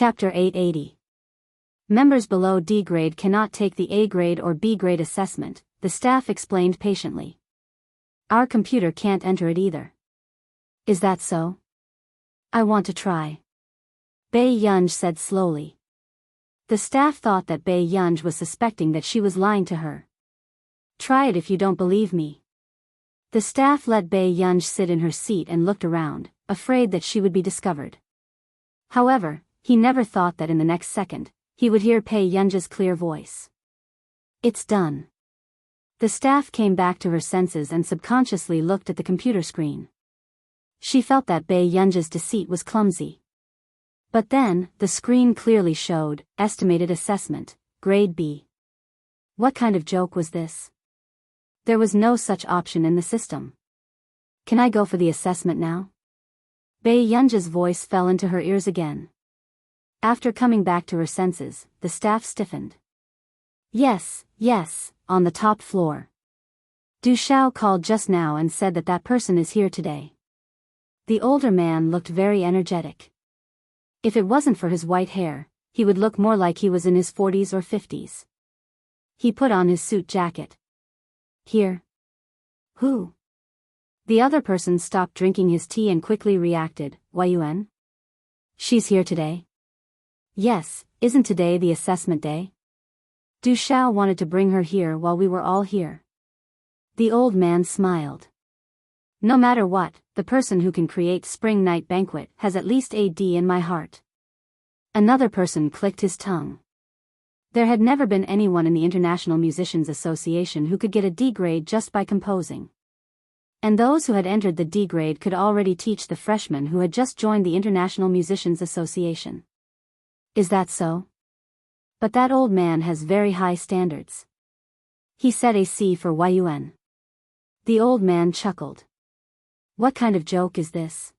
Chapter 880. Members below D grade cannot take the A grade or B grade assessment, the staff explained patiently. Our computer can't enter it either. Is that so? I want to try. Bei Yunj said slowly. The staff thought that Bei Yunj was suspecting that she was lying to her. Try it if you don't believe me. The staff let Bei Yunj sit in her seat and looked around, afraid that she would be discovered. However, he never thought that in the next second, he would hear Bei Yunj's clear voice. It's done. The staff came back to her senses and subconsciously looked at the computer screen. She felt that Bei Yunj's deceit was clumsy. But then, the screen clearly showed, estimated assessment, grade B. What kind of joke was this? There was no such option in the system. Can I go for the assessment now? Bei Yunj's voice fell into her ears again. After coming back to her senses, the staff stiffened. Yes, on the top floor. Du Xiao called just now and said that that person is here today. The older man looked very energetic. If it wasn't for his white hair, he would look more like he was in his 40s or 50s. He put on his suit jacket. Here? Who? The other person stopped drinking his tea and quickly reacted, Yuan? She's here today? Yes, isn't today the assessment day? Du Xiao wanted to bring her here while we were all here. The old man smiled. No matter what, the person who can create Spring Night Banquet has at least a D in my heart. Another person clicked his tongue. There had never been anyone in the International Musicians Association who could get a D grade just by composing. And those who had entered the D grade could already teach the freshmen who had just joined the International Musicians Association. Is that so? But that old man has very high standards. He said a C for Yuan. The old man chuckled. What kind of joke is this?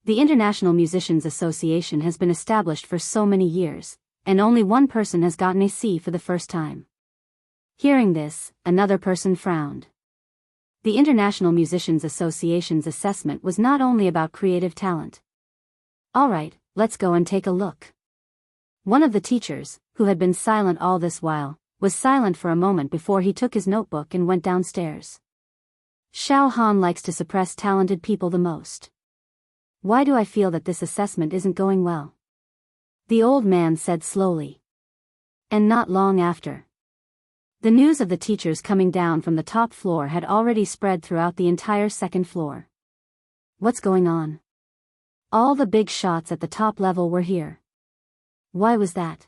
The International Musicians Association has been established for so many years, and only one person has gotten a C for the first time. Hearing this, another person frowned. The International Musicians Association's assessment was not only about creative talent. All right, let's go and take a look. One of the teachers, who had been silent all this while, was silent for a moment before he took his notebook and went downstairs. Xiao Han likes to suppress talented people the most. Why do I feel that this assessment isn't going well? The old man said slowly. And not long after. The news of the teachers coming down from the top floor had already spread throughout the entire second floor. What's going on? All the big shots at the top level were here. Why was that?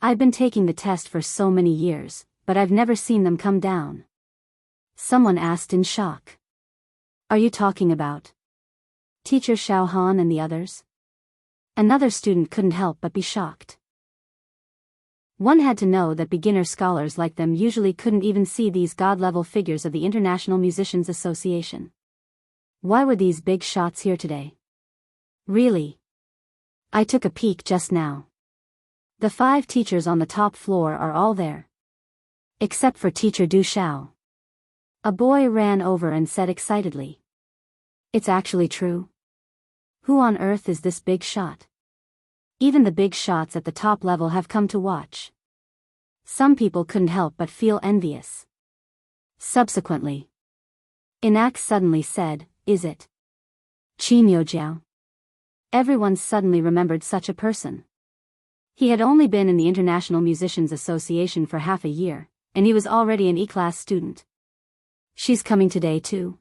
I've been taking the test for so many years, but I've never seen them come down. Someone asked in shock. Are you talking about Teacher Xiao Han and the others? Another student couldn't help but be shocked. One had to know that beginner scholars like them usually couldn't even see these god-level figures of the International Musicians Association. Why were these big shots here today? Really? I took a peek just now. The 5 teachers on the top floor are all there. Except for Teacher Du Xiao. A boy ran over and said excitedly. It's actually true. Who on earth is this big shot? Even the big shots at the top level have come to watch. Some people couldn't help but feel envious. Subsequently, Inak suddenly said, is it Qin Youjiao? Everyone suddenly remembered such a person. He had only been in the International Musicians Association for half a year, and he was already an E-class student. She's coming today too.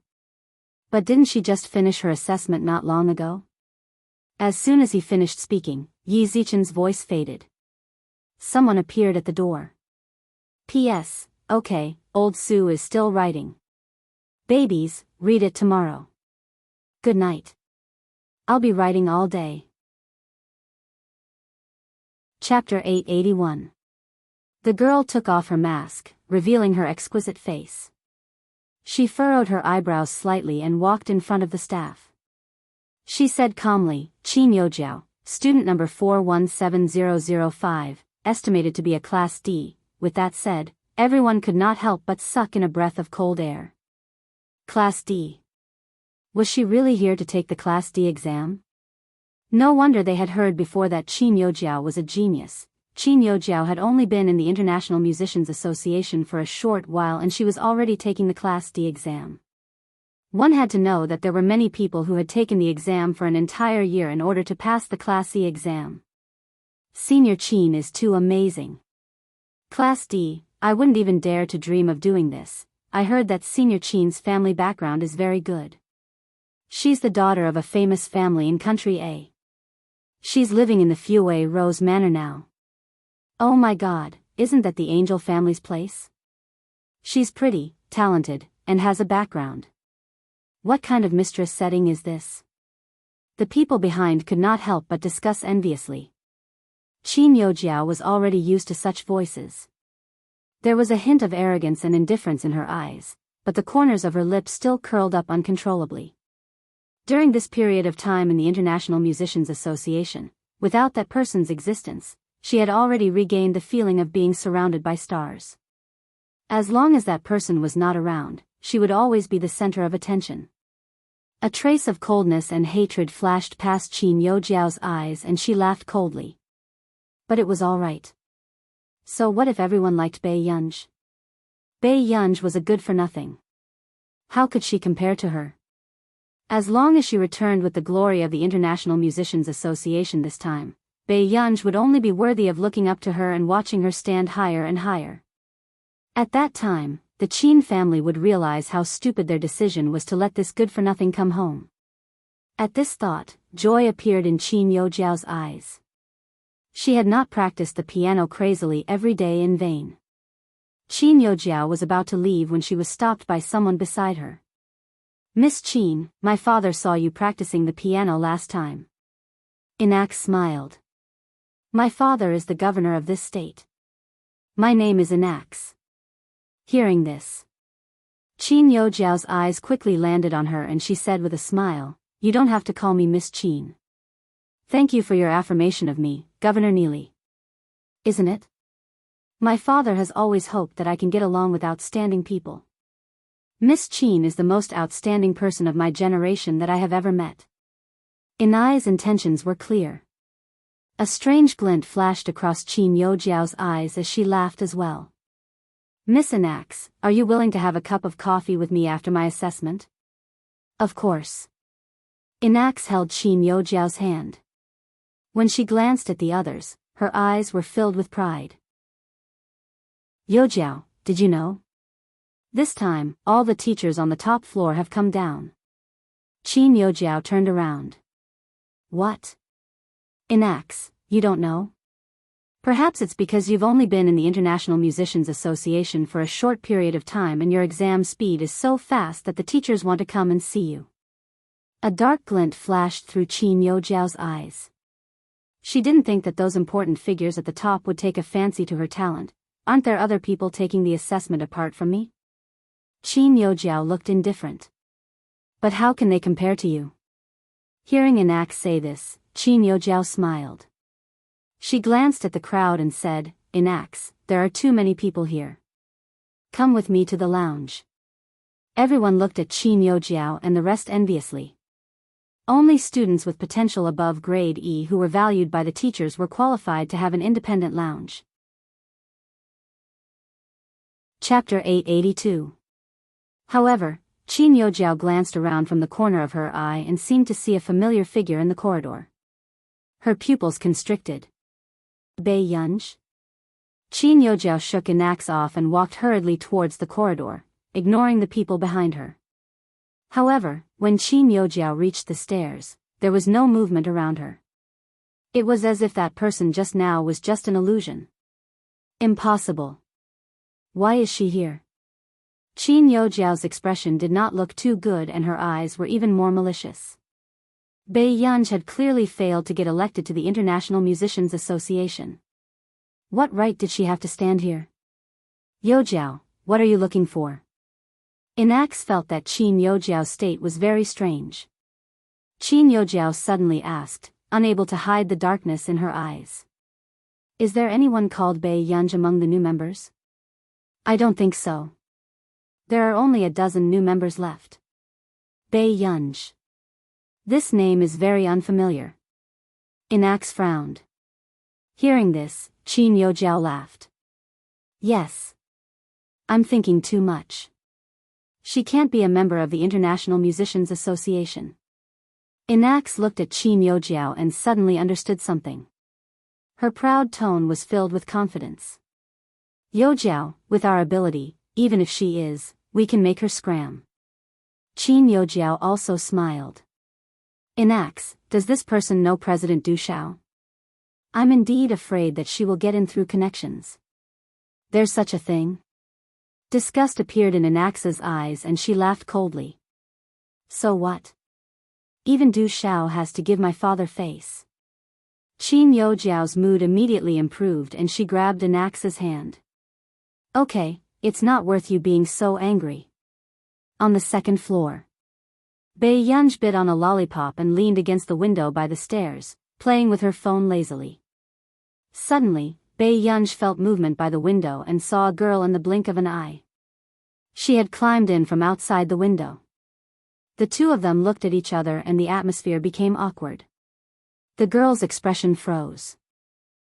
But didn't she just finish her assessment not long ago? As soon as he finished speaking, Yi Zichen's voice faded. Someone appeared at the door. P.S. Okay, old Sue is still writing. Babies, read it tomorrow. Good night. I'll be writing all day. Chapter 881. The girl took off her mask, revealing her exquisite face. She furrowed her eyebrows slightly and walked in front of the staff. She said calmly, Qin Youjiao, student number 417005, estimated to be a Class D. With that said, everyone could not help but suck in a breath of cold air. Class D. Was she really here to take the Class D exam? No wonder they had heard before that Qin Youjiao was a genius. Qin Youjiao had only been in the International Musicians Association for a short while and she was already taking the Class D exam. One had to know that there were many people who had taken the exam for an entire year in order to pass the Class E exam. Senior Qin is too amazing. Class D, I wouldn't even dare to dream of doing this. I heard that Senior Qin's family background is very good. She's the daughter of a famous family in Country A. She's living in the Fue Rose Manor now. Oh my God, isn't that the Angel family's place? She's pretty, talented, and has a background. What kind of mistress setting is this? The people behind could not help but discuss enviously. Qin Youjiao was already used to such voices. There was a hint of arrogance and indifference in her eyes, but the corners of her lips still curled up uncontrollably. During this period of time in the International Musicians Association, without that person's existence, she had already regained the feeling of being surrounded by stars. As long as that person was not around, she would always be the center of attention. A trace of coldness and hatred flashed past Qin Youjiao's eyes and she laughed coldly. But it was all right. So what if everyone liked Bai Yunj? Bai Yunj was a good-for-nothing. How could she compare to her? As long as she returned with the glory of the International Musicians Association this time, Bai Yunj would only be worthy of looking up to her and watching her stand higher and higher. At that time, the Qin family would realize how stupid their decision was to let this good-for-nothing come home. At this thought, joy appeared in Qin Youjiao's eyes. She had not practiced the piano crazily every day in vain. Qin Youjiao was about to leave when she was stopped by someone beside her. Miss Qin, my father saw you practicing the piano last time. Inak smiled. My father is the governor of this state. My name is Inax. Hearing this, Qin Youjiao's eyes quickly landed on her and she said with a smile, You don't have to call me Miss Qin. Thank you for your affirmation of me, Governor Neely. Isn't it? My father has always hoped that I can get along with outstanding people. Miss Qin is the most outstanding person of my generation that I have ever met. Inai's intentions were clear. A strange glint flashed across Qin Youjiao's eyes as she laughed as well. Miss Inax, are you willing to have a cup of coffee with me after my assessment? Of course. Inax held Qin Youjiao's hand. When she glanced at the others, her eyes were filled with pride. Youjiao, did you know? This time, all the teachers on the top floor have come down. Qin Youjiao turned around. What? Inax, you don't know? Perhaps it's because you've only been in the International Musicians Association for a short period of time and your exam speed is so fast that the teachers want to come and see you. A dark glint flashed through Qin Youjiao's eyes. She didn't think that those important figures at the top would take a fancy to her talent. Aren't there other people taking the assessment apart from me? Qin Youjiao looked indifferent. But how can they compare to you? Hearing Inax say this, Qin Youjiao smiled. She glanced at the crowd and said, Inax, there are too many people here. Come with me to the lounge. Everyone looked at Qin Youjiao and the rest enviously. Only students with potential above grade E who were valued by the teachers were qualified to have an independent lounge. Chapter 882. However, Qin Youjiao glanced around from the corner of her eye and seemed to see a familiar figure in the corridor. Her pupils constricted. Bai Yunj? Qin Youjiao shook Inax off and walked hurriedly towards the corridor, ignoring the people behind her. However, when Qin Youjiao reached the stairs, there was no movement around her. It was as if that person just now was just an illusion. Impossible. Why is she here? Qin Youjiao's expression did not look too good and her eyes were even more malicious. Bai Yunj had clearly failed to get elected to the International Musicians Association. What right did she have to stand here? Youjiao, what are you looking for? Inax felt that Qin Youjiao's state was very strange. Qin Youjiao suddenly asked, unable to hide the darkness in her eyes. Is there anyone called Bai Yunj among the new members? I don't think so. There are only a dozen new members left. Bai Yunj. This name is very unfamiliar. Inax frowned. Hearing this, Qin Yojiao laughed. Yes. I'm thinking too much. She can't be a member of the International Musicians Association. Inax looked at Qin Yojiao and suddenly understood something. Her proud tone was filled with confidence. Yojiao, with our ability, even if she is, we can make her scram. Qin Yojiao also smiled. Inax, does this person know President Du Xiao? I'm indeed afraid that she will get in through connections. There's such a thing? Disgust appeared in Inax's eyes and she laughed coldly. So what? Even Du Xiao has to give my father face. Qin Yojiao's mood immediately improved and she grabbed Inax's hand. Okay, it's not worth you being so angry. On the second floor. Bei Yunj bit on a lollipop and leaned against the window by the stairs, playing with her phone lazily. Suddenly, Bei Yunj felt movement by the window and saw a girl in the blink of an eye. She had climbed in from outside the window. The two of them looked at each other and the atmosphere became awkward. The girl's expression froze.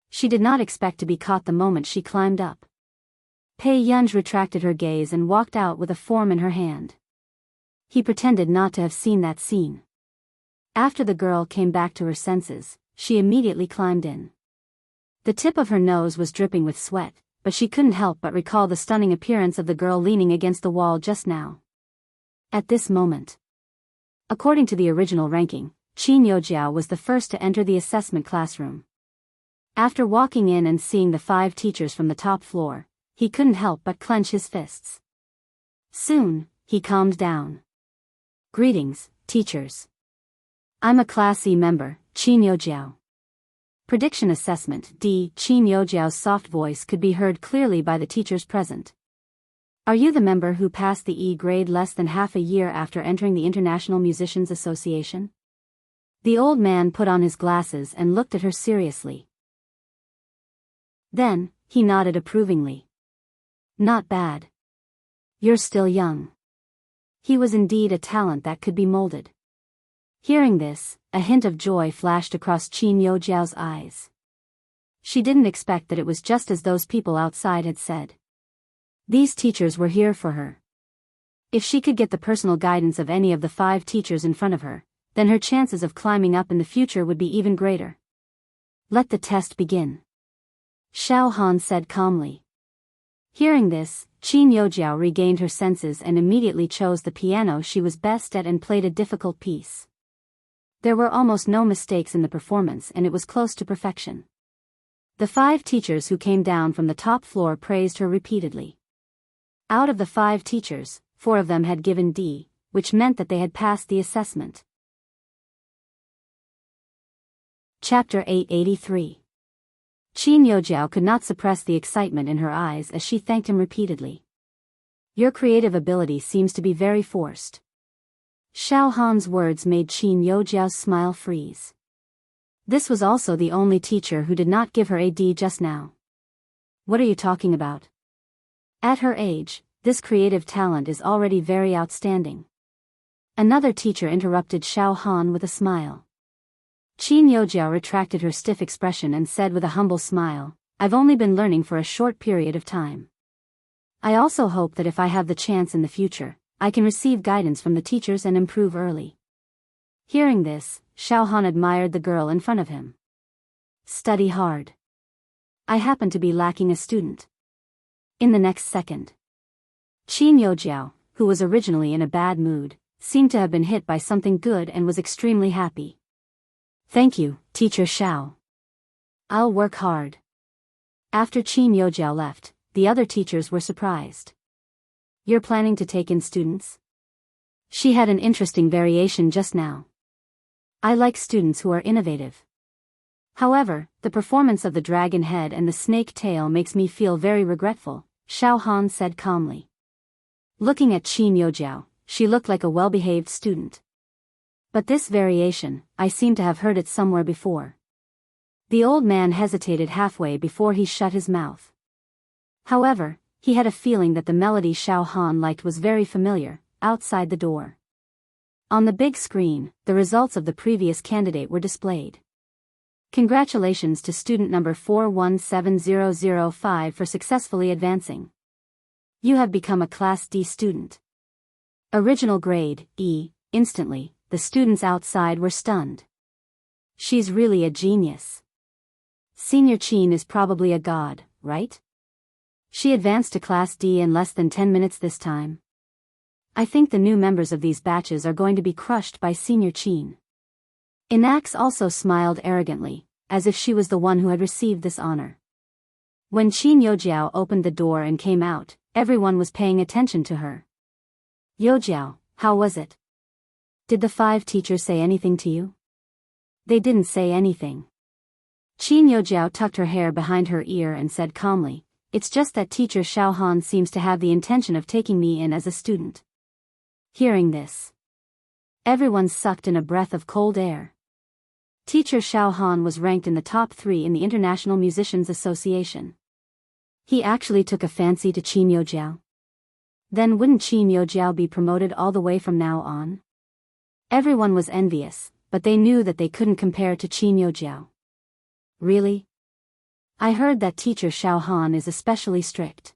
She did not expect to be caught the moment she climbed up. Bei Yunj retracted her gaze and walked out with a form in her hand. He pretended not to have seen that scene. After the girl came back to her senses, she immediately climbed in. The tip of her nose was dripping with sweat, but she couldn't help but recall the stunning appearance of the girl leaning against the wall just now. At this moment, according to the original ranking, Qin Yojiao was the first to enter the assessment classroom. After walking in and seeing the 5 teachers from the top floor, he couldn't help but clench his fists. Soon, he calmed down. Greetings, teachers. I'm a Class E member, Qin Yojiao. Prediction Assessment D. Qin Yojiao's soft voice could be heard clearly by the teachers present. Are you the member who passed the E grade less than half a year after entering the International Musicians Association? The old man put on his glasses and looked at her seriously. Then, he nodded approvingly. Not bad. You're still young. He was indeed a talent that could be molded. Hearing this, a hint of joy flashed across Qin Yojiao's eyes. She didn't expect that it was just as those people outside had said. These teachers were here for her. If she could get the personal guidance of any of the 5 teachers in front of her, then her chances of climbing up in the future would be even greater. Let the test begin. Xiao Han said calmly. Hearing this, Qin Yojiao regained her senses and immediately chose the piano she was best at and played a difficult piece. There were almost no mistakes in the performance and it was close to perfection. The 5 teachers who came down from the top floor praised her repeatedly. Out of the 5 teachers, 4 of them had given D, which meant that they had passed the assessment. Chapter 883. Qin Yojiao could not suppress the excitement in her eyes as she thanked him repeatedly. Your creative ability seems to be very forced. Xiao Han's words made Qin Yojiao's smile freeze. This was also the only teacher who did not give her a D just now. What are you talking about? At her age, this creative talent is already very outstanding. Another teacher interrupted Xiao Han with a smile. Qin Yojiao retracted her stiff expression and said with a humble smile, I've only been learning for a short period of time. I also hope that if I have the chance in the future, I can receive guidance from the teachers and improve early. Hearing this, Xiao Han admired the girl in front of him. Study hard. I happen to be lacking a student. In the next second, Qin Yojiao, who was originally in a bad mood, seemed to have been hit by something good and was extremely happy. Thank you, Teacher Xiao. I'll work hard. After Qin Yojiao left, the other teachers were surprised. You're planning to take in students? She had an interesting variation just now. I like students who are innovative. However, the performance of the dragon head and the snake tail makes me feel very regretful, Xiao Han said calmly. Looking at Qin Yojiao, she looked like a well-behaved student. But this variation, I seem to have heard it somewhere before. The old man hesitated halfway before he shut his mouth. However, he had a feeling that the melody Xiao Han liked was very familiar. Outside the door, on the big screen, the results of the previous candidate were displayed. Congratulations to student number 417005 for successfully advancing. You have become a Class D student. Original grade, E. Instantly, the students outside were stunned. She's really a genius. Senior Chin is probably a god, right? She advanced to Class D in less than 10 minutes this time. I think the new members of these batches are going to be crushed by Senior Chin. Inax also smiled arrogantly, as if she was the one who had received this honor. When Qin Yojiao opened the door and came out, everyone was paying attention to her. Yojiao, how was it? Did the 5 teachers say anything to you? They didn't say anything. Qin Yojiao tucked her hair behind her ear and said calmly, it's just that teacher Xiao Han seems to have the intention of taking me in as a student. Hearing this, everyone sucked in a breath of cold air. Teacher Xiao Han was ranked in the top 3 in the International Musicians Association. He actually took a fancy to Qin Yojiao. Then wouldn't Qin Yojiao be promoted all the way from now on? Everyone was envious, but they knew that they couldn't compare to Qin Yojiao. Really? I heard that teacher Xiao Han is especially strict.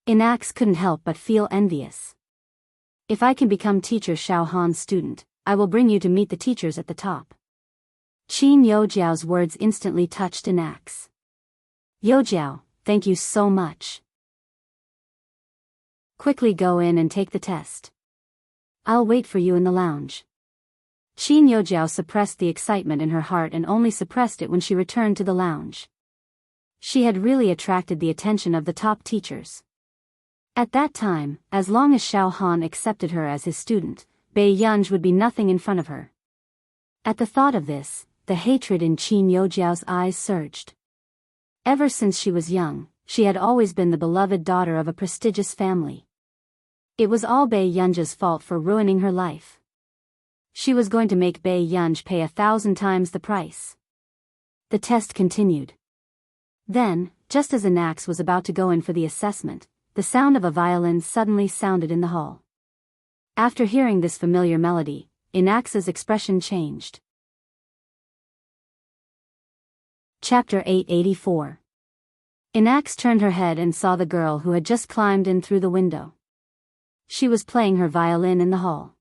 Inax couldn't help but feel envious. If I can become teacher Xiao Han's student, I will bring you to meet the teachers at the top. Qin Yojiao's words instantly touched Inax. Yojiao, thank you so much. Quickly go in and take the test. I'll wait for you in the lounge. Qin Yojiao suppressed the excitement in her heart and only suppressed it when she returned to the lounge. She had really attracted the attention of the top teachers. At that time, as long as Xiao Han accepted her as his student, Bei Yunj would be nothing in front of her. At the thought of this, the hatred in Qin Yojiao's eyes surged. Ever since she was young, she had always been the beloved daughter of a prestigious family. It was all Bei Yunj's fault for ruining her life. She was going to make Bei Yunj pay 1,000 times the price. The test continued. Then, just as Inax was about to go in for the assessment, the sound of a violin suddenly sounded in the hall. After hearing this familiar melody, Inax's expression changed. Chapter 884. Inax turned her head and saw the girl who had just climbed in through the window. She was playing her violin in the hall.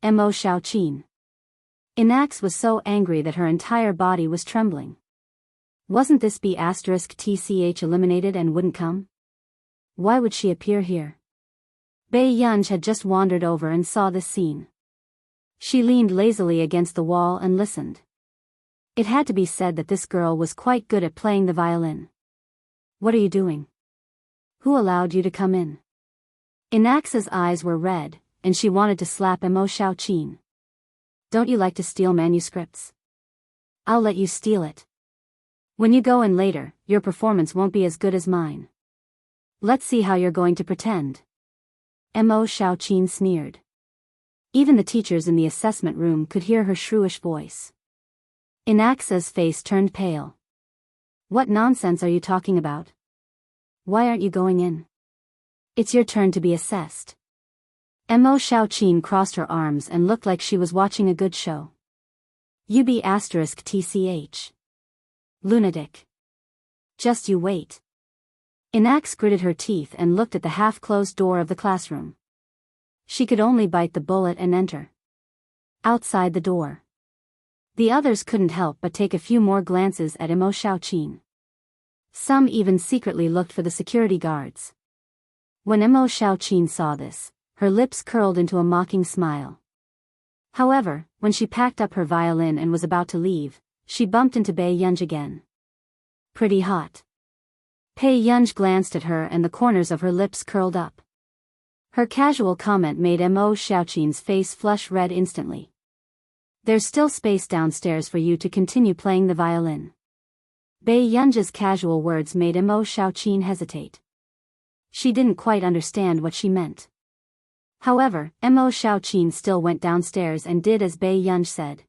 Mo Xiaoqin. Inax was so angry that her entire body was trembling. Wasn't this B*TCH eliminated and wouldn't come? Why would she appear here? Bei Yunj had just wandered over and saw this scene. She leaned lazily against the wall and listened. It had to be said that this girl was quite good at playing the violin. What are you doing? Who allowed you to come in? Inax's eyes were red, and she wanted to slap Mo Xiaoqin. Don't you like to steal manuscripts? I'll let you steal it. When you go in later, your performance won't be as good as mine. Let's see how you're going to pretend. Mo Xiaoqin sneered. Even the teachers in the assessment room could hear her shrewish voice. Inax's face turned pale. What nonsense are you talking about? Why aren't you going in? It's your turn to be assessed. Mo Xiaoqin crossed her arms and looked like she was watching a good show. UB*TCH. Lunatic. Just you wait. Inax gritted her teeth and looked at the half-closed door of the classroom. She could only bite the bullet and enter. Outside the door, the others couldn't help but take a few more glances at Mo Xiaoqin. Some even secretly looked for the security guards. When Mo Xiaoqin saw this, her lips curled into a mocking smile. However, when she packed up her violin and was about to leave, she bumped into Bei Yunj again. Pretty hot. Bei Yunj glanced at her and the corners of her lips curled up. Her casual comment made Mo Xiaoqin's face flush red instantly. There's still space downstairs for you to continue playing the violin. Bei Yunj's casual words made Mo Xiaoqin hesitate. She didn't quite understand what she meant. However, Mo Xiaoqin still went downstairs and did as Bei Yunj said.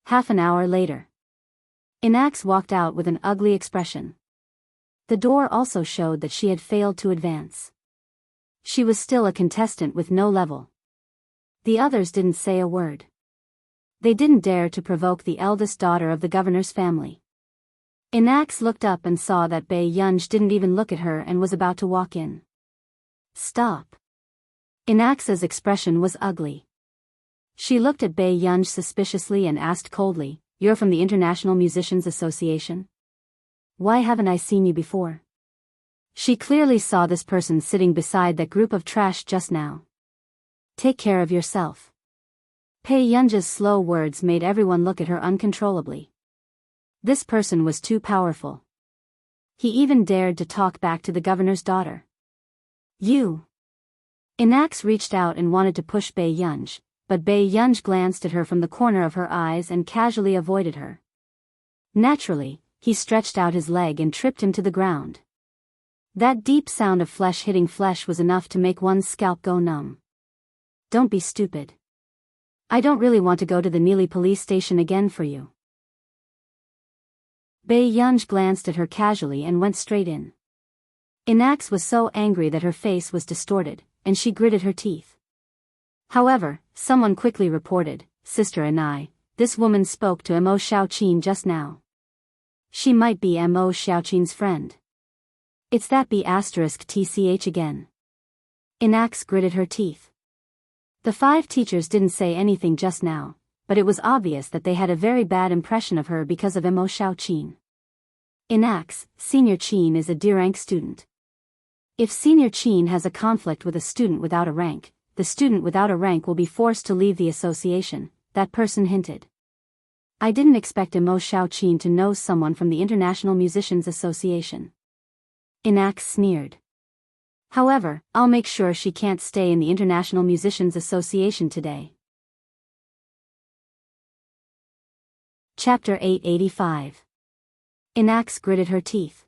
Half an hour later, Inax walked out with an ugly expression. The door also showed that she had failed to advance. She was still a contestant with no level. The others didn't say a word. They didn't dare to provoke the eldest daughter of the governor's family. Inax looked up and saw that Bei Yunj didn't even look at her and was about to walk in. Stop. Inax's expression was ugly. She looked at Bei Yunj suspiciously and asked coldly, "You're from the International Musicians Association? Why haven't I seen you before?" She clearly saw this person sitting beside that group of trash just now. Take care of yourself. Bei Yunj's slow words made everyone look at her uncontrollably. This person was too powerful. He even dared to talk back to the governor's daughter. You. Inax reached out and wanted to push Bei Yunj, but Bei Yunj glanced at her from the corner of her eyes and casually avoided her. Naturally, he stretched out his leg and tripped him to the ground. That deep sound of flesh hitting flesh was enough to make one's scalp go numb. Don't be stupid. I don't really want to go to the Neely police station again for you. Bei Yunj glanced at her casually and went straight in. Inax was so angry that her face was distorted, and she gritted her teeth. However, someone quickly reported, "Sister Anai, this woman spoke to Mo Xiaoqin just now. She might be Mo Xiaoqin's friend. It's that B***TCH again." Inax gritted her teeth. The 5 teachers didn't say anything just now, but it was obvious that they had a very bad impression of her because of Mo Xiaoqin. Inax, Senior Qin is a D-rank student. If Senior Qin has a conflict with a student without a rank, the student without a rank will be forced to leave the association, that person hinted. I didn't expect Mo Xiaoqin to know someone from the International Musicians Association. Inax sneered. However, I'll make sure she can't stay in the International Musicians Association today. Chapter 885. Inax gritted her teeth.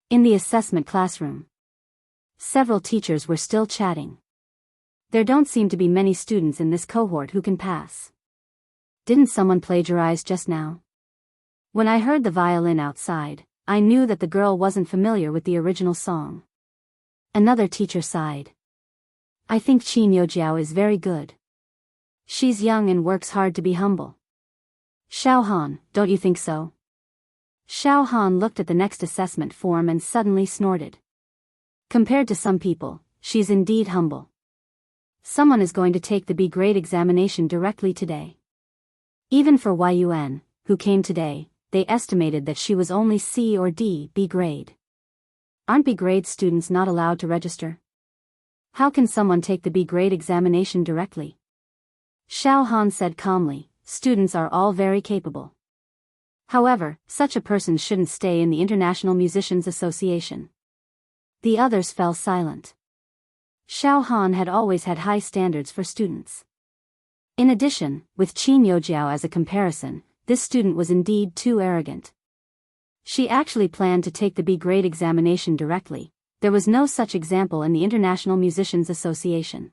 In the assessment classroom, several teachers were still chatting. There don't seem to be many students in this cohort who can pass. Didn't someone plagiarize just now? When I heard the violin outside, I knew that the girl wasn't familiar with the original song. Another teacher sighed. I think Qin Yojiao is very good. She's young and works hard to be humble. Xiao Han, don't you think so? Xiao Han looked at the next assessment form and suddenly snorted. Compared to some people, she's indeed humble. Someone is going to take the B grade examination directly today. Even for Yun, who came today, they estimated that she was only C or D B grade. Aren't B grade students not allowed to register? How can someone take the B grade examination directly? Xiao Han said calmly, students are all very capable. However, such a person shouldn't stay in the International Musicians Association. The others fell silent. Xiao Han had always had high standards for students. In addition, with Qin Yojiao as a comparison, this student was indeed too arrogant. She actually planned to take the B grade examination directly. There was no such example in the International Musicians Association.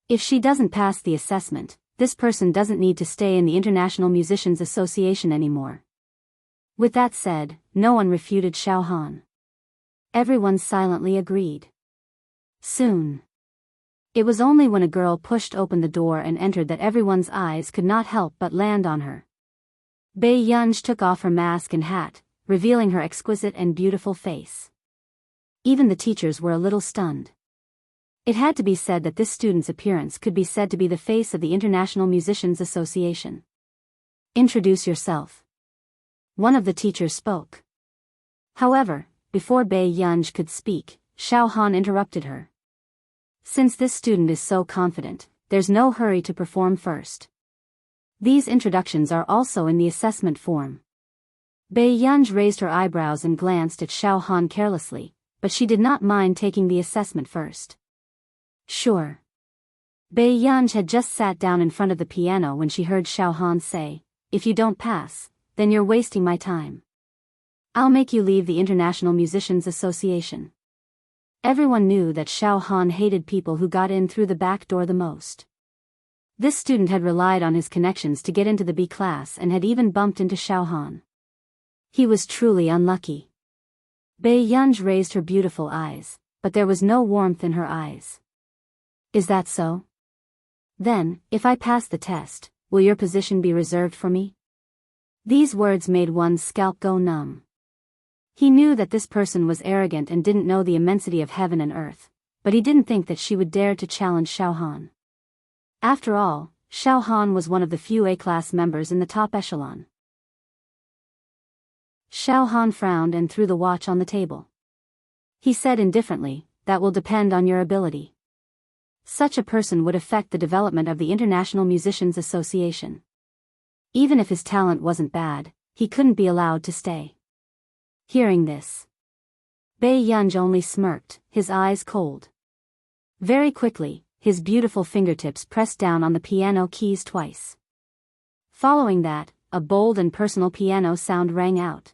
If she doesn't pass the assessment, this person doesn't need to stay in the International Musicians Association anymore. With that said, no one refuted Xiao Han. Everyone silently agreed. Soon. It was only when a girl pushed open the door and entered that everyone's eyes could not help but land on her. Bei Yunj took off her mask and hat, revealing her exquisite and beautiful face. Even the teachers were a little stunned. It had to be said that this student's appearance could be said to be the face of the International Musicians Association. Introduce yourself. One of the teachers spoke. However, before Bei Yunj could speak, Xiao Han interrupted her. Since this student is so confident, there's no hurry to perform first. These introductions are also in the assessment form. Bei Yunj raised her eyebrows and glanced at Xiao Han carelessly, but she did not mind taking the assessment first. Sure. Bei Yunj had just sat down in front of the piano when she heard Xiao Han say, "If you don't pass, then you're wasting my time. I'll make you leave the International Musicians Association." Everyone knew that Xiao Han hated people who got in through the back door the most. This student had relied on his connections to get into the B class and had even bumped into Xiao Han. He was truly unlucky. Bei Yunj raised her beautiful eyes, but there was no warmth in her eyes. Is that so? Then, if I pass the test, will your position be reserved for me? These words made one's scalp go numb. He knew that this person was arrogant and didn't know the immensity of heaven and earth, but he didn't think that she would dare to challenge Xiao Han. After all, Xiao Han was one of the few A-class members in the top echelon. Xiao Han frowned and threw the watch on the table. He said indifferently, that will depend on your ability. Such a person would affect the development of the International Musicians Association. Even if his talent wasn't bad, he couldn't be allowed to stay. Hearing this, Bai Yunj only smirked, his eyes cold. Very quickly, his beautiful fingertips pressed down on the piano keys twice. Following that, a bold and personal piano sound rang out.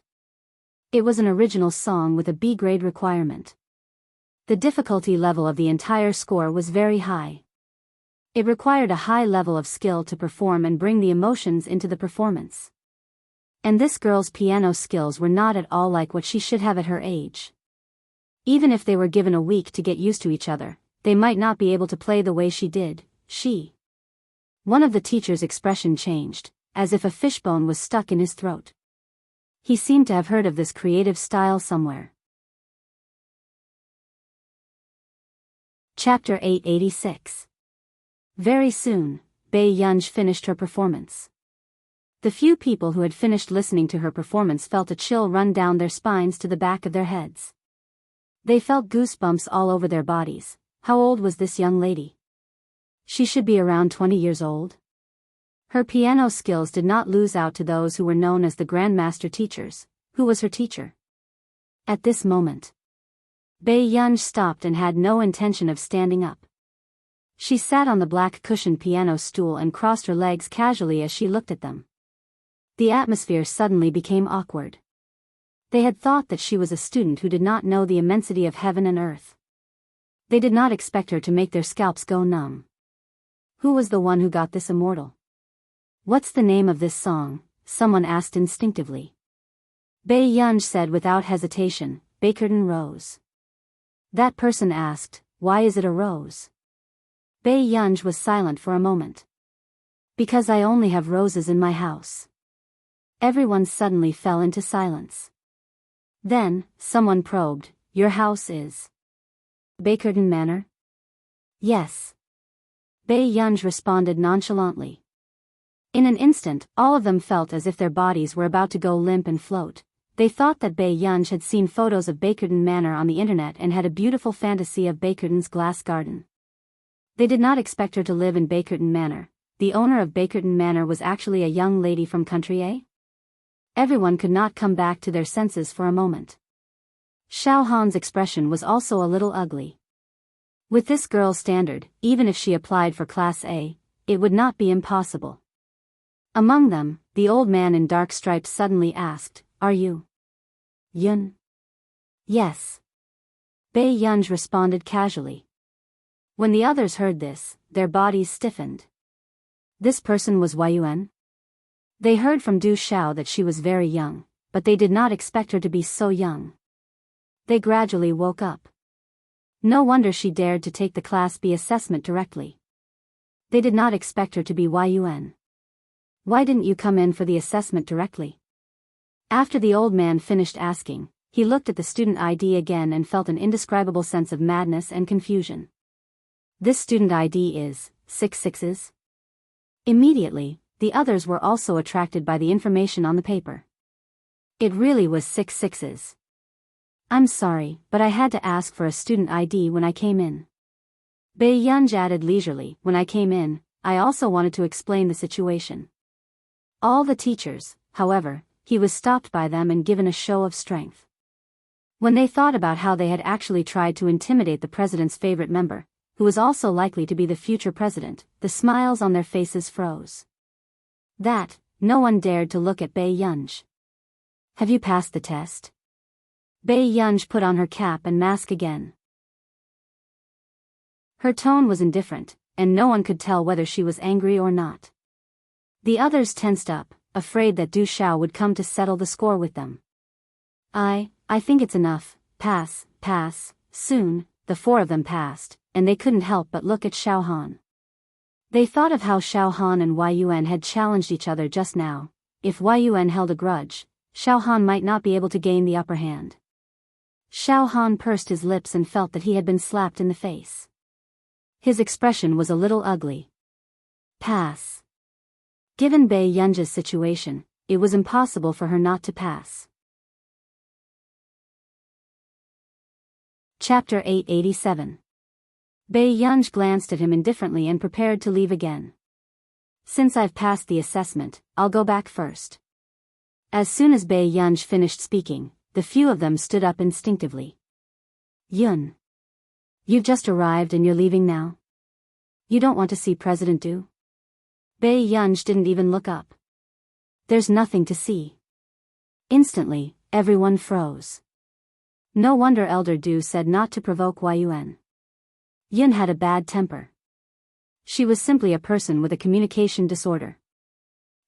It was an original song with a B-grade requirement. The difficulty level of the entire score was very high. It required a high level of skill to perform and bring the emotions into the performance. And this girl's piano skills were not at all like what she should have at her age. Even if they were given a week to get used to each other, they might not be able to play the way she did. One of the teacher's expression changed, as if a fishbone was stuck in his throat. He seemed to have heard of this creative style somewhere. Chapter 886. Very soon, Bai Yunj finished her performance. The few people who had finished listening to her performance felt a chill run down their spines to the back of their heads. They felt goosebumps all over their bodies. How old was this young lady? She should be around 20 years old. Her piano skills did not lose out to those who were known as the Grandmaster teachers. Who was her teacher? At this moment, Bai Yunj stopped and had no intention of standing up. She sat on the black cushioned piano stool and crossed her legs casually as she looked at them. The atmosphere suddenly became awkward. They had thought that she was a student who did not know the immensity of heaven and earth. They did not expect her to make their scalps go numb. Who was the one who got this immortal? What's the name of this song? Someone asked instinctively. Bai Yunj said without hesitation, Bakerton Rose. That person asked, why is it a rose? Bai Yunj was silent for a moment. Because I only have roses in my house. Everyone suddenly fell into silence. Then, someone probed, your house is Bakerton Manor? Yes. Bai Yunj responded nonchalantly. In an instant, all of them felt as if their bodies were about to go limp and float. They thought that Bai Yunj had seen photos of Bakerton Manor on the internet and had a beautiful fantasy of Bakerton's glass garden. They did not expect her to live in Bakerton Manor. The owner of Bakerton Manor was actually a young lady from country A? Everyone could not come back to their senses for a moment. Xiao Han's expression was also a little ugly. With this girl's standard, even if she applied for Class A, it would not be impossible. Among them, the old man in dark stripes suddenly asked, are you Yun? Yes. Bai Yunj responded casually. When the others heard this, their bodies stiffened. This person was Yuan. They heard from Du Xiao that she was very young, but they did not expect her to be so young. They gradually woke up. No wonder she dared to take the Class B assessment directly. They did not expect her to be Yuan. Why didn't you come in for the assessment directly? After the old man finished asking, he looked at the student ID again and felt an indescribable sense of madness and confusion. This student ID is 66s? Immediately, the others were also attracted by the information on the paper. It really was 66s. I'm sorry, but I had to ask for a student ID when I came in. Bai Yunj added leisurely, when I came in, I also wanted to explain the situation. All the teachers, however, he was stopped by them and given a show of strength. When they thought about how they had actually tried to intimidate the president's favorite member, who was also likely to be the future president, the smiles on their faces froze. No one dared to look at Bai Yunj. Have you passed the test? Bai Yunj put on her cap and mask again. Her tone was indifferent, and no one could tell whether she was angry or not. The others tensed up, afraid that Du Xiao would come to settle the score with them. I think it's enough, pass. Soon, the four of them passed, and they couldn't help but look at Xiao Han. They thought of how Xiao Han and Yun had challenged each other just now. If Yun held a grudge, Xiao Han might not be able to gain the upper hand. Xiao Han pursed his lips and felt that he had been slapped in the face. His expression was a little ugly. Pass. Given Bei Yun's situation, it was impossible for her not to pass. Chapter 887. Bei Yun glanced at him indifferently and prepared to leave again. Since I've passed the assessment, I'll go back first. As soon as Bei Yun finished speaking, the few of them stood up instinctively. Yun. You've just arrived and you're leaving now? You don't want to see President Du? Bei Yun didn't even look up. There's nothing to see. Instantly, everyone froze. No wonder Elder Du said not to provoke Yun. Yun had a bad temper. She was simply a person with a communication disorder.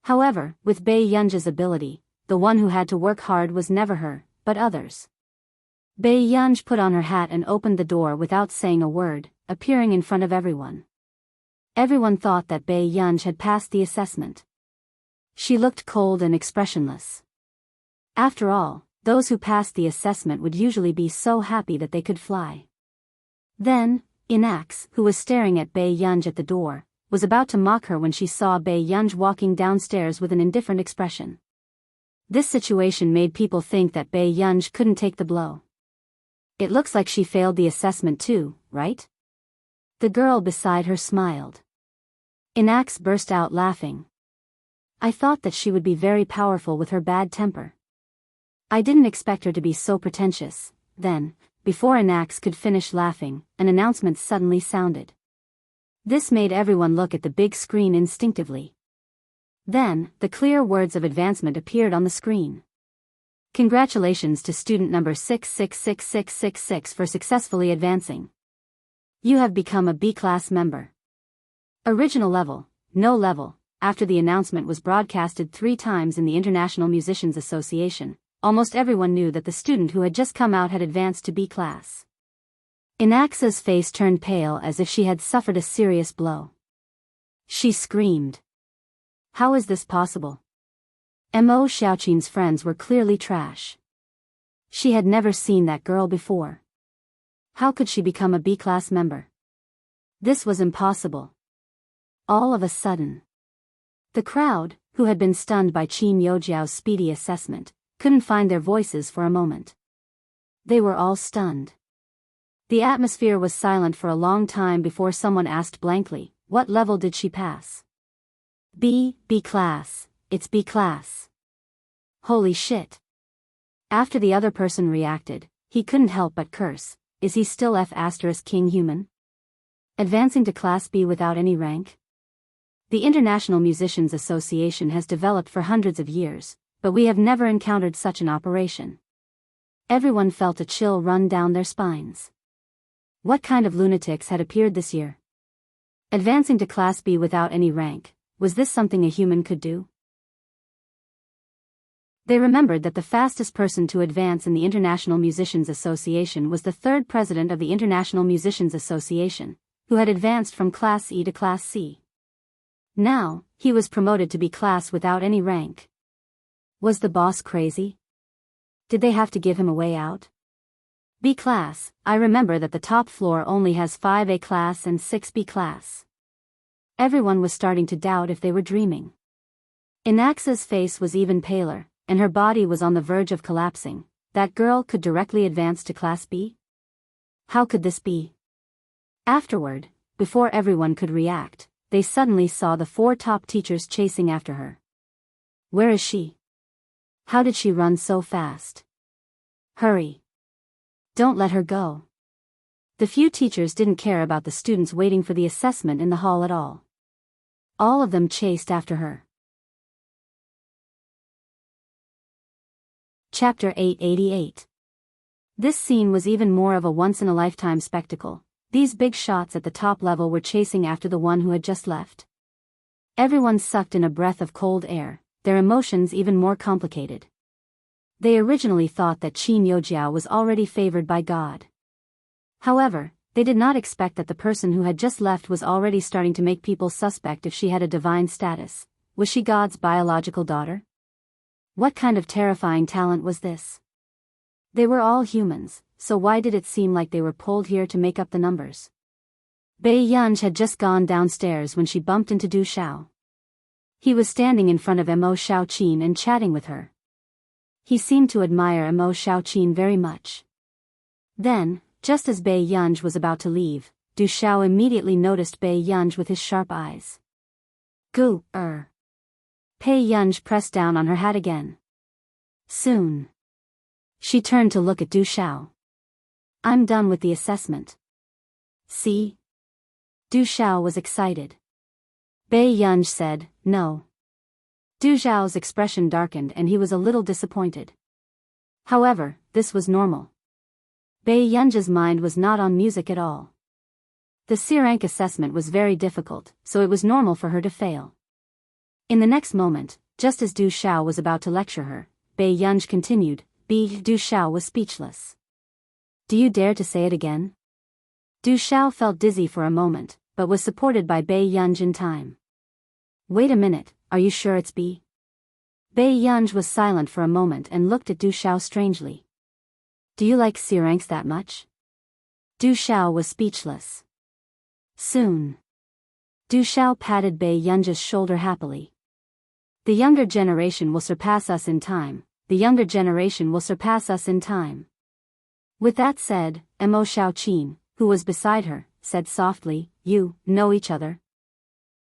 However, with Bei Yun's ability, the one who had to work hard was never her, but others. Bei Yun put on her hat and opened the door without saying a word, appearing in front of everyone. Everyone thought that Bei Yun had passed the assessment. She looked cold and expressionless. After all, those who passed the assessment would usually be so happy that they could fly. Then, Inax, who was staring at Bei Yun at the door, was about to mock her when she saw Bei Yun walking downstairs with an indifferent expression. This situation made people think that Bei Yun couldn't take the blow. It looks like she failed the assessment too, right? The girl beside her smiled. Inax burst out laughing. I thought that she would be very powerful with her bad temper. I didn't expect her to be so pretentious. Then, before Inax could finish laughing, an announcement suddenly sounded. This made everyone look at the big screen instinctively. Then, the clear words of advancement appeared on the screen. Congratulations to student number 666666 for successfully advancing. You have become a B-class member. Original level, no level. After the announcement was broadcasted 3 times in the International Musicians Association, almost everyone knew that the student who had just come out had advanced to B-class. Inaxa's face turned pale as if she had suffered a serious blow. She screamed. How is this possible? Mo Xiaoqin's friends were clearly trash. She had never seen that girl before. How could she become a B-class member? This was impossible. All of a sudden, the crowd, who had been stunned by Qin Youjiao's speedy assessment, couldn't find their voices for a moment. They were all stunned. The atmosphere was silent for a long time before someone asked blankly, what level did she pass? B class, it's B class. Holy shit. After the other person reacted, he couldn't help but curse, is he still King human? Advancing to Class B without any rank? The International Musicians Association has developed for hundreds of years, but we have never encountered such an operation. Everyone felt a chill run down their spines. What kind of lunatics had appeared this year? Advancing to Class B without any rank, was this something a human could do? They remembered that the fastest person to advance in the International Musicians Association was the 3rd president of the International Musicians Association, who had advanced from Class E to Class C. Now, he was promoted to B-class without any rank. Was the boss crazy? Did they have to give him a way out? B-class, I remember that the top floor only has 5 A-class and 6 B-class. Everyone was starting to doubt if they were dreaming. Inaxa's face was even paler, and her body was on the verge of collapsing. That girl could directly advance to Class B? How could this be? Afterward, before everyone could react, they suddenly saw the 4 top teachers chasing after her. Where is she? How did she run so fast? Hurry. Don't let her go. The few teachers didn't care about the students waiting for the assessment in the hall at all. All of them chased after her. Chapter 888. This scene was even more of a once-in-a-lifetime spectacle. These big shots at the top level were chasing after the one who had just left. Everyone sucked in a breath of cold air, their emotions even more complicated. They originally thought that Qin Youjiao was already favored by God. However, They did not expect that the person who had just left was already starting to make people suspect if she had a divine status. Was she God's biological daughter? What kind of terrifying talent was this? They were all humans, so why did it seem like they were pulled here to make up the numbers? Biyao had just gone downstairs when she bumped into Du Xiao. He was standing in front of Mo Xiaoqin and chatting with her. He seemed to admire Mo Xiaoqin very much. Then, just as Biyao was about to leave, Du Xiao immediately noticed Biyao with his sharp eyes. Biyao pressed down on her hat again. Soon. She turned to look at Du Xiao. I'm done with the assessment. See? Du Xiao was excited. Biyao said, no. Du Xiao's expression darkened and he was a little disappointed. However, this was normal. Biyao's mind was not on music at all. The C-rank assessment was very difficult, so it was normal for her to fail. In the next moment, just as Du Xiao was about to lecture her, Biyao continued. Du Xiao was speechless. Do you dare to say it again? Du Xiao felt dizzy for a moment, but was supported by Biyao in time. Wait a minute, are you sure it's B? Biyao was silent for a moment and looked at Du Xiao strangely. Do you like C-ranks that much? Du Xiao was speechless. Soon. Du Xiao patted Biyao's shoulder happily. The younger generation will surpass us in time. The younger generation will surpass us in time. With that said, Mo Xiaoqin, who was beside her, said softly, you know each other?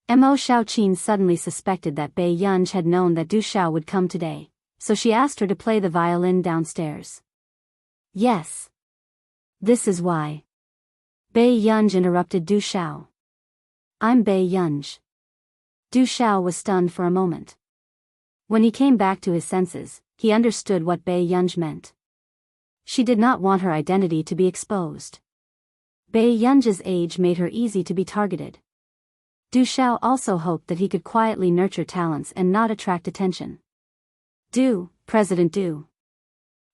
Mo Xiaoqin suddenly suspected that Biyao had known that Du Xiao would come today, so she asked her to play the violin downstairs. Yes. This is why. Biyao interrupted Du Xiao. I'm Biyao. Du Xiao was stunned for a moment. When he came back to his senses, he understood what Biyao meant. She did not want her identity to be exposed. Biyao's age made her easy to be targeted. Du Xiao also hoped that he could quietly nurture talents and not attract attention. President Du.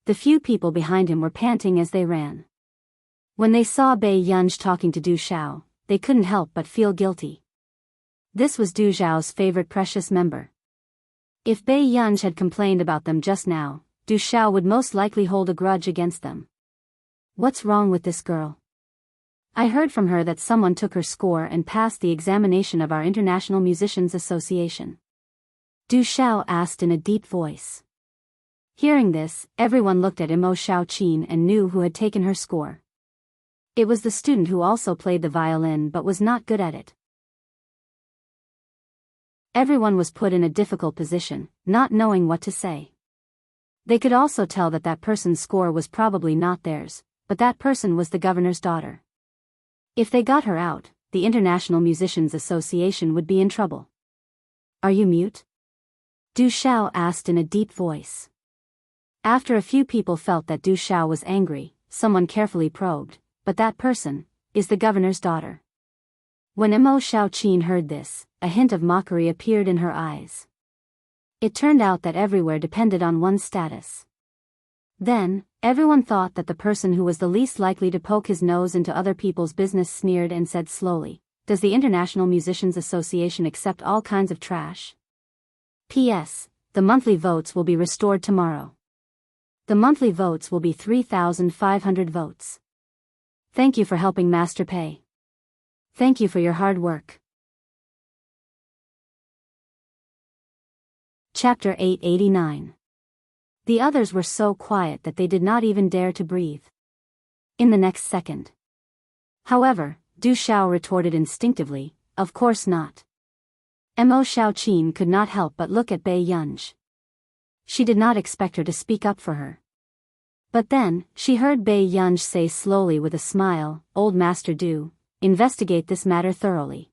The few people behind him were panting as they ran. When they saw Biyao talking to Du Xiao, they couldn't help but feel guilty. This was Du Xiao's favorite precious member. If Biyao had complained about them just now, Du Xiao would most likely hold a grudge against them. What's wrong with this girl? I heard from her that someone took her score and passed the examination of our International Musicians Association. Du Xiao asked in a deep voice. Hearing this, everyone looked at Mo Xiaoqin and knew who had taken her score. It was the student who also played the violin but was not good at it. Everyone was put in a difficult position, not knowing what to say. They could also tell that that person's score was probably not theirs, but that person was the governor's daughter. If they got her out, the International Musicians Association would be in trouble. Are you mute? Du Xiao asked in a deep voice. After a few people felt that Du Xiao was angry, someone carefully probed, but that person is the governor's daughter. When Mo Xiaoqin heard this, a hint of mockery appeared in her eyes. It turned out that everywhere depended on one's status. Then, everyone thought that the person who was the least likely to poke his nose into other people's business sneered and said slowly, does the International Musicians Association accept all kinds of trash? P.S. The monthly votes will be restored tomorrow. The monthly votes will be 3,500 votes. Thank you for helping Master Pei. Thank you for your hard work. Chapter 889. The others were so quiet that they did not even dare to breathe. In the next second. However, Du Xiao retorted instinctively, of course not. Mo Xiaoqin could not help but look at Biyao. She did not expect her to speak up for her. But then, she heard Biyao say slowly with a smile, Old Master Du, investigate this matter thoroughly.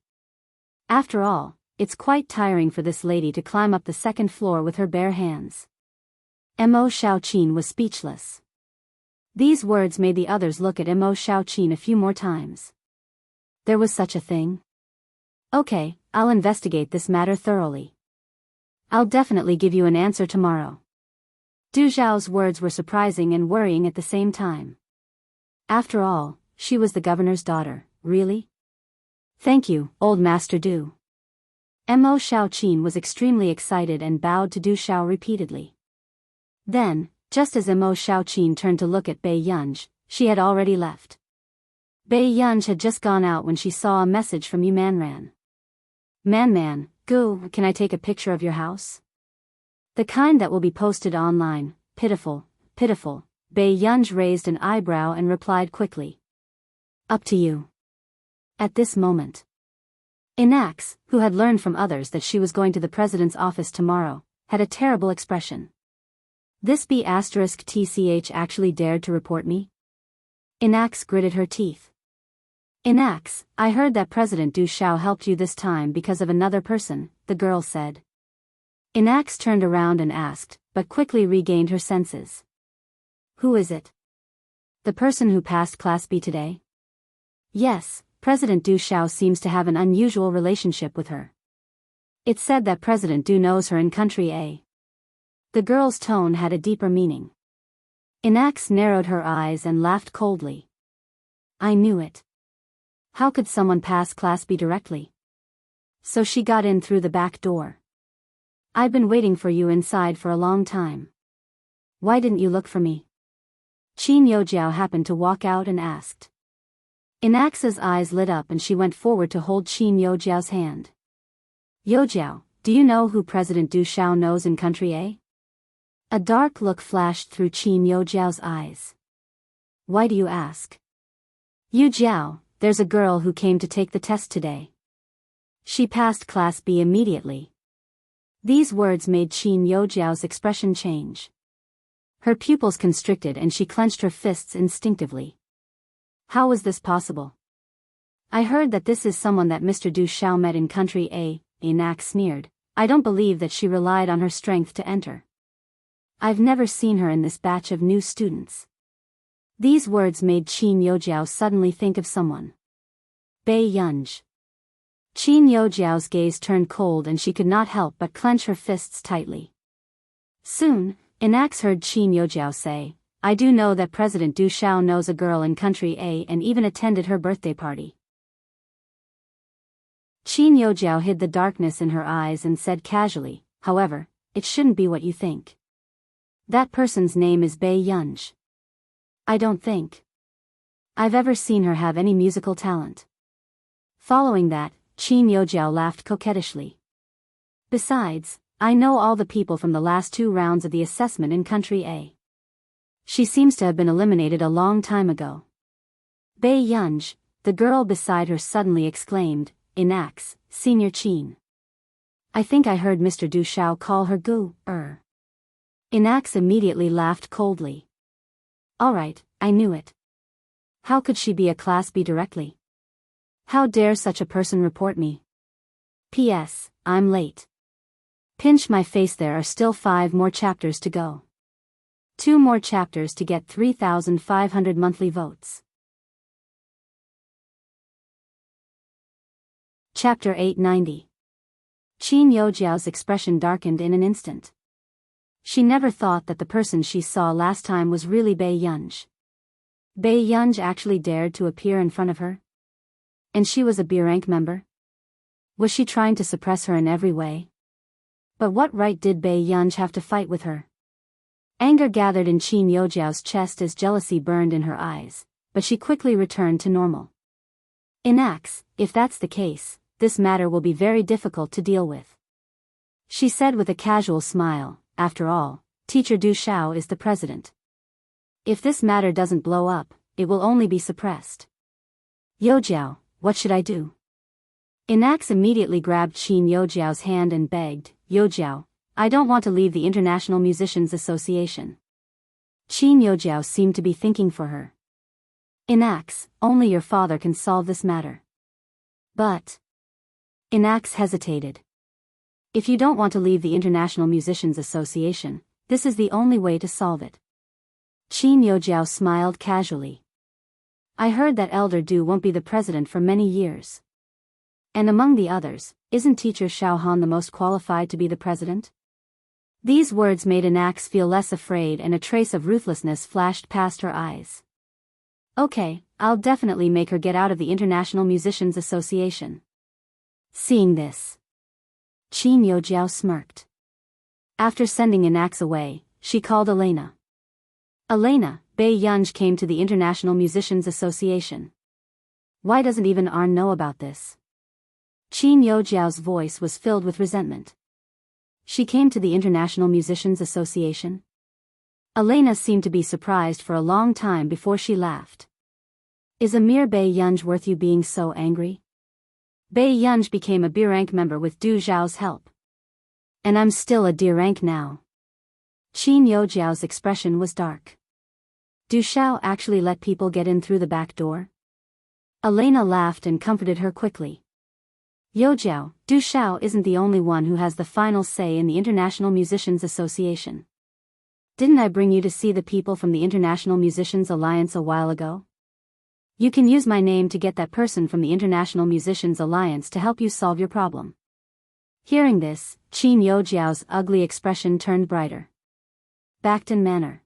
After all, it's quite tiring for this lady to climb up the second floor with her bare hands. Mo Xiaoqin was speechless. These words made the others look at Mo Xiaoqin a few more times. There was such a thing? Okay, I'll investigate this matter thoroughly. I'll definitely give you an answer tomorrow. Du Xiao's words were surprising and worrying at the same time. After all, she was the governor's daughter, really? Thank you, old Master Du. Mo Xiaoqin was extremely excited and bowed to Du Xiao repeatedly. Then, just as Mo Xiaoqin turned to look at Bei Yunj, she had already left. Bei Yunj had just gone out when she saw a message from Yu Manran. Man, Gu, can I take a picture of your house? The kind that will be posted online. Pitiful. Bei Yunj raised an eyebrow and replied quickly. Up to you. At this moment, Inax, who had learned from others that she was going to the president's office tomorrow, had a terrible expression. This B***TCH actually dared to report me? Inax gritted her teeth. Inax, I heard that President Du Xiao helped you this time because of another person, the girl said. Inax turned around and asked, but quickly regained her senses. Who is it? The person who passed Class B today? Yes, President Du Xiao seems to have an unusual relationship with her. It's said that President Du knows her in Country A. The girl's tone had a deeper meaning. Inax narrowed her eyes and laughed coldly. I knew it. How could someone pass Class B directly? So she got in through the back door. I've been waiting for you inside for a long time. Why didn't you look for me? Qin Youjiao happened to walk out and asked. Inax's eyes lit up and she went forward to hold Qin Youjiao's hand. Youjiao, do you know who President Du Xiao knows in Country A? A dark look flashed through Qin Youjiao's eyes. Why do you ask? Youjiao, there's a girl who came to take the test today. She passed Class B immediately. These words made Qin Youjiao's expression change. Her pupils constricted and she clenched her fists instinctively. How was this possible? I heard that this is someone that Mr. Du Xiao met in Country A, Inax sneered. I don't believe that she relied on her strength to enter. I've never seen her in this batch of new students. These words made Qin Youjiao suddenly think of someone. Bei Yunj. Qin Youjiao's gaze turned cold and she could not help but clench her fists tightly. Soon, Inax heard Qin Youjiao say, I do know that President Du Xiao knows a girl in Country A and even attended her birthday party. Qin Youjiao hid the darkness in her eyes and said casually, however, it shouldn't be what you think. That person's name is Bei Yunj. I don't think I've ever seen her have any musical talent. Following that, Qin Youjiao laughed coquettishly. Besides, I know all the people from the last 2 rounds of the assessment in Country A. She seems to have been eliminated a long time ago. Bei Yunj, the girl beside her suddenly exclaimed, Inax, Senior Qin. I think I heard Mr. Du Xiao call her Gu. Inax immediately laughed coldly. Alright, I knew it. How could she be a Class B directly? How dare such a person report me? P.S. I'm late. Pinch my face, there are still 5 more chapters to go. 2 more chapters to get 3,500 monthly votes. Chapter 890. Qin Youjiao's expression darkened in an instant. She never thought that the person she saw last time was really Bei Yunj. Bei Yunj actually dared to appear in front of her? And she was a B rank member? Was she trying to suppress her in every way? But what right did Bei Yunj have to fight with her? Anger gathered in Qin Youjiao's chest as jealousy burned in her eyes, but she quickly returned to normal. Inax, if that's the case, this matter will be very difficult to deal with. She said with a casual smile, after all, Teacher Du Xiao is the president. If this matter doesn't blow up, it will only be suppressed. Youjiao, what should I do? Inax immediately grabbed Qin Youjiao's hand and begged, Youjiao, I don't want to leave the International Musicians Association. Qin Youjiao seemed to be thinking for her. Inax, only your father can solve this matter. But Inax hesitated. If you don't want to leave the International Musicians Association, this is the only way to solve it. Qin Youjiao smiled casually. I heard that Elder Du won't be the president for many years. And among the others, isn't Teacher Xiaohan the most qualified to be the president? These words made Inax feel less afraid and a trace of ruthlessness flashed past her eyes. Okay, I'll definitely make her get out of the International Musicians Association. Seeing this, Qin Yojiao smirked. After sending an axe away, she called Elena. Elena, Bei Yunj came to the International Musicians Association. Why doesn't even Arn know about this? Qin Yojiao's voice was filled with resentment. She came to the International Musicians Association? Elena seemed to be surprised for a long time before she laughed. Is a mere Bei Yunj worth you being so angry? Bei Yunj became a B rank member with Du Zhao's help. And I'm still a D rank now. Qin Yojiao's expression was dark. Du Zhao actually let people get in through the back door? Elena laughed and comforted her quickly. Yojiao, Du Zhao isn't the only one who has the final say in the International Musicians Association. Didn't I bring you to see the people from the International Musicians Alliance a while ago? You can use my name to get that person from the International Musicians Alliance to help you solve your problem. Hearing this, Qin Yojiao's ugly expression turned brighter. Backton Manor.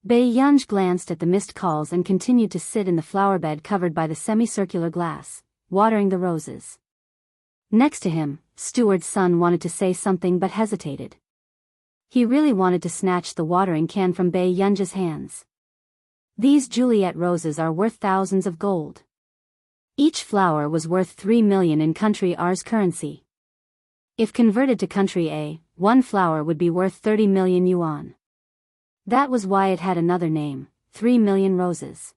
Bei Yunj glanced at the missed calls and continued to sit in the flower bed covered by the semicircular glass, watering the roses. Next to him, Steward's son wanted to say something but hesitated. He really wanted to snatch the watering can from Bei Yunj's hands. These Juliet roses are worth thousands of gold. Each flower was worth 3 million in country R's currency. If converted to country A, one flower would be worth 30 million yuan. That was why it had another name, 3 million roses.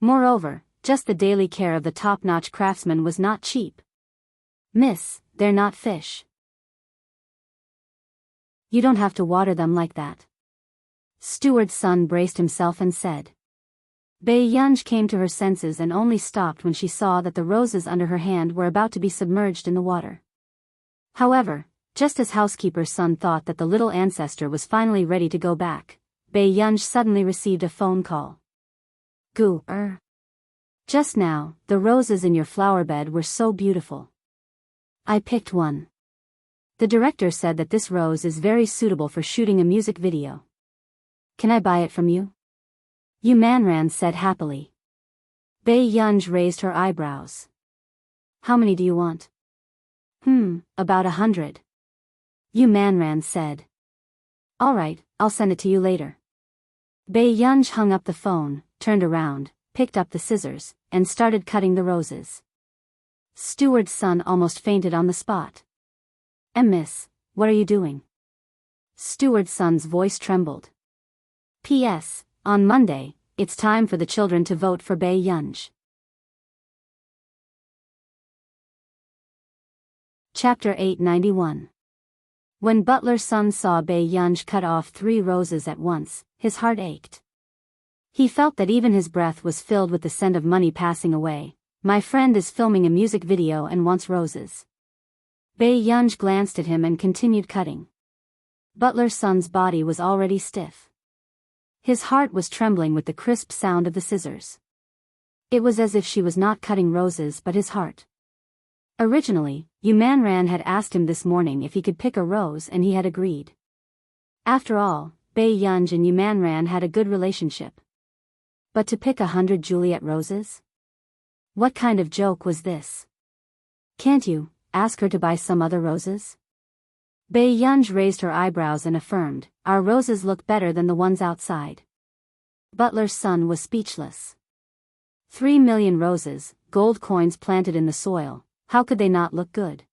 Moreover, just the daily care of the top-notch craftsman was not cheap. Miss, they're not fish. You don't have to water them like that. Steward's son braced himself and said. Bei Yunj came to her senses and only stopped when she saw that the roses under her hand were about to be submerged in the water. However, just as housekeeper's son thought that the little ancestor was finally ready to go back, Bei Yunj suddenly received a phone call. Just now, the roses in your flower bed were so beautiful. I picked one. The director said that this rose is very suitable for shooting a music video. Can I buy it from you? Yu Manran said happily. Bei Yunj raised her eyebrows. How many do you want? About 100. Yu Manran said. All right, I'll send it to you later. Bei Yunj hung up the phone, turned around, picked up the scissors, and started cutting the roses. Steward's son almost fainted on the spot. Miss, what are you doing? Steward's son's voice trembled. P.S. On Monday, it's time for the children to vote for Bei Yunj. Chapter 891. When Butler's son saw Bei Yunj cut off 3 roses at once, his heart ached. He felt that even his breath was filled with the scent of money passing away. My friend is filming a music video and wants roses. Bei Yunj glanced at him and continued cutting. Butler's son's body was already stiff. His heart was trembling with the crisp sound of the scissors. It was as if she was not cutting roses but his heart. Originally, Yu Manran had asked him this morning if he could pick a rose and he had agreed. After all, Bei Yunj and Yu Manran had a good relationship. But to pick 100 Juliet roses? What kind of joke was this? Can't you ask her to buy some other roses? Bei Yunj raised her eyebrows and affirmed, our roses look better than the ones outside. Butler's son was speechless. 3 million roses, gold coins planted in the soil, how could they not look good?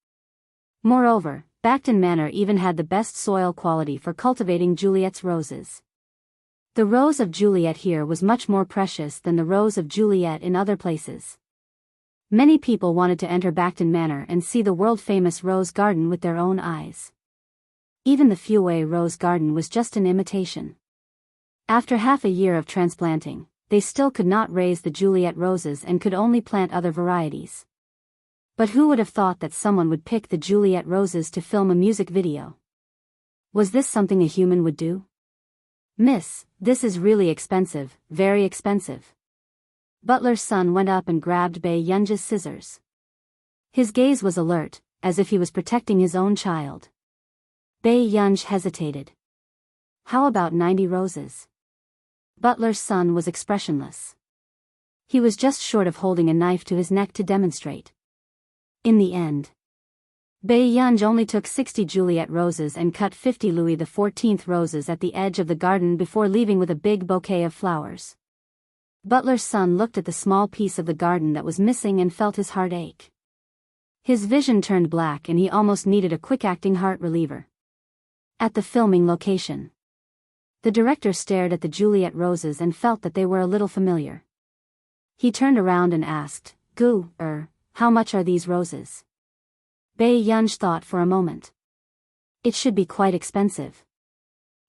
Moreover, Backton Manor even had the best soil quality for cultivating Juliet's roses. The rose of Juliet here was much more precious than the rose of Juliet in other places. Many people wanted to enter Backton Manor and see the world-famous rose garden with their own eyes. Even the Fue rose garden was just an imitation. After half a year of transplanting, they still could not raise the Juliet roses and could only plant other varieties. But who would have thought that someone would pick the Juliet roses to film a music video? Was this something a human would do? Miss, this is really expensive, very expensive. Butler's son went up and grabbed Bei Yunj's scissors. His gaze was alert, as if he was protecting his own child. Bei Yunj hesitated. How about 90 roses? Butler's son was expressionless. He was just short of holding a knife to his neck to demonstrate. In the end, Biyao only took 60 Juliet roses and cut 50 Louis XIV roses at the edge of the garden before leaving with a big bouquet of flowers. Butler's son looked at the small piece of the garden that was missing and felt his heart ache. His vision turned black and he almost needed a quick-acting heart reliever. At the filming location, the director stared at the Juliet roses and felt that they were a little familiar. He turned around and asked, how much are these roses? Biyao thought for a moment. It should be quite expensive.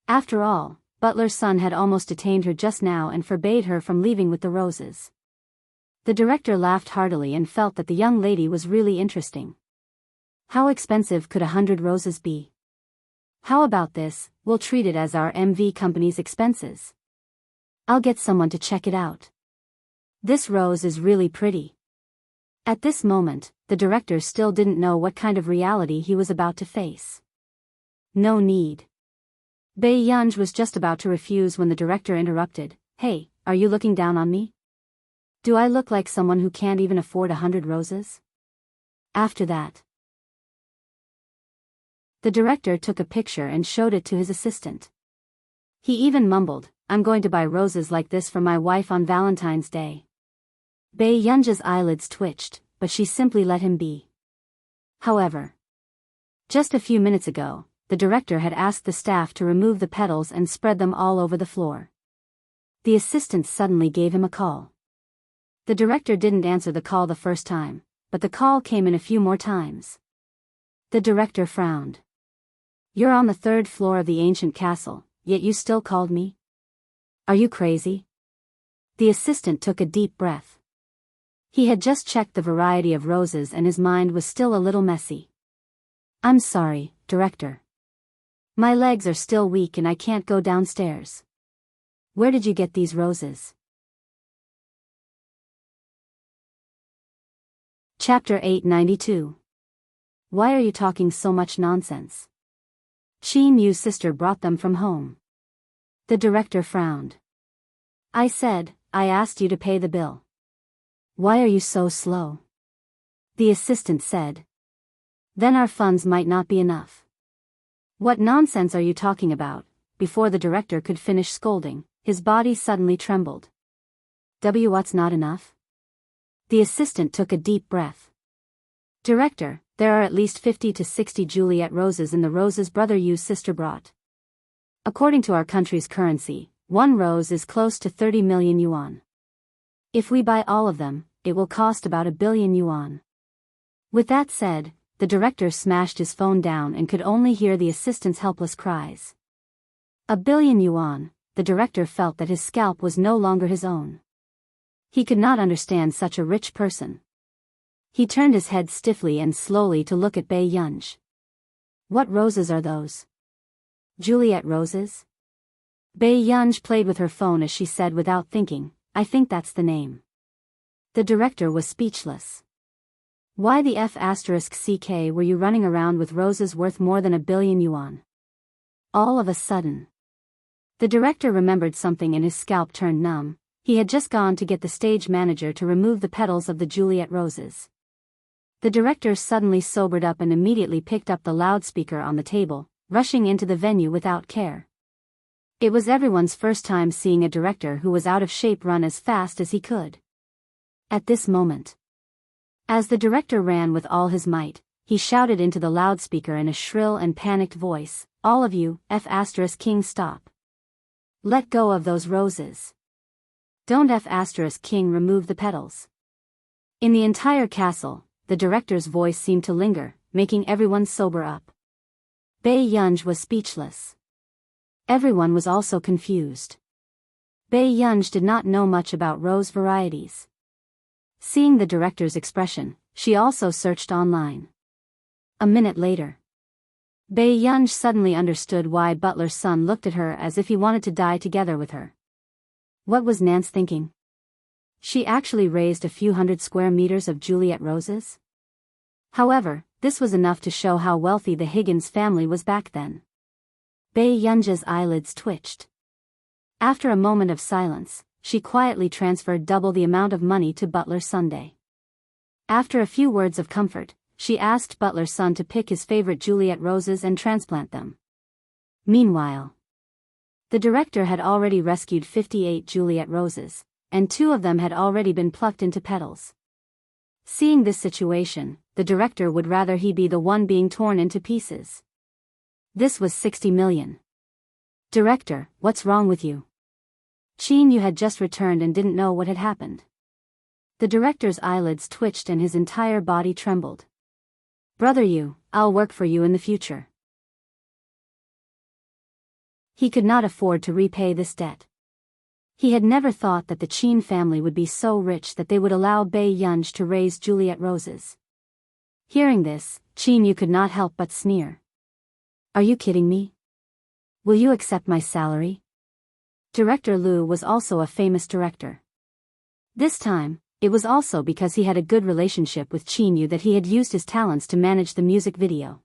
After all, Butler's son had almost detained her just now and forbade her from leaving with the roses. The director laughed heartily and felt that the young lady was really interesting. How expensive could 100 roses be? How about this, we'll treat it as our MV company's expenses. I'll get someone to check it out. This rose is really pretty. At this moment, the director still didn't know what kind of reality he was about to face. No need. Biyao was just about to refuse when the director interrupted. Hey, are you looking down on me? Do I look like someone who can't even afford 100 roses? After that, the director took a picture and showed it to his assistant. He even mumbled, I'm going to buy roses like this for my wife on Valentine's Day. Biyao's eyelids twitched, but she simply let him be. However, just a few minutes ago, the director had asked the staff to remove the petals and spread them all over the floor. The assistant suddenly gave him a call. The director didn't answer the call the first time, but the call came in a few more times. The director frowned. You're on the 3rd floor of the ancient castle, yet you still called me? Are you crazy? The assistant took a deep breath. He had just checked the variety of roses and his mind was still a little messy. I'm sorry, director. My legs are still weak and I can't go downstairs. Where did you get these roses? Chapter 892. Why are you talking so much nonsense? Qin Yu's sister brought them from home. The director frowned. I asked you to pay the bill. Why are you so slow? The assistant said. Then our funds might not be enough. What nonsense are you talking about? Before the director could finish scolding, his body suddenly trembled. What's not enough? The assistant took a deep breath. Director, there are at least 50 to 60 Juliet roses in the roses brother Yu's sister brought. According to our country's currency, one rose is close to 30 million yuan. If we buy all of them, it will cost about 1 billion yuan. With that said, the director smashed his phone down and could only hear the assistant's helpless cries. 1 billion yuan, the director felt that his scalp was no longer his own. He could not understand such a rich person. He turned his head stiffly and slowly to look at Biyao. What roses are those? Juliet roses? Biyao played with her phone as she said without thinking, I think that's the name. The director was speechless. Why the F***ck were you running around with roses worth more than 1 billion yuan? All of a sudden, the director remembered something and his scalp turned numb. He had just gone to get the stage manager to remove the petals of the Juliet roses. The director suddenly sobered up and immediately picked up the loudspeaker on the table, rushing into the venue without care. It was everyone's first time seeing a director who was out of shape run as fast as he could. At this moment, as the director ran with all his might, he shouted into the loudspeaker in a shrill and panicked voice, all of you, F***king stop. Let go of those roses. Don't F***king remove the petals. In the entire castle, the director's voice seemed to linger, making everyone sober up. Biyao was speechless. Everyone was also confused. Biyao did not know much about rose varieties. Seeing the director's expression, she also searched online. A minute later, Biyao suddenly understood why Butler's son looked at her as if he wanted to die together with her. What was Nance thinking? She actually raised a few hundred square meters of Juliet roses? However, this was enough to show how wealthy the Higgins family was back then. Biyao's eyelids twitched. After a moment of silence, she quietly transferred double the amount of money to Butler's Sunday. After a few words of comfort, she asked Butler's son to pick his favorite Juliet roses and transplant them. Meanwhile, the director had already rescued 58 Juliet roses, and 2 of them had already been plucked into petals. Seeing this situation, the director would rather he be the one being torn into pieces. This was 60 million. Director, what's wrong with you? Yu had just returned and didn't know what had happened. The director's eyelids twitched and his entire body trembled. Brother Yu, I'll work for you in the future. He could not afford to repay this debt. He had never thought that the Qin family would be so rich that they would allow Biyao to raise Juliet roses. Hearing this, Yu could not help but sneer. Are you kidding me? Will you accept my salary? Director Liu was also a famous director. This time, it was also because he had a good relationship with Yu that he had used his talents to manage the music video.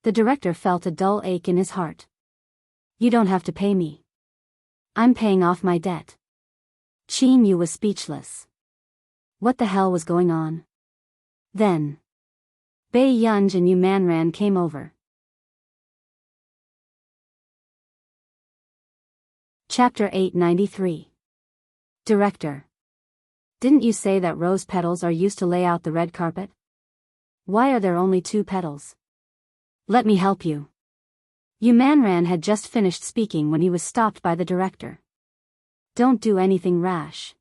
The director felt a dull ache in his heart. You don't have to pay me. I'm paying off my debt. Yu was speechless. What the hell was going on? Then, Biyao and Yu Manran came over. Chapter 893. Director. Didn't you say that rose petals are used to lay out the red carpet? Why are there only 2 petals? Let me help you. Yu Manran had just finished speaking when he was stopped by the director. Don't do anything rash.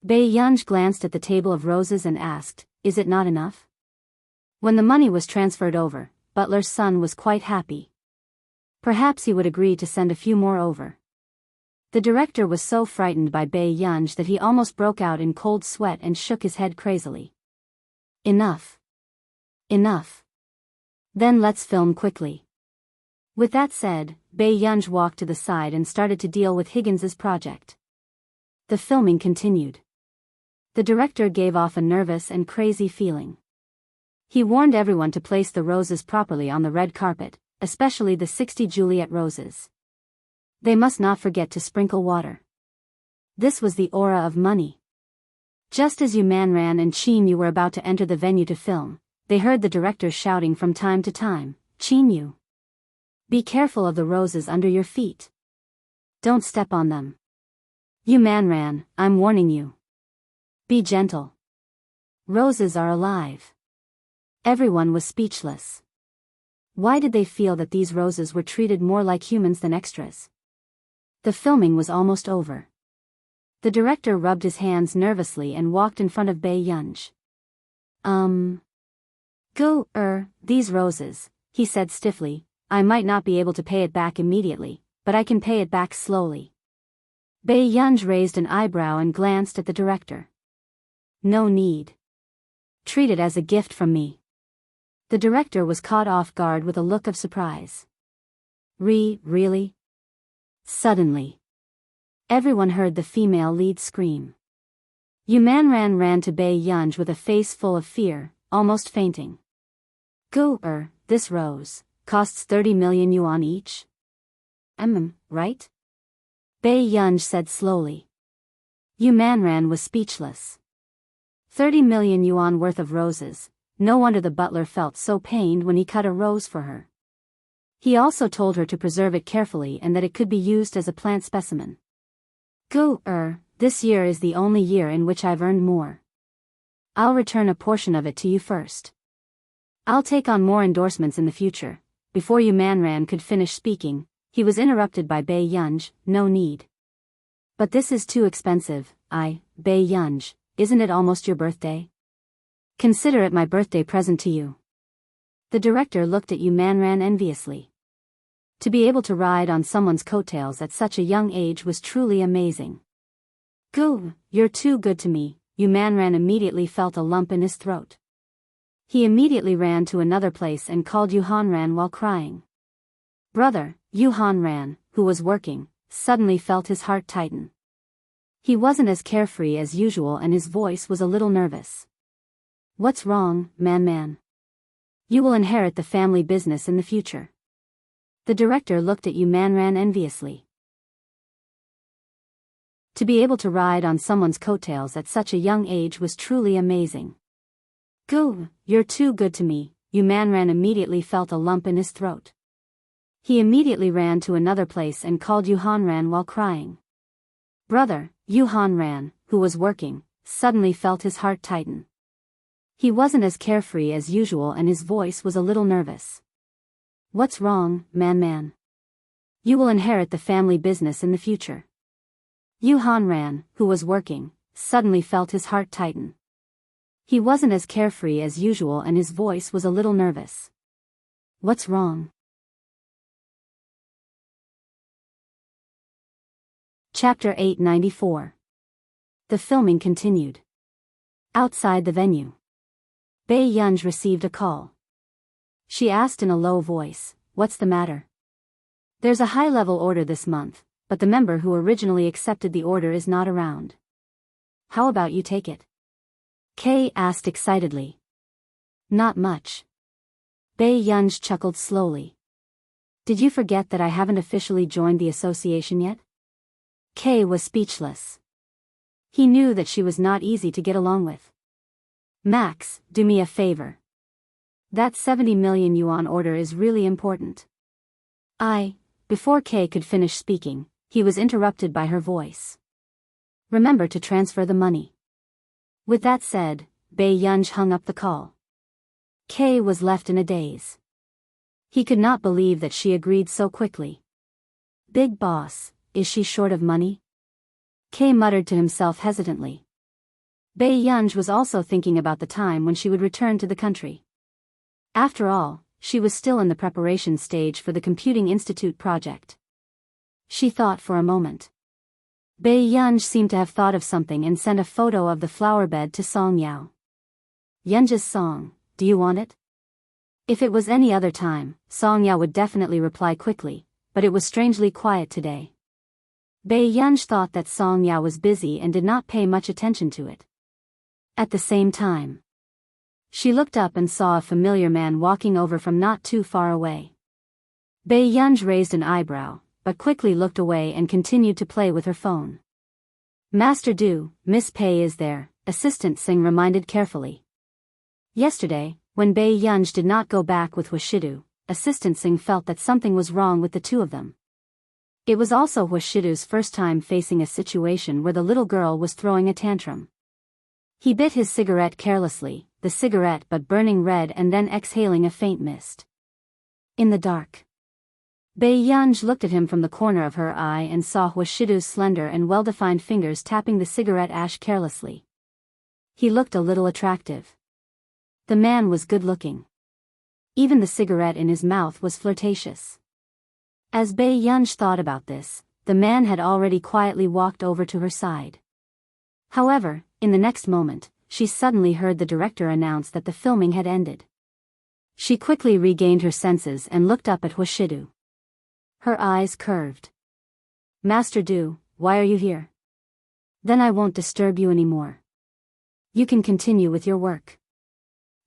Biyao glanced at the table of roses and asked, is it not enough? When the money was transferred over, Butler's son was quite happy. Perhaps he would agree to send a few more over. The director was so frightened by Biyao that he almost broke out in cold sweat and shook his head crazily. Enough. Enough. Then let's film quickly. With that said, Biyao walked to the side and started to deal with Higgins's project. The filming continued. The director gave off a nervous and crazy feeling. He warned everyone to place the roses properly on the red carpet, especially the 60 Juliet roses. They must not forget to sprinkle water. This was the aura of money. Just as Yu Manran and Yu were about to enter the venue to film, they heard the director shouting from time to time, Yu. Be careful of the roses under your feet. Don't step on them. Yu Manran, I'm warning you. Be gentle. Roses are alive. Everyone was speechless. Why did they feel that these roses were treated more like humans than extras? The filming was almost over. The director rubbed his hands nervously and walked in front of Biyao. These roses, he said stiffly, I might not be able to pay it back immediately, but I can pay it back slowly. Biyao raised an eyebrow and glanced at the director. No need. Treat it as a gift from me. The director was caught off guard with a look of surprise. Really? Suddenly, everyone heard the female lead scream. Yu Manran ran to Biyao with a face full of fear, almost fainting. This rose costs 30 million yuan each? Right? Biyao said slowly. Yu Manran was speechless. 30 million yuan worth of roses, no wonder the butler felt so pained when he cut a rose for her. He also told her to preserve it carefully and that it could be used as a plant specimen. This year is the only year in which I've earned more. I'll return a portion of it to you first. I'll take on more endorsements in the future. Before Yu Manran could finish speaking, he was interrupted by Biyao, no need. But this is too expensive, Biyao, isn't it almost your birthday? Consider it my birthday present to you. The director looked at Yu Manran enviously. To be able to ride on someone's coattails at such a young age was truly amazing. You're too good to me, Yu Manran immediately felt a lump in his throat. He immediately ran to another place and called Yu Hanran while crying. Brother, Yu Hanran, who was working, suddenly felt his heart tighten. He wasn't as carefree as usual and his voice was a little nervous. What's wrong, man? You will inherit the family business in the future. The director looked at Yu Manran enviously. To be able to ride on someone's coattails at such a young age was truly amazing. Go, you're too good to me, Yu Manran immediately felt a lump in his throat. He immediately ran to another place and called Yu Hanran while crying. Brother, Yu Hanran, who was working, suddenly felt his heart tighten. He wasn't as carefree as usual and his voice was a little nervous. What's wrong, man? You will inherit the family business in the future. Yu Hanran, who was working, suddenly felt his heart tighten. He wasn't as carefree as usual and his voice was a little nervous. What's wrong? Chapter 894. The filming continued. Outside the venue, Bei Yunj received a call. She asked in a low voice, "What's the matter?" "There's a high-level order this month, but the member who originally accepted the order is not around. How about you take it?" Kay asked excitedly. "Not much." Bei Yunj chuckled slowly. "Did you forget that I haven't officially joined the association yet?" Kay was speechless. He knew that she was not easy to get along with. "Max, do me a favor. That 70 million yuan order is really important." Before Kay could finish speaking, he was interrupted by her voice. "Remember to transfer the money." With that said, Bei Yunj hung up the call. Kay was left in a daze. He could not believe that she agreed so quickly. "Big boss, is she short of money?" Kay muttered to himself hesitantly. Bei Yunj was also thinking about the time when she would return to the country. After all, she was still in the preparation stage for the Computing Institute project. She thought for a moment. Bei Yunj seemed to have thought of something and sent a photo of the flower bed to Song Yao. "Yunja's song, do you want it?" If it was any other time, Song Yao would definitely reply quickly, but it was strangely quiet today. Bei Yunj thought that Song Yao was busy and did not pay much attention to it. At the same time, she looked up and saw a familiar man walking over from not too far away. Bei Yunj raised an eyebrow, but quickly looked away and continued to play with her phone. "Master Du, Miss Pei is there," Assistant Singh reminded carefully. Yesterday, when Bei Yunj did not go back with Washidu, Assistant Singh felt that something was wrong with the two of them. It was also Washidu's first time facing a situation where the little girl was throwing a tantrum. He bit his cigarette carelessly, the cigarette but burning red and then exhaling a faint mist. In the dark, Bei Yunj looked at him from the corner of her eye and saw Washidu's slender and well-defined fingers tapping the cigarette ash carelessly. He looked a little attractive. The man was good-looking. Even the cigarette in his mouth was flirtatious. As Bei Yunj thought about this, the man had already quietly walked over to her side. However, in the next moment, she suddenly heard the director announce that the filming had ended. She quickly regained her senses and looked up at Washidu. Her eyes curved. "Master Du, why are you here?" "Then I won't disturb you anymore. You can continue with your work."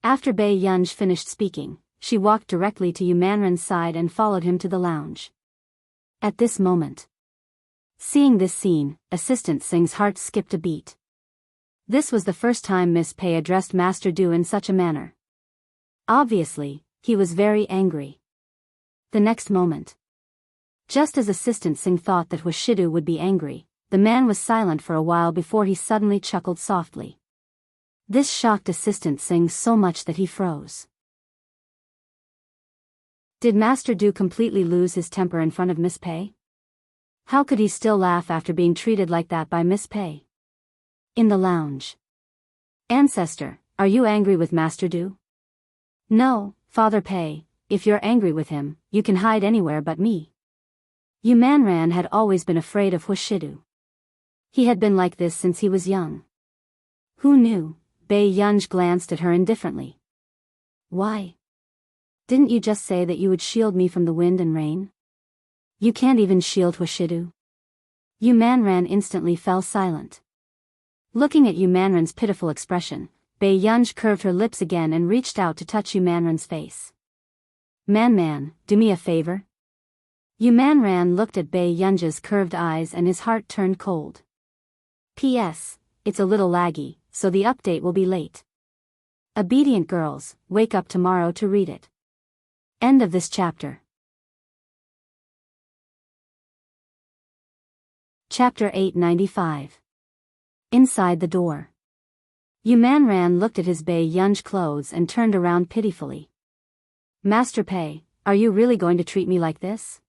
After Bei Yunj finished speaking, she walked directly to Yu Manran's side and followed him to the lounge. At this moment, seeing this scene, Assistant Singh's heart skipped a beat. This was the first time Miss Pei addressed Master Du in such a manner. Obviously, he was very angry. The next moment, just as Assistant Singh thought that Washidu would be angry, the man was silent for a while before he suddenly chuckled softly. This shocked Assistant Singh so much that he froze. Did Master Du completely lose his temper in front of Miss Pei? How could he still laugh after being treated like that by Miss Pei? In the lounge. "Ancestor, are you angry with Master Du?" "No, Father Pei, if you're angry with him, you can hide anywhere but me." Yu Manran had always been afraid of Washidu. He had been like this since he was young. Who knew? Bei Yunj glanced at her indifferently. "Why? Didn't you just say that you would shield me from the wind and rain? You can't even shield Washidu." Yu Manran instantly fell silent. Looking at Yu Manran's pitiful expression, Bei Yunj curved her lips again and reached out to touch Yu Manran's face. Man, do me a favor." Yu Manran looked at Bei Yunj's curved eyes and his heart turned cold. P.S. It's a little laggy, so the update will be late. Obedient girls, wake up tomorrow to read it. End of this chapter. Chapter 895. Inside the door. Yu Manran looked at his Biyao clothes and turned around pitifully. Master Pei, are you really going to treat me like this?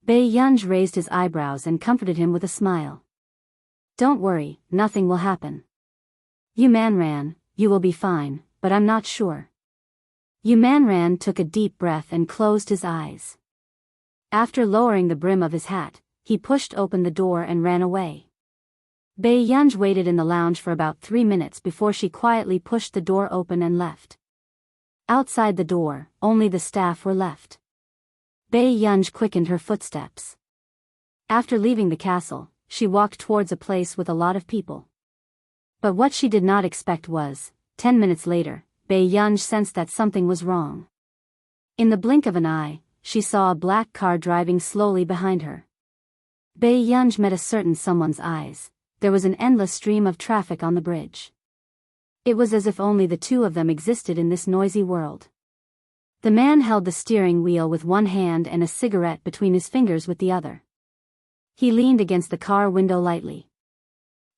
Biyao raised his eyebrows and comforted him with a smile. Don't worry, nothing will happen. Yu Manran, you will be fine, but I'm not sure. Yu Manran took a deep breath and closed his eyes. After lowering the brim of his hat, he pushed open the door and ran away. Biyao waited in the lounge for about 3 minutes before she quietly pushed the door open and left. Outside the door, only the staff were left. Biyao quickened her footsteps. After leaving the castle, she walked towards a place with a lot of people. But what she did not expect was, 10 minutes later, Biyao sensed that something was wrong. In the blink of an eye, she saw a black car driving slowly behind her. Biyao met a certain someone's eyes. There was an endless stream of traffic on the bridge. It was as if only the two of them existed in this noisy world. The man held the steering wheel with one hand and a cigarette between his fingers with the other. He leaned against the car window lightly.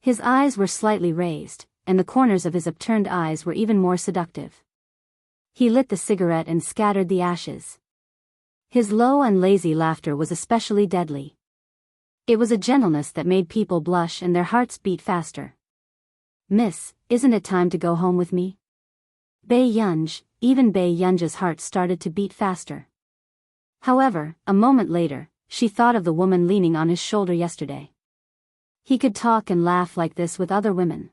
His eyes were slightly raised, and the corners of his upturned eyes were even more seductive. He lit the cigarette and scattered the ashes. His low and lazy laughter was especially deadly. It was a gentleness that made people blush and their hearts beat faster. Miss, isn't it time to go home with me? Biyao, even Biyao's heart started to beat faster. However, a moment later, she thought of the woman leaning on his shoulder yesterday. He could talk and laugh like this with other women.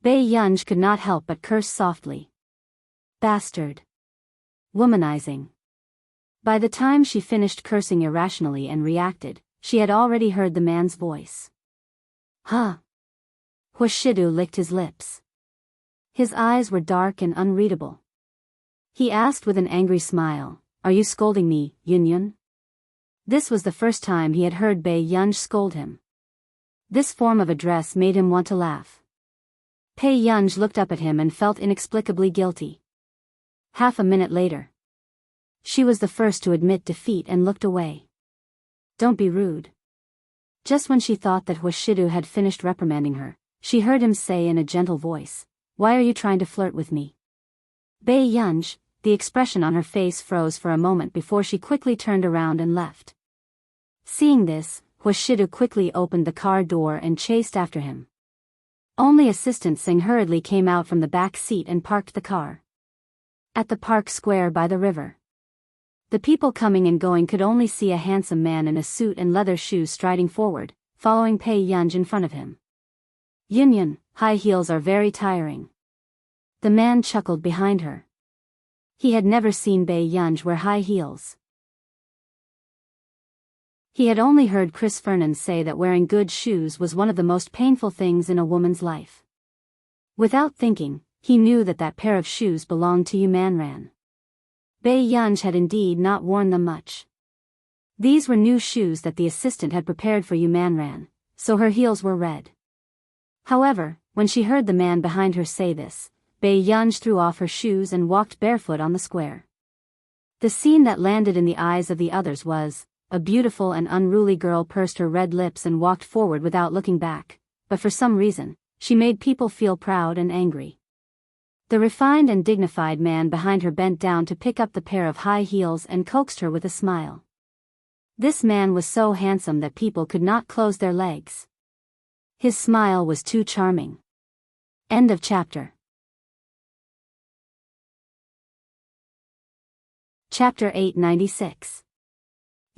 Biyao could not help but curse softly. Bastard. Womanizing. By the time she finished cursing irrationally and reacted, she had already heard the man's voice. Huh? Huashidu licked his lips. His eyes were dark and unreadable. He asked with an angry smile, Are you scolding me, Yunyun? This was the first time he had heard Biyao scold him. This form of address made him want to laugh. Biyao looked up at him and felt inexplicably guilty. Half a minute later. She was the first to admit defeat and looked away. Don't be rude. Just when she thought that Huashidu had finished reprimanding her, she heard him say in a gentle voice, Why are you trying to flirt with me? Biyao, the expression on her face froze for a moment before she quickly turned around and left. Seeing this, Huashidu quickly opened the car door and chased after him. Only Assistant Singh hurriedly came out from the back seat and parked the car. At the park square by the river. The people coming and going could only see a handsome man in a suit and leather shoes striding forward, following Biyao in front of him. Yunyun, high heels are very tiring. The man chuckled behind her. He had never seen Biyao wear high heels. He had only heard Chris Fernan say that wearing good shoes was one of the most painful things in a woman's life. Without thinking, he knew that that pair of shoes belonged to Yu Manran. Biyao had indeed not worn them much. These were new shoes that the assistant had prepared for Yu Manran, so her heels were red. However, when she heard the man behind her say this, Biyao threw off her shoes and walked barefoot on the square. The scene that landed in the eyes of the others was, a beautiful and unruly girl pursed her red lips and walked forward without looking back, but for some reason, she made people feel proud and angry. The refined and dignified man behind her bent down to pick up the pair of high heels and coaxed her with a smile. This man was so handsome that people could not close their legs. His smile was too charming. End of chapter. Chapter 896.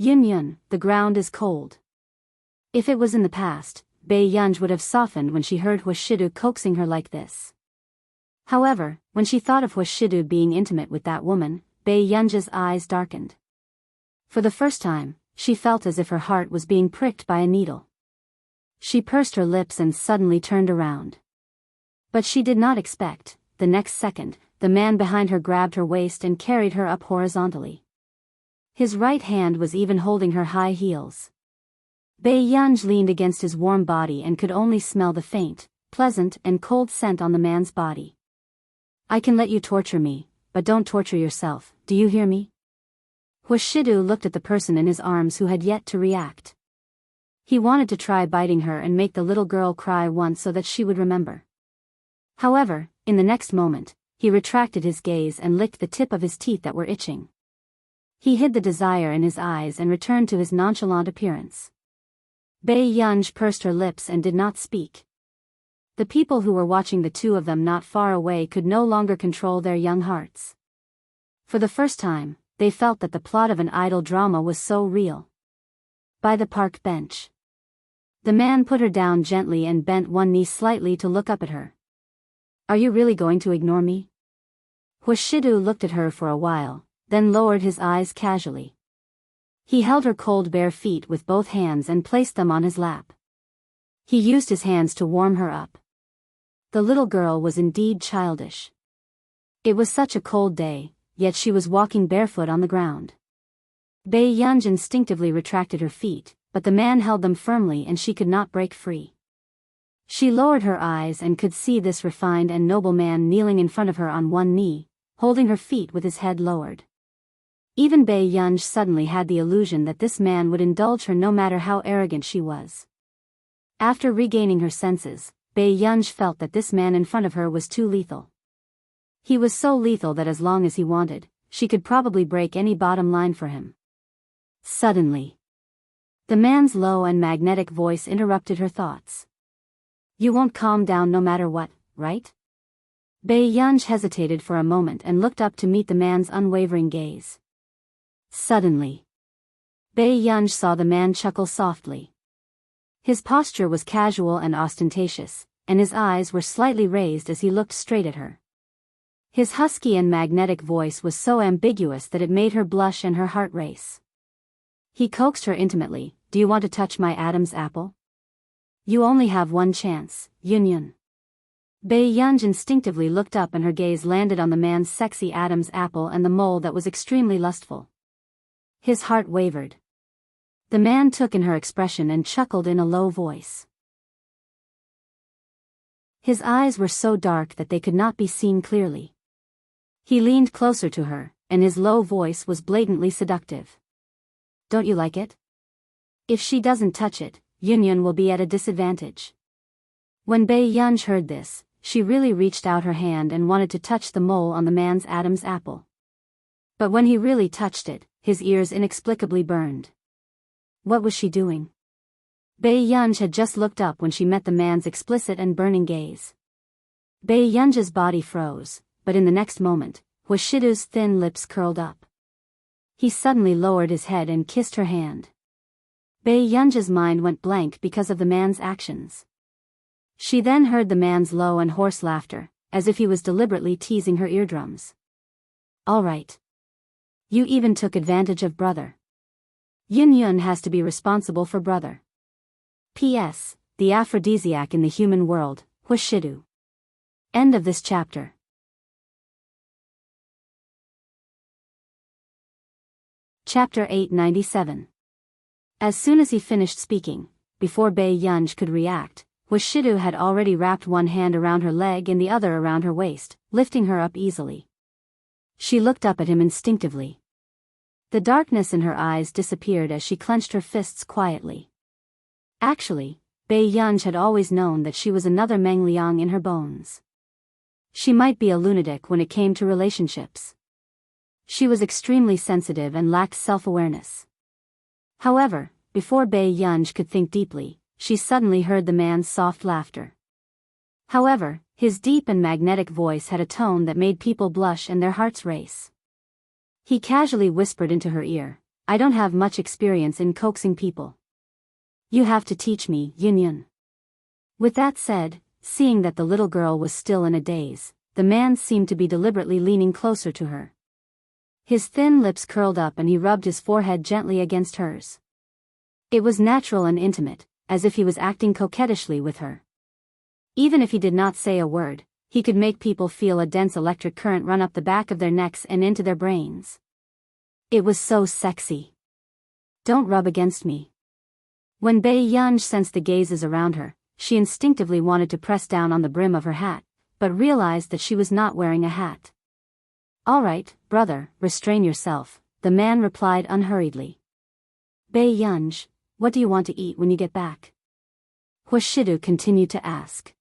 Yunyun, the ground is cold. If it was in the past, Biyao would have softened when she heard Huashidu coaxing her like this. However, when she thought of Huashidu being intimate with that woman, Biyao's eyes darkened. For the first time, she felt as if her heart was being pricked by a needle. She pursed her lips and suddenly turned around. But she did not expect, the next second, the man behind her grabbed her waist and carried her up horizontally. His right hand was even holding her high heels. Baiyang leaned against his warm body and could only smell the faint, pleasant and cold scent on the man's body. I can let you torture me, but don't torture yourself, do you hear me? Huashidu looked at the person in his arms who had yet to react. He wanted to try biting her and make the little girl cry once so that she would remember. However, in the next moment, he retracted his gaze and licked the tip of his teeth that were itching. He hid the desire in his eyes and returned to his nonchalant appearance. Baiyang pursed her lips and did not speak. The people who were watching the two of them not far away could no longer control their young hearts. For the first time, they felt that the plot of an idle drama was so real. By the park bench. The man put her down gently and bent one knee slightly to look up at her. Are you really going to ignore me? Huashidu looked at her for a while, then lowered his eyes casually. He held her cold bare feet with both hands and placed them on his lap. He used his hands to warm her up. The little girl was indeed childish. It was such a cold day, yet she was walking barefoot on the ground. Baiyang instinctively retracted her feet, but the man held them firmly and she could not break free. She lowered her eyes and could see this refined and noble man kneeling in front of her on one knee, holding her feet with his head lowered. Even Baiyang suddenly had the illusion that this man would indulge her no matter how arrogant she was. After regaining her senses, Baiyang felt that this man in front of her was too lethal. He was so lethal that as long as he wanted, she could probably break any bottom line for him. Suddenly, the man's low and magnetic voice interrupted her thoughts. You won't calm down no matter what, right? Baiyang hesitated for a moment and looked up to meet the man's unwavering gaze. Suddenly, Baiyang saw the man chuckle softly. His posture was casual and ostentatious, and his eyes were slightly raised as he looked straight at her. His husky and magnetic voice was so ambiguous that it made her blush and her heart race. He coaxed her intimately, do you want to touch my Adam's apple? You only have one chance, Yunyun. Baiyang instinctively looked up and her gaze landed on the man's sexy Adam's apple and the mole that was extremely lustful. His heart wavered. The man took in her expression and chuckled in a low voice. His eyes were so dark that they could not be seen clearly. He leaned closer to her, and his low voice was blatantly seductive. Don't you like it? If she doesn't touch it, Yunyun will be at a disadvantage. When Baiyang heard this, she really reached out her hand and wanted to touch the mole on the man's Adam's apple. But when he really touched it, his ears inexplicably burned. What was she doing? Baiyang had just looked up when she met the man's explicit and burning gaze. Baiyang's body froze, but in the next moment, Huashidu's thin lips curled up. He suddenly lowered his head and kissed her hand. Baiyang's mind went blank because of the man's actions. She then heard the man's low and hoarse laughter, as if he was deliberately teasing her eardrums. All right. You even took advantage of brother. Yunyun has to be responsible for brother. P.S. The aphrodisiac in the human world, Huashidu. End of this chapter. Chapter 897. As soon as he finished speaking, before Baiyang could react, Huashidu had already wrapped one hand around her leg and the other around her waist, lifting her up easily. She looked up at him instinctively. The darkness in her eyes disappeared as she clenched her fists quietly. Actually, Baiyang had always known that she was another Meng Liang in her bones. She might be a lunatic when it came to relationships. She was extremely sensitive and lacked self-awareness. However, before Baiyang could think deeply, she suddenly heard the man's soft laughter. However, his deep and magnetic voice had a tone that made people blush and their hearts race. He casually whispered into her ear, I don't have much experience in coaxing people. You have to teach me, Yunyun. With that said, seeing that the little girl was still in a daze, the man seemed to be deliberately leaning closer to her. His thin lips curled up and he rubbed his forehead gently against hers. It was natural and intimate, as if he was acting coquettishly with her. Even if he did not say a word, he could make people feel a dense electric current run up the back of their necks and into their brains. It was so sexy. Don't rub against me. When Bei Yunj sensed the gazes around her, she instinctively wanted to press down on the brim of her hat, but realized that she was not wearing a hat. "All right, brother, restrain yourself," the man replied unhurriedly. "Bei Yunj, what do you want to eat when you get back?" Huashidu continued to ask.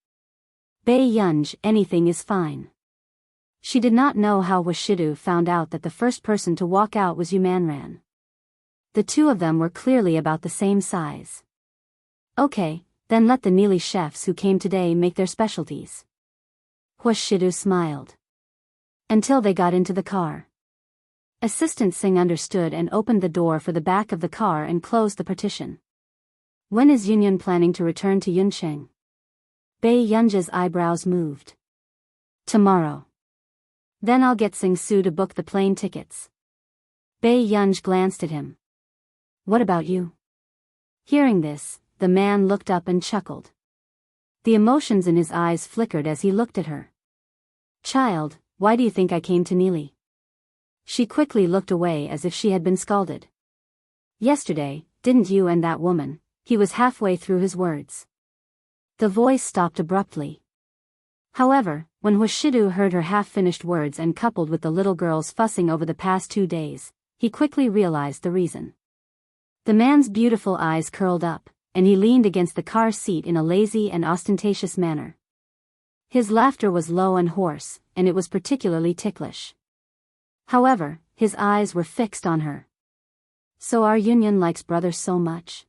"Bei Yunj, anything is fine." She did not know how Huashidu found out that the first person to walk out was Yumanran. The two of them were clearly about the same size. "Okay, then let the Neely chefs who came today make their specialties." Huashidu smiled. Until they got into the car. Assistant Singh understood and opened the door for the back of the car and closed the partition. "When is Yunyun planning to return to Yuncheng?" Bei Yunja's eyebrows moved. "Tomorrow. Then I'll get Sing Su to book the plane tickets." Bei Yunj glanced at him. "What about you?" Hearing this, the man looked up and chuckled. The emotions in his eyes flickered as he looked at her. "Child, why do you think I came to Neely?" She quickly looked away as if she had been scalded. "Yesterday, didn't you and that woman?" He was halfway through his words. The voice stopped abruptly. However, when Huashidu heard her half-finished words and coupled with the little girl's fussing over the past 2 days, he quickly realized the reason. The man's beautiful eyes curled up, and he leaned against the car seat in a lazy and ostentatious manner. His laughter was low and hoarse, and it was particularly ticklish. However, his eyes were fixed on her. "So our Yunyun likes brother so much?"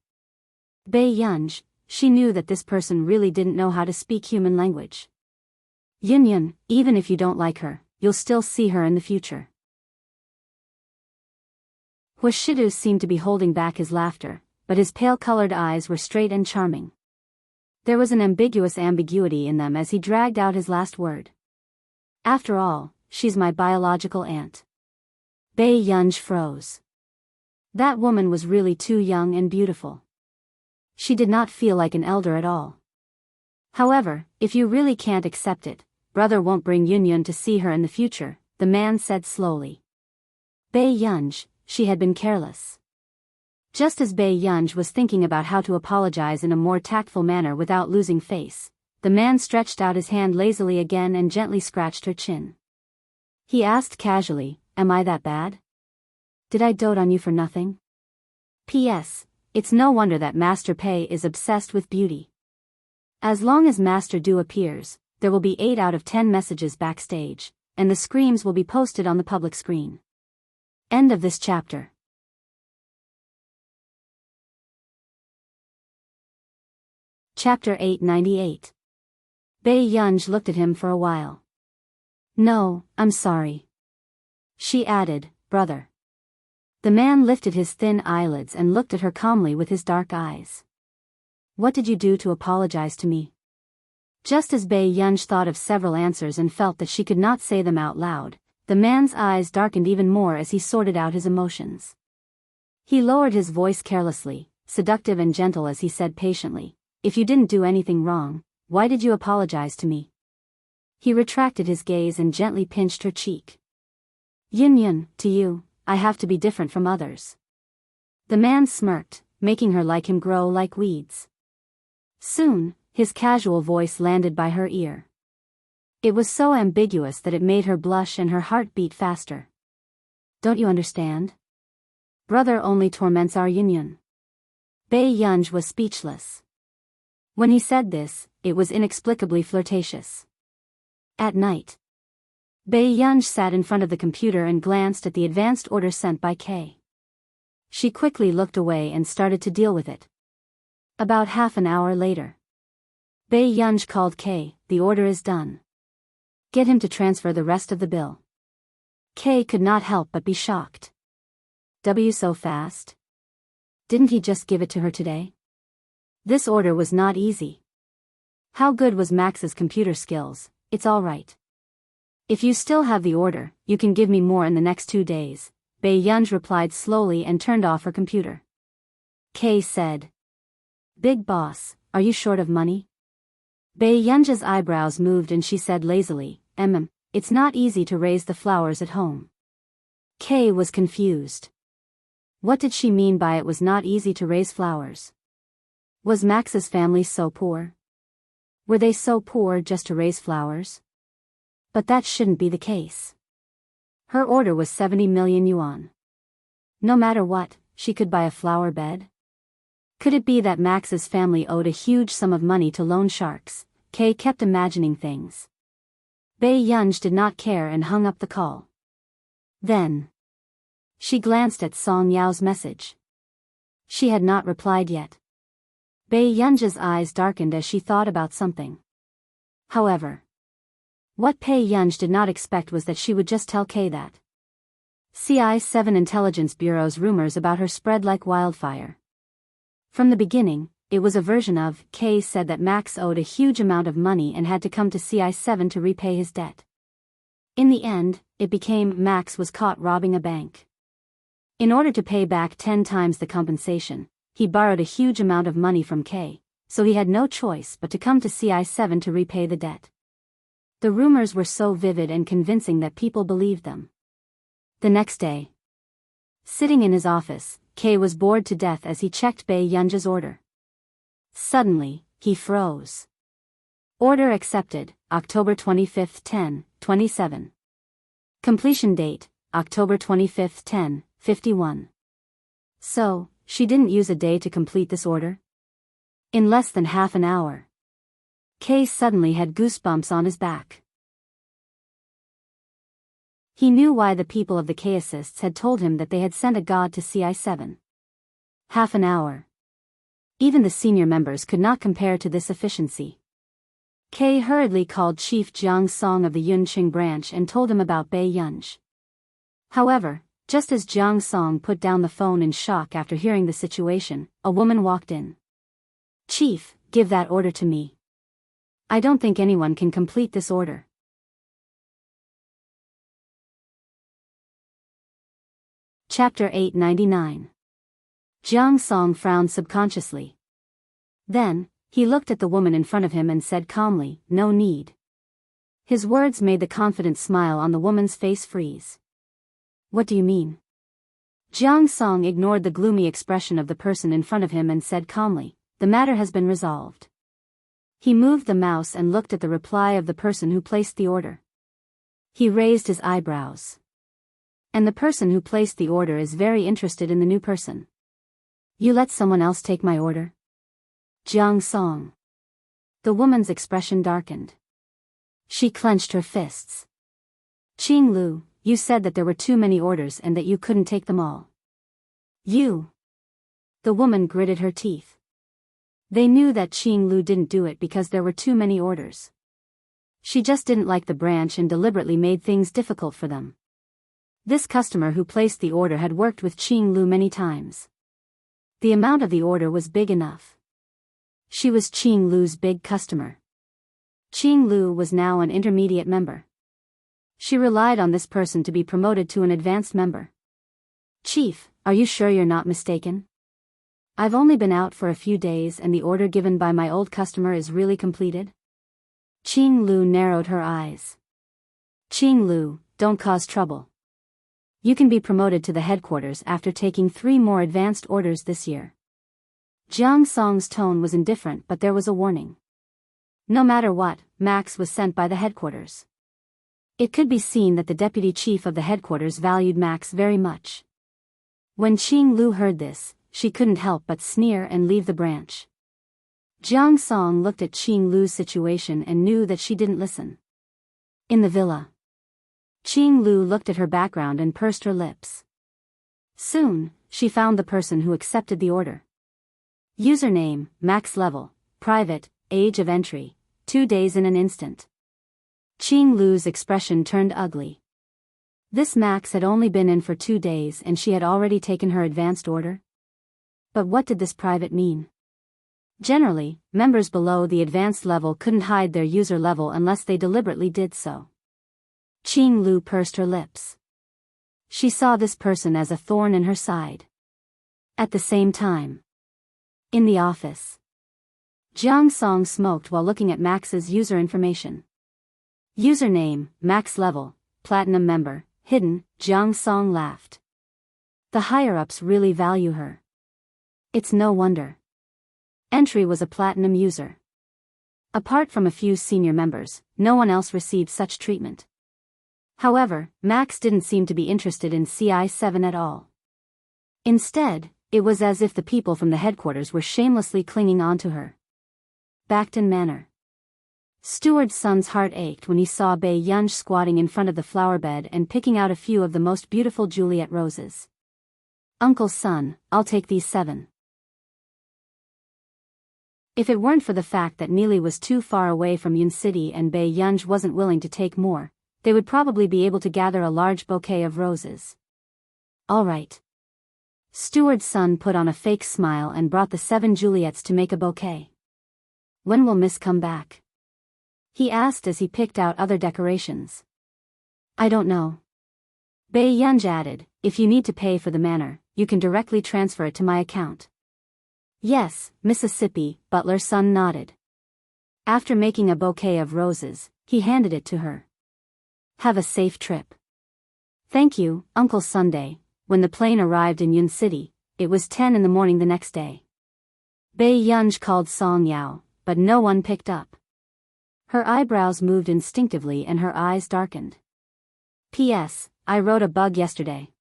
Bei Yunj, she knew that this person really didn't know how to speak human language. "Yunyun, even if you don't like her, you'll still see her in the future." Huashidu seemed to be holding back his laughter, but his pale-colored eyes were straight and charming. There was an ambiguous ambiguity in them as he dragged out his last word. "After all, she's my biological aunt." Bei Yunj froze. That woman was really too young and beautiful. She did not feel like an elder at all. "However, if you really can't accept it, brother won't bring Yunyun to see her in the future," the man said slowly. Bei Yunj, she had been careless. Just as Bei Yunj was thinking about how to apologize in a more tactful manner without losing face, the man stretched out his hand lazily again and gently scratched her chin. He asked casually, "Am I that bad? Did I dote on you for nothing? P.S. It's no wonder that Master Pei is obsessed with beauty. As long as Master Du appears, there will be 8 out of 10 messages backstage, and the screams will be posted on the public screen." End of this chapter. Chapter 898. Bei Yunj looked at him for a while. "No, I'm sorry," she added, "brother." The man lifted his thin eyelids and looked at her calmly with his dark eyes. "What did you do to apologize to me?" Just as Bei Yunj thought of several answers and felt that she could not say them out loud, the man's eyes darkened even more as he sorted out his emotions. He lowered his voice carelessly, seductive and gentle as he said patiently, "If you didn't do anything wrong, why did you apologize to me?" He retracted his gaze and gently pinched her cheek. "Yunyun, to you, I have to be different from others." The man smirked, making her like him grow like weeds. Soon, his casual voice landed by her ear. It was so ambiguous that it made her blush and her heart beat faster. "Don't you understand? Brother only torments our Yunyun." Bei Yunj was speechless. When he said this, it was inexplicably flirtatious. At night, Bei Yunj sat in front of the computer and glanced at the advanced order sent by K. She quickly looked away and started to deal with it. About half an hour later, Bei Yunj called K. "The order is done. Get him to transfer the rest of the bill." K could not help but be shocked. "W so fast? Didn't he just give it to her today?" This order was not easy. How good was Max's computer skills? "It's all right. If you still have the order, you can give me more in the next 2 days," Bei Yunj replied slowly and turned off her computer. Kay said, "Big boss, are you short of money?" Bei Yunja's eyebrows moved and she said lazily, It's not easy to raise the flowers at home." Kay was confused. What did she mean by it was not easy to raise flowers? Was Max's family so poor? Were they so poor just to raise flowers? But that shouldn't be the case. Her order was 70 million yuan. No matter what, she could buy a flower bed. Could it be that Max's family owed a huge sum of money to loan sharks? Kay kept imagining things. Bai Yunj did not care and hung up the call. Then she glanced at Song Yao's message. She had not replied yet. Bai Yunj's eyes darkened as she thought about something. However, what Bai Yunj did not expect was that she would just tell Kay that. CI7 Intelligence Bureau's rumors about her spread like wildfire. From the beginning, it was a version of, Kay said that Max owed a huge amount of money and had to come to CI7 to repay his debt. In the end, it became Max was caught robbing a bank. In order to pay back 10 times the compensation, he borrowed a huge amount of money from Kay, so he had no choice but to come to CI7 to repay the debt. The rumors were so vivid and convincing that people believed them. The next day, sitting in his office, Kay was bored to death as he checked Bai Yunj's order. Suddenly, he froze. Order accepted, October 25, 10:27. Completion date, October 25, 10:51. So, she didn't use a day to complete this order? In less than half an hour. Kay suddenly had goosebumps on his back. He knew why the people of the K-assists had told him that they had sent a god to CI7. Half an hour. Even the senior members could not compare to this efficiency. Kay hurriedly called Chief Jiang Song of the Yunqing branch and told him about Bai Yunj. However, just as Jiang Song put down the phone in shock after hearing the situation, a woman walked in. "Chief, give that order to me. I don't think anyone can complete this order." Chapter 899. Jiang Song frowned subconsciously. Then, he looked at the woman in front of him and said calmly, "No need." His words made the confident smile on the woman's face freeze. "What do you mean?" Jiang Song ignored the gloomy expression of the person in front of him and said calmly, "The matter has been resolved." He moved the mouse and looked at the reply of the person who placed the order. He raised his eyebrows. And the person who placed the order is very interested in the new person. "You let someone else take my order?" Jiang Song. The woman's expression darkened. She clenched her fists. "Qing Lu, you said that there were too many orders and that you couldn't take them all." "You." The woman gritted her teeth. They knew that Qing Lu didn't do it because there were too many orders. She just didn't like the branch and deliberately made things difficult for them. This customer who placed the order had worked with Qing Lu many times. The amount of the order was big enough. She was Qing Lu's big customer. Qing Lu was now an intermediate member. She relied on this person to be promoted to an advanced member. "Chief, are you sure you're not mistaken? I've only been out for a few days and the order given by my old customer is really completed?" Qing Lu narrowed her eyes. "Qing Lu, don't cause trouble. You can be promoted to the headquarters after taking 3 more advanced orders this year." Jiang Song's tone was indifferent, but there was a warning. No matter what, Max was sent by the headquarters. It could be seen that the deputy chief of the headquarters valued Max very much. When Qing Lu heard this, she couldn't help but sneer and leave the branch. Jiang Song looked at Qing Lu's situation and knew that she didn't listen. In the villa, Qing Lu looked at her background and pursed her lips. Soon, she found the person who accepted the order. Username, max level, private, age of entry, 2 days in an instant. Qing Lu's expression turned ugly. This Max had only been in for 2 days and she had already taken her advanced order? But what did this private mean? Generally, members below the advanced level couldn't hide their user level unless they deliberately did so. Qing Lu pursed her lips. She saw this person as a thorn in her side. At the same time, in the office, Jiang Song smoked while looking at Max's user information. Username, max level, platinum member, hidden. Jiang Song laughed. The higher-ups really value her. It's no wonder. Entry was a platinum user. Apart from a few senior members, no one else received such treatment. However, Max didn't seem to be interested in CI7 at all. Instead, it was as if the people from the headquarters were shamelessly clinging on to her. Backton Manor. Steward's son's heart ached when he saw Biyao squatting in front of the flower bed and picking out a few of the most beautiful Juliet roses. "Uncle's son, I'll take these 7. If it weren't for the fact that Neely was too far away from Yun City and Biyao wasn't willing to take more, they would probably be able to gather a large bouquet of roses. All right. Steward's son put on a fake smile and brought the 7 Juliets to make a bouquet. "When will Miss come back?" he asked as he picked out other decorations. "I don't know." Biyao added, "If you need to pay for the manor, you can directly transfer it to my account." "Yes, Mississippi," Butler's son nodded. After making a bouquet of roses, he handed it to her. "Have a safe trip." "Thank you, Uncle Sunday." When the plane arrived in Yun City, it was 10 in the morning the next day. Biyao called Song Yao, but no one picked up. Her eyebrows moved instinctively and her eyes darkened. "P.S. I wrote a bug yesterday.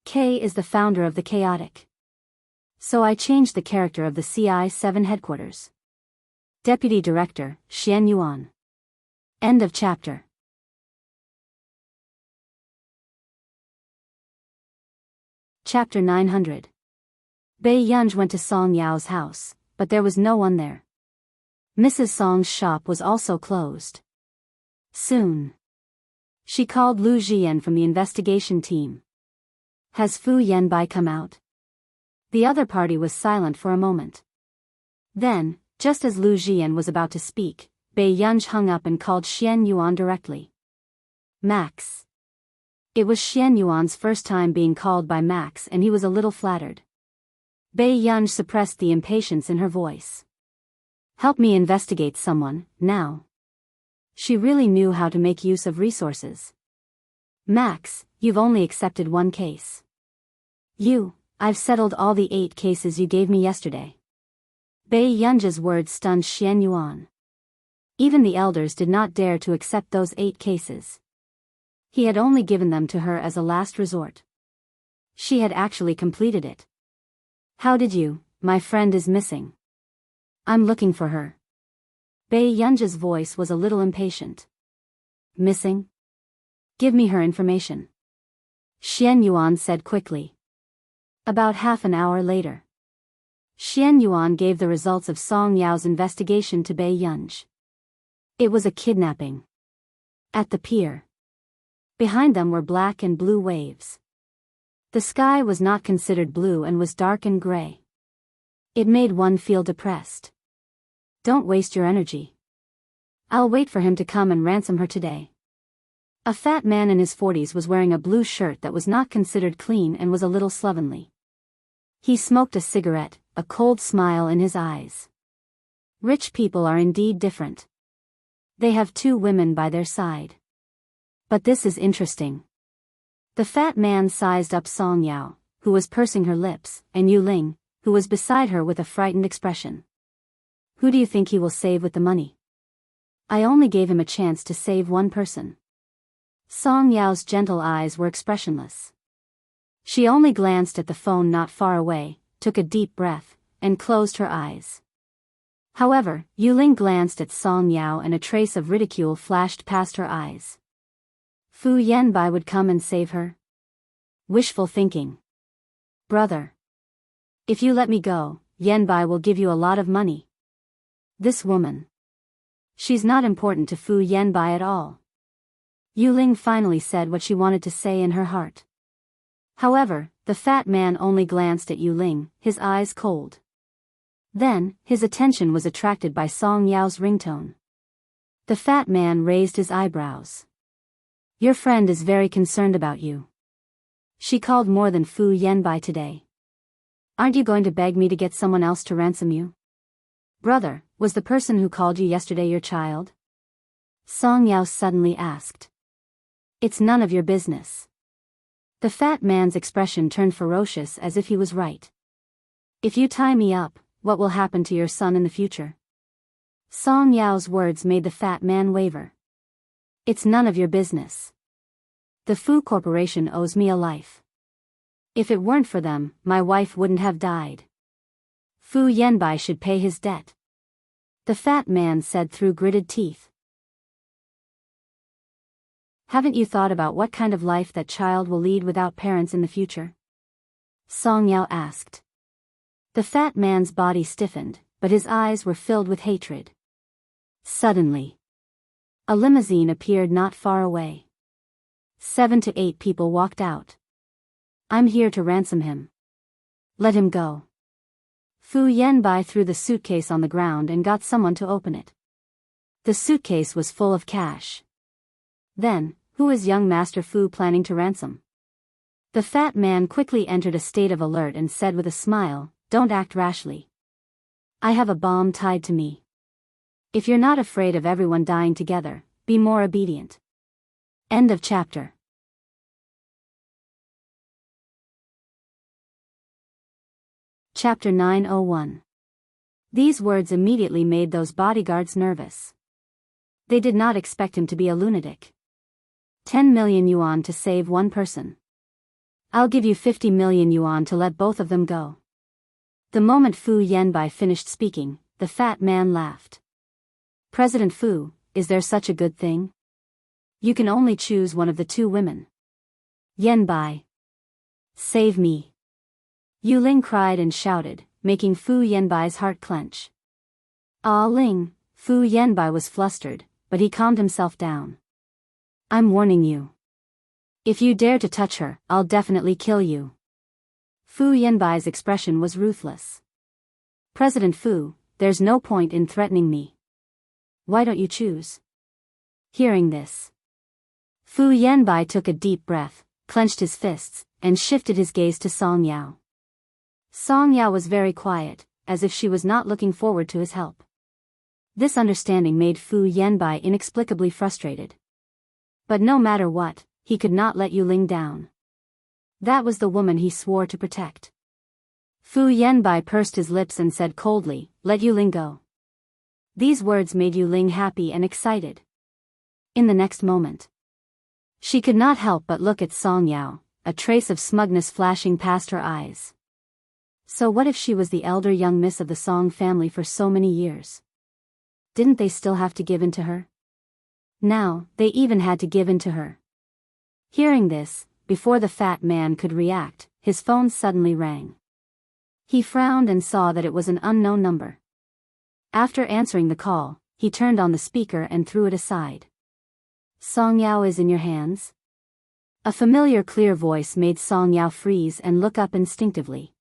K is the founder of the chaotic. So I changed the character of the CI7 headquarters. Deputy Director, Xian Yuan." End of chapter. Chapter 900. Biyao went to Song Yao's house, but there was no one there. Mrs. Song's shop was also closed. Soon. She called Lu Jian from the investigation team. "Has Fu Yanbai come out?" The other party was silent for a moment. Then, just as Lu Jian was about to speak, Biyao hung up and called Xian Yuan directly. "Max." It was Xian Yuan's first time being called by Max and he was a little flattered. Biyao suppressed the impatience in her voice. "Help me investigate someone, now." She really knew how to make use of resources. "Max, you've only accepted 1 case. I've settled all the 8 cases you gave me yesterday." Biyao's words stunned Xian Yuan. Even the elders did not dare to accept those 8 cases. He had only given them to her as a last resort. She had actually completed it. "How did you? My friend is missing. I'm looking for her." Biyao's voice was a little impatient. "Missing? Give me her information," Xian Yuan said quickly. About half an hour later, Xian Yuan gave the results of Song Yao's investigation to Biyao. It was a kidnapping. At the pier. Behind them were black and blue waves. The sky was not considered blue and was dark and gray. It made one feel depressed. "Don't waste your energy. I'll wait for him to come and ransom her today." A fat man in his 40s was wearing a blue shirt that was not considered clean and was a little slovenly. He smoked a cigarette, a cold smile in his eyes. Rich people are indeed different. They have 2 women by their side. But this is interesting. The fat man sized up Song Yao, who was pursing her lips, and Yu Ling, who was beside her with a frightened expression. "Who do you think he will save with the money?" "I only gave him a chance to save 1 person." Song Yao's gentle eyes were expressionless. She only glanced at the phone not far away, took a deep breath, and closed her eyes. However, Yu Ling glanced at Song Yao and a trace of ridicule flashed past her eyes. Fu Yanbai would come and save her? Wishful thinking. "Brother. If you let me go, Yanbai will give you a lot of money." This woman. She's not important to Fu Yanbai at all. Yu Ling finally said what she wanted to say in her heart. However, the fat man only glanced at Yu Ling, his eyes cold. Then, his attention was attracted by Song Yao's ringtone. The fat man raised his eyebrows. "Your friend is very concerned about you. She called more than Fu Yanbai today. Aren't you going to beg me to get someone else to ransom you?" "Brother, was the person who called you yesterday your child?" Song Yao suddenly asked. "It's none of your business." The fat man's expression turned ferocious as if he was right. "If you tie me up, what will happen to your son in the future? Song Yao's words made the fat man waver. It's none of your business. The Fu Corporation owes me a life. If it weren't for them, my wife wouldn't have died. Fu Yanbai should pay his debt. The fat man said through gritted teeth. Haven't you thought about what kind of life that child will lead without parents in the future? Song Yao asked. The fat man's body stiffened, but his eyes were filled with hatred. Suddenly, a limousine appeared not far away. 7 to 8 people walked out. I'm here to ransom him. Let him go. Fu Yanbai threw the suitcase on the ground and got someone to open it. The suitcase was full of cash. Then, who is young Master Fu planning to ransom? The fat man quickly entered a state of alert and said with a smile, don't act rashly. I have a bomb tied to me. If you're not afraid of everyone dying together, be more obedient. End of chapter. Chapter 901. These words immediately made those bodyguards nervous. They did not expect him to be a lunatic. 10 million yuan to save one person. I'll give you 50 million yuan to let both of them go. The moment Fu Yanbai finished speaking, the fat man laughed. President Fu, is there such a good thing? You can only choose one of the two women. Yanbai. Save me. Yu Ling cried and shouted, making Fu Yanbai's heart clench. Ah Ling, Fu Yanbai was flustered, but he calmed himself down. I'm warning you. If you dare to touch her, I'll definitely kill you. Fu Yanbai's expression was ruthless. President Fu, there's no point in threatening me. Why don't you choose? Hearing this, Fu Yanbai took a deep breath, clenched his fists, and shifted his gaze to Song Yao. Song Yao was very quiet, as if she was not looking forward to his help. This understanding made Fu Yanbai inexplicably frustrated. But no matter what, he could not let Yu Ling down. That was the woman he swore to protect. Fu Yanbai pursed his lips and said coldly, let Yu Ling go. These words made Yu Ling happy and excited. In the next moment, she could not help but look at Song Yao, a trace of smugness flashing past her eyes. So what if she was the elder young miss of the Song family for so many years? Didn't they still have to give in to her? Now, they even had to give in to her. Hearing this, before the fat man could react, his phone suddenly rang. He frowned and saw that it was an unknown number. After answering the call, he turned on the speaker and threw it aside. Song Yao is in your hands? A familiar clear voice made Song Yao freeze and look up instinctively.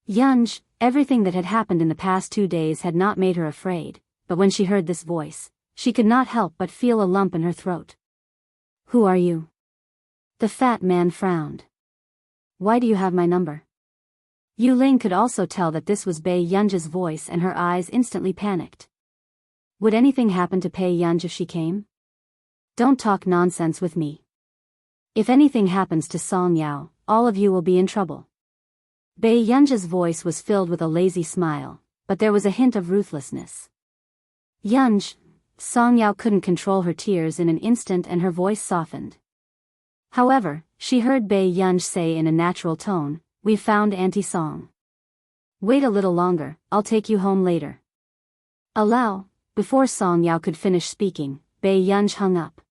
Yunj, everything that had happened in the past 2 days had not made her afraid, but when she heard this voice, she could not help but feel a lump in her throat. Who are you? The fat man frowned. Why do you have my number? Yu Ling could also tell that this was Bei Yunj's voice and her eyes instantly panicked. Would anything happen to Pei Yunj if she came? Don't talk nonsense with me. If anything happens to Song Yao, all of you will be in trouble. Bei Yunj's voice was filled with a lazy smile, but there was a hint of ruthlessness. Yunj, Song Yao couldn't control her tears in an instant and her voice softened. However, she heard Bei Yunj say in a natural tone, "We've found Auntie Song. Wait a little longer, I'll take you home later." Allow, before Song Yao could finish speaking, Bei Yunj hung up.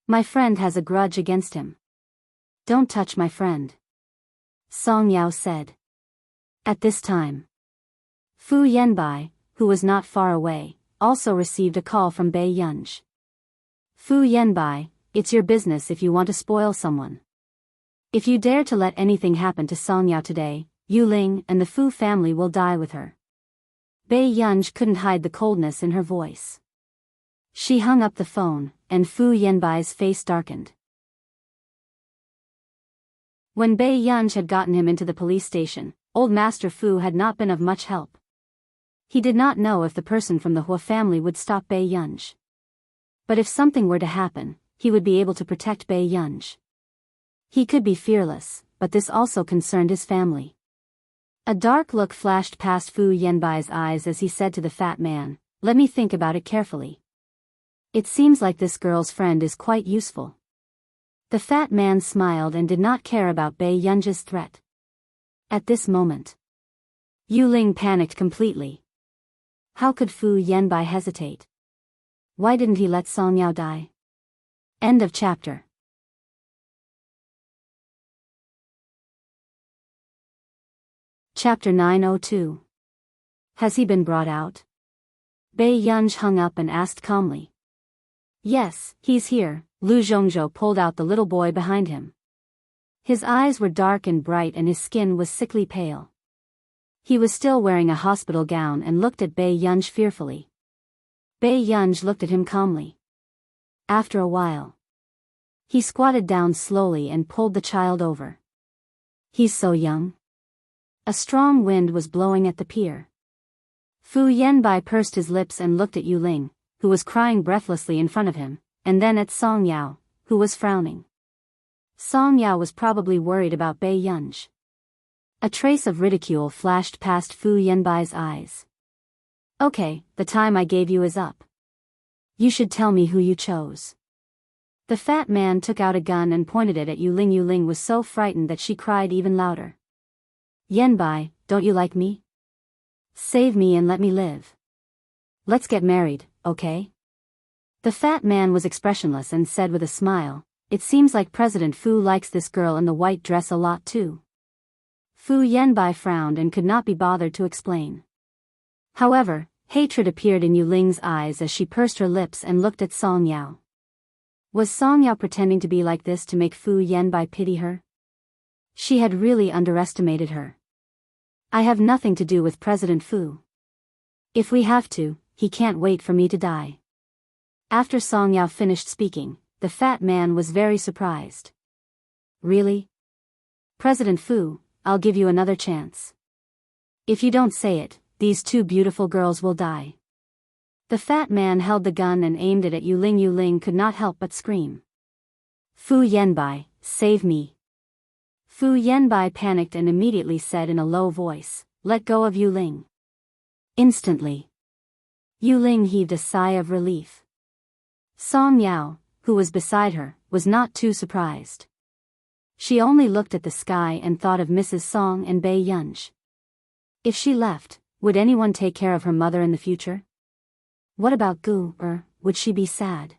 My friend has a grudge against him. Don't touch my friend, Song Yao said. At this time, Fu Yanbai, who was not far away, also received a call from Bei Yunj. Fu Yanbai, it's your business if you want to spoil someone. If you dare to let anything happen to Song Yao today, Yu Ling and the Fu family will die with her. Bei Yunj couldn't hide the coldness in her voice. She hung up the phone, and Fu Yanbai's face darkened. When Bei Yunj had gotten him into the police station, old Master Fu had not been of much help. He did not know if the person from the Hua family would stop Bei Yunj. But if something were to happen, he would be able to protect Bei Yunj. He could be fearless, but this also concerned his family. A dark look flashed past Fu Yanbai's eyes as he said to the fat man, "Let me think about it carefully. It seems like this girl's friend is quite useful." The fat man smiled and did not care about Bei Yunji's threat. At this moment, Yu Ling panicked completely. How could Fu Yanbai hesitate? Why didn't he let Song Yao die? End of chapter. Chapter 902. Has he been brought out? Bei Yunj hung up and asked calmly. Yes, he's here. Lu Zhongzhou pulled out the little boy behind him. His eyes were dark and bright and his skin was sickly pale. He was still wearing a hospital gown and looked at Bei Yunj fearfully. Bei Yunj looked at him calmly. After a while, he squatted down slowly and pulled the child over. He's so young. A strong wind was blowing at the pier. Fu Yanbai pursed his lips and looked at Yu Ling, who was crying breathlessly in front of him, and then at Song Yao, who was frowning. Song Yao was probably worried about Bei Yunj. A trace of ridicule flashed past Fu Yanbai's eyes. Okay, the time I gave you is up. You should tell me who you chose. The fat man took out a gun and pointed it at Yu Ling. Yu Ling was so frightened that she cried even louder. Yanbai, don't you like me? Save me and let me live. Let's get married, okay? The fat man was expressionless and said with a smile, "It seems like President Fu likes this girl in the white dress a lot too." Fu Yanbai frowned and could not be bothered to explain. However, hatred appeared in Yu Ling's eyes as she pursed her lips and looked at Song Yao. Was Song Yao pretending to be like this to make Fu Yanbai pity her? She had really underestimated her. I have nothing to do with President Fu. If we have to, he can't wait for me to die. After Song Yao finished speaking, the fat man was very surprised. Really? President Fu, I'll give you another chance. If you don't say it, these two beautiful girls will die. The fat man held the gun and aimed it at Yu Ling. Yu Ling could not help but scream. Fu Yanbai, save me. Fu Yanbai panicked and immediately said in a low voice, "Let go of Yu Ling." Instantly, Yu Ling heaved a sigh of relief. Song Yao, who was beside her, was not too surprised. She only looked at the sky and thought of Mrs. Song and Bei Yunj. If she left, would anyone take care of her mother in the future? What about Gu, would she be sad?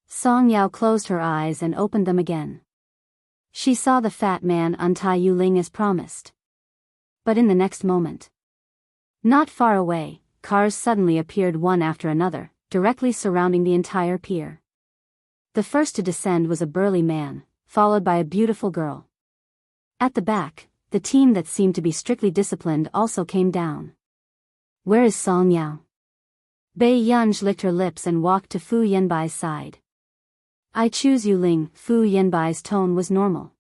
Song Yao closed her eyes and opened them again. She saw the fat man untie Yu Ling as promised. But in the next moment, not far away, cars suddenly appeared one after another, directly surrounding the entire pier. The first to descend was a burly man, followed by a beautiful girl. At the back, the team that seemed to be strictly disciplined also came down. Where is Song Yao? Bei Yunj licked her lips and walked to Fu Yanbai's side. I choose Yu Ling. Fu Yanbai's tone was normal.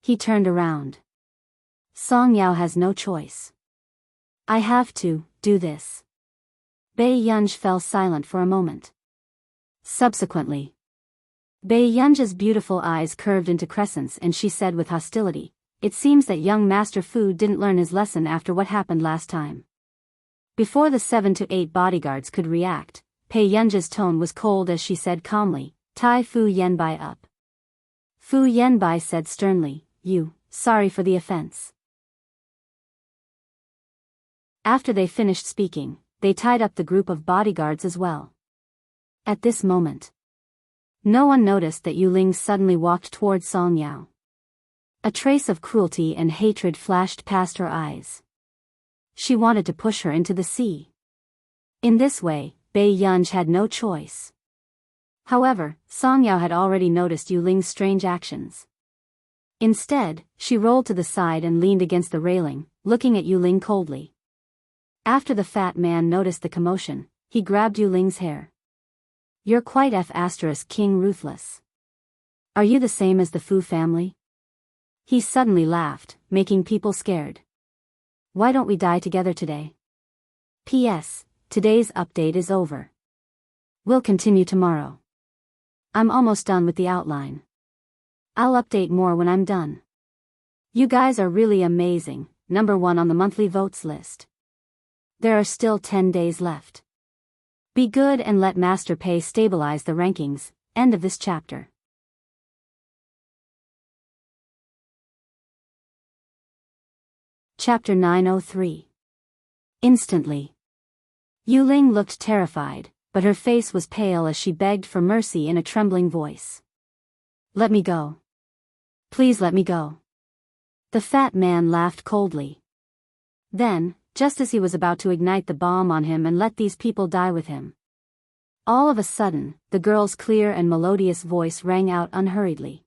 He turned around. Song Yao has no choice. I have to do this. Bei Yunj fell silent for a moment. Subsequently, Bei Yunj's beautiful eyes curved into crescents and she said with hostility, "It seems that young Master Fu didn't learn his lesson after what happened last time." Before the 7 to 8 bodyguards could react, Bei Yunj's tone was cold as she said calmly, "Tie Fu Yanbai up." Fu Yanbai said sternly, sorry for the offense." After they finished speaking, they tied up the group of bodyguards as well. At this moment, no one noticed that Yu Ling suddenly walked toward Song Yao. A trace of cruelty and hatred flashed past her eyes. She wanted to push her into the sea. In this way, Bei Yunj had no choice. However, Song Yao had already noticed Yu Ling's strange actions. Instead, she rolled to the side and leaned against the railing, looking at Yu Ling coldly. After the fat man noticed the commotion, he grabbed Yu Ling's hair. You're quite King ruthless. Are you the same as the Fu family? He suddenly laughed, making people scared. Why don't we die together today? P.S. Today's update is over. We'll continue tomorrow. I'm almost done with the outline. I'll update more when I'm done. You guys are really amazing. #1 on the monthly votes list. There are still 10 days left. Be good and let Master Pei stabilize the rankings. End of this chapter. Chapter 903. Instantly. Yuling looked terrified, but her face was pale as she begged for mercy in a trembling voice. Let me go. Please let me go. The fat man laughed coldly. Then, just as he was about to ignite the bomb on him and let these people die with him, all of a sudden, the girl's clear and melodious voice rang out unhurriedly.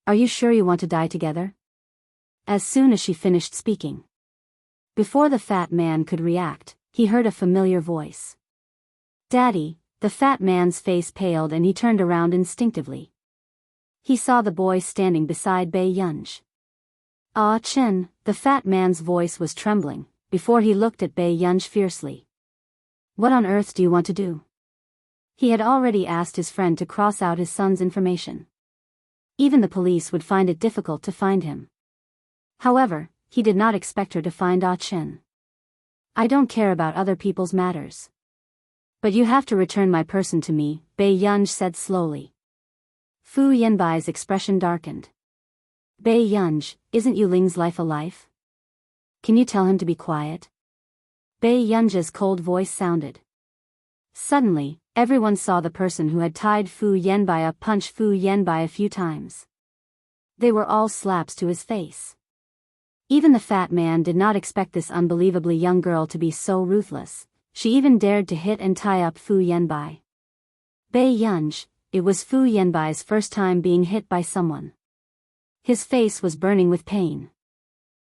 Are you sure you want to die together? As soon as she finished speaking. Before the fat man could react, he heard a familiar voice. Daddy. The fat man's face paled and he turned around instinctively. He saw the boy standing beside Bei Yunj. Ah Chen, the fat man's voice was trembling, before he looked at Bei Yunj fiercely. What on earth do you want to do? He had already asked his friend to cross out his son's information. Even the police would find it difficult to find him. However, he did not expect her to find Ah Chen. I don't care about other people's matters. But you have to return my person to me, Bei Yunj said slowly. Fu Yanbai's expression darkened. Bei Yunj, isn't Yuling's life a life? Can you tell him to be quiet? Bei Yunj's cold voice sounded. Suddenly, everyone saw the person who had tied Fu Yanbai up punch Fu Yanbai a few times. They were all slaps to his face. Even the fat man did not expect this unbelievably young girl to be so ruthless. She even dared to hit and tie up Fu Yanbai. Bei Yunj, it was Fu Yanbai's first time being hit by someone. His face was burning with pain.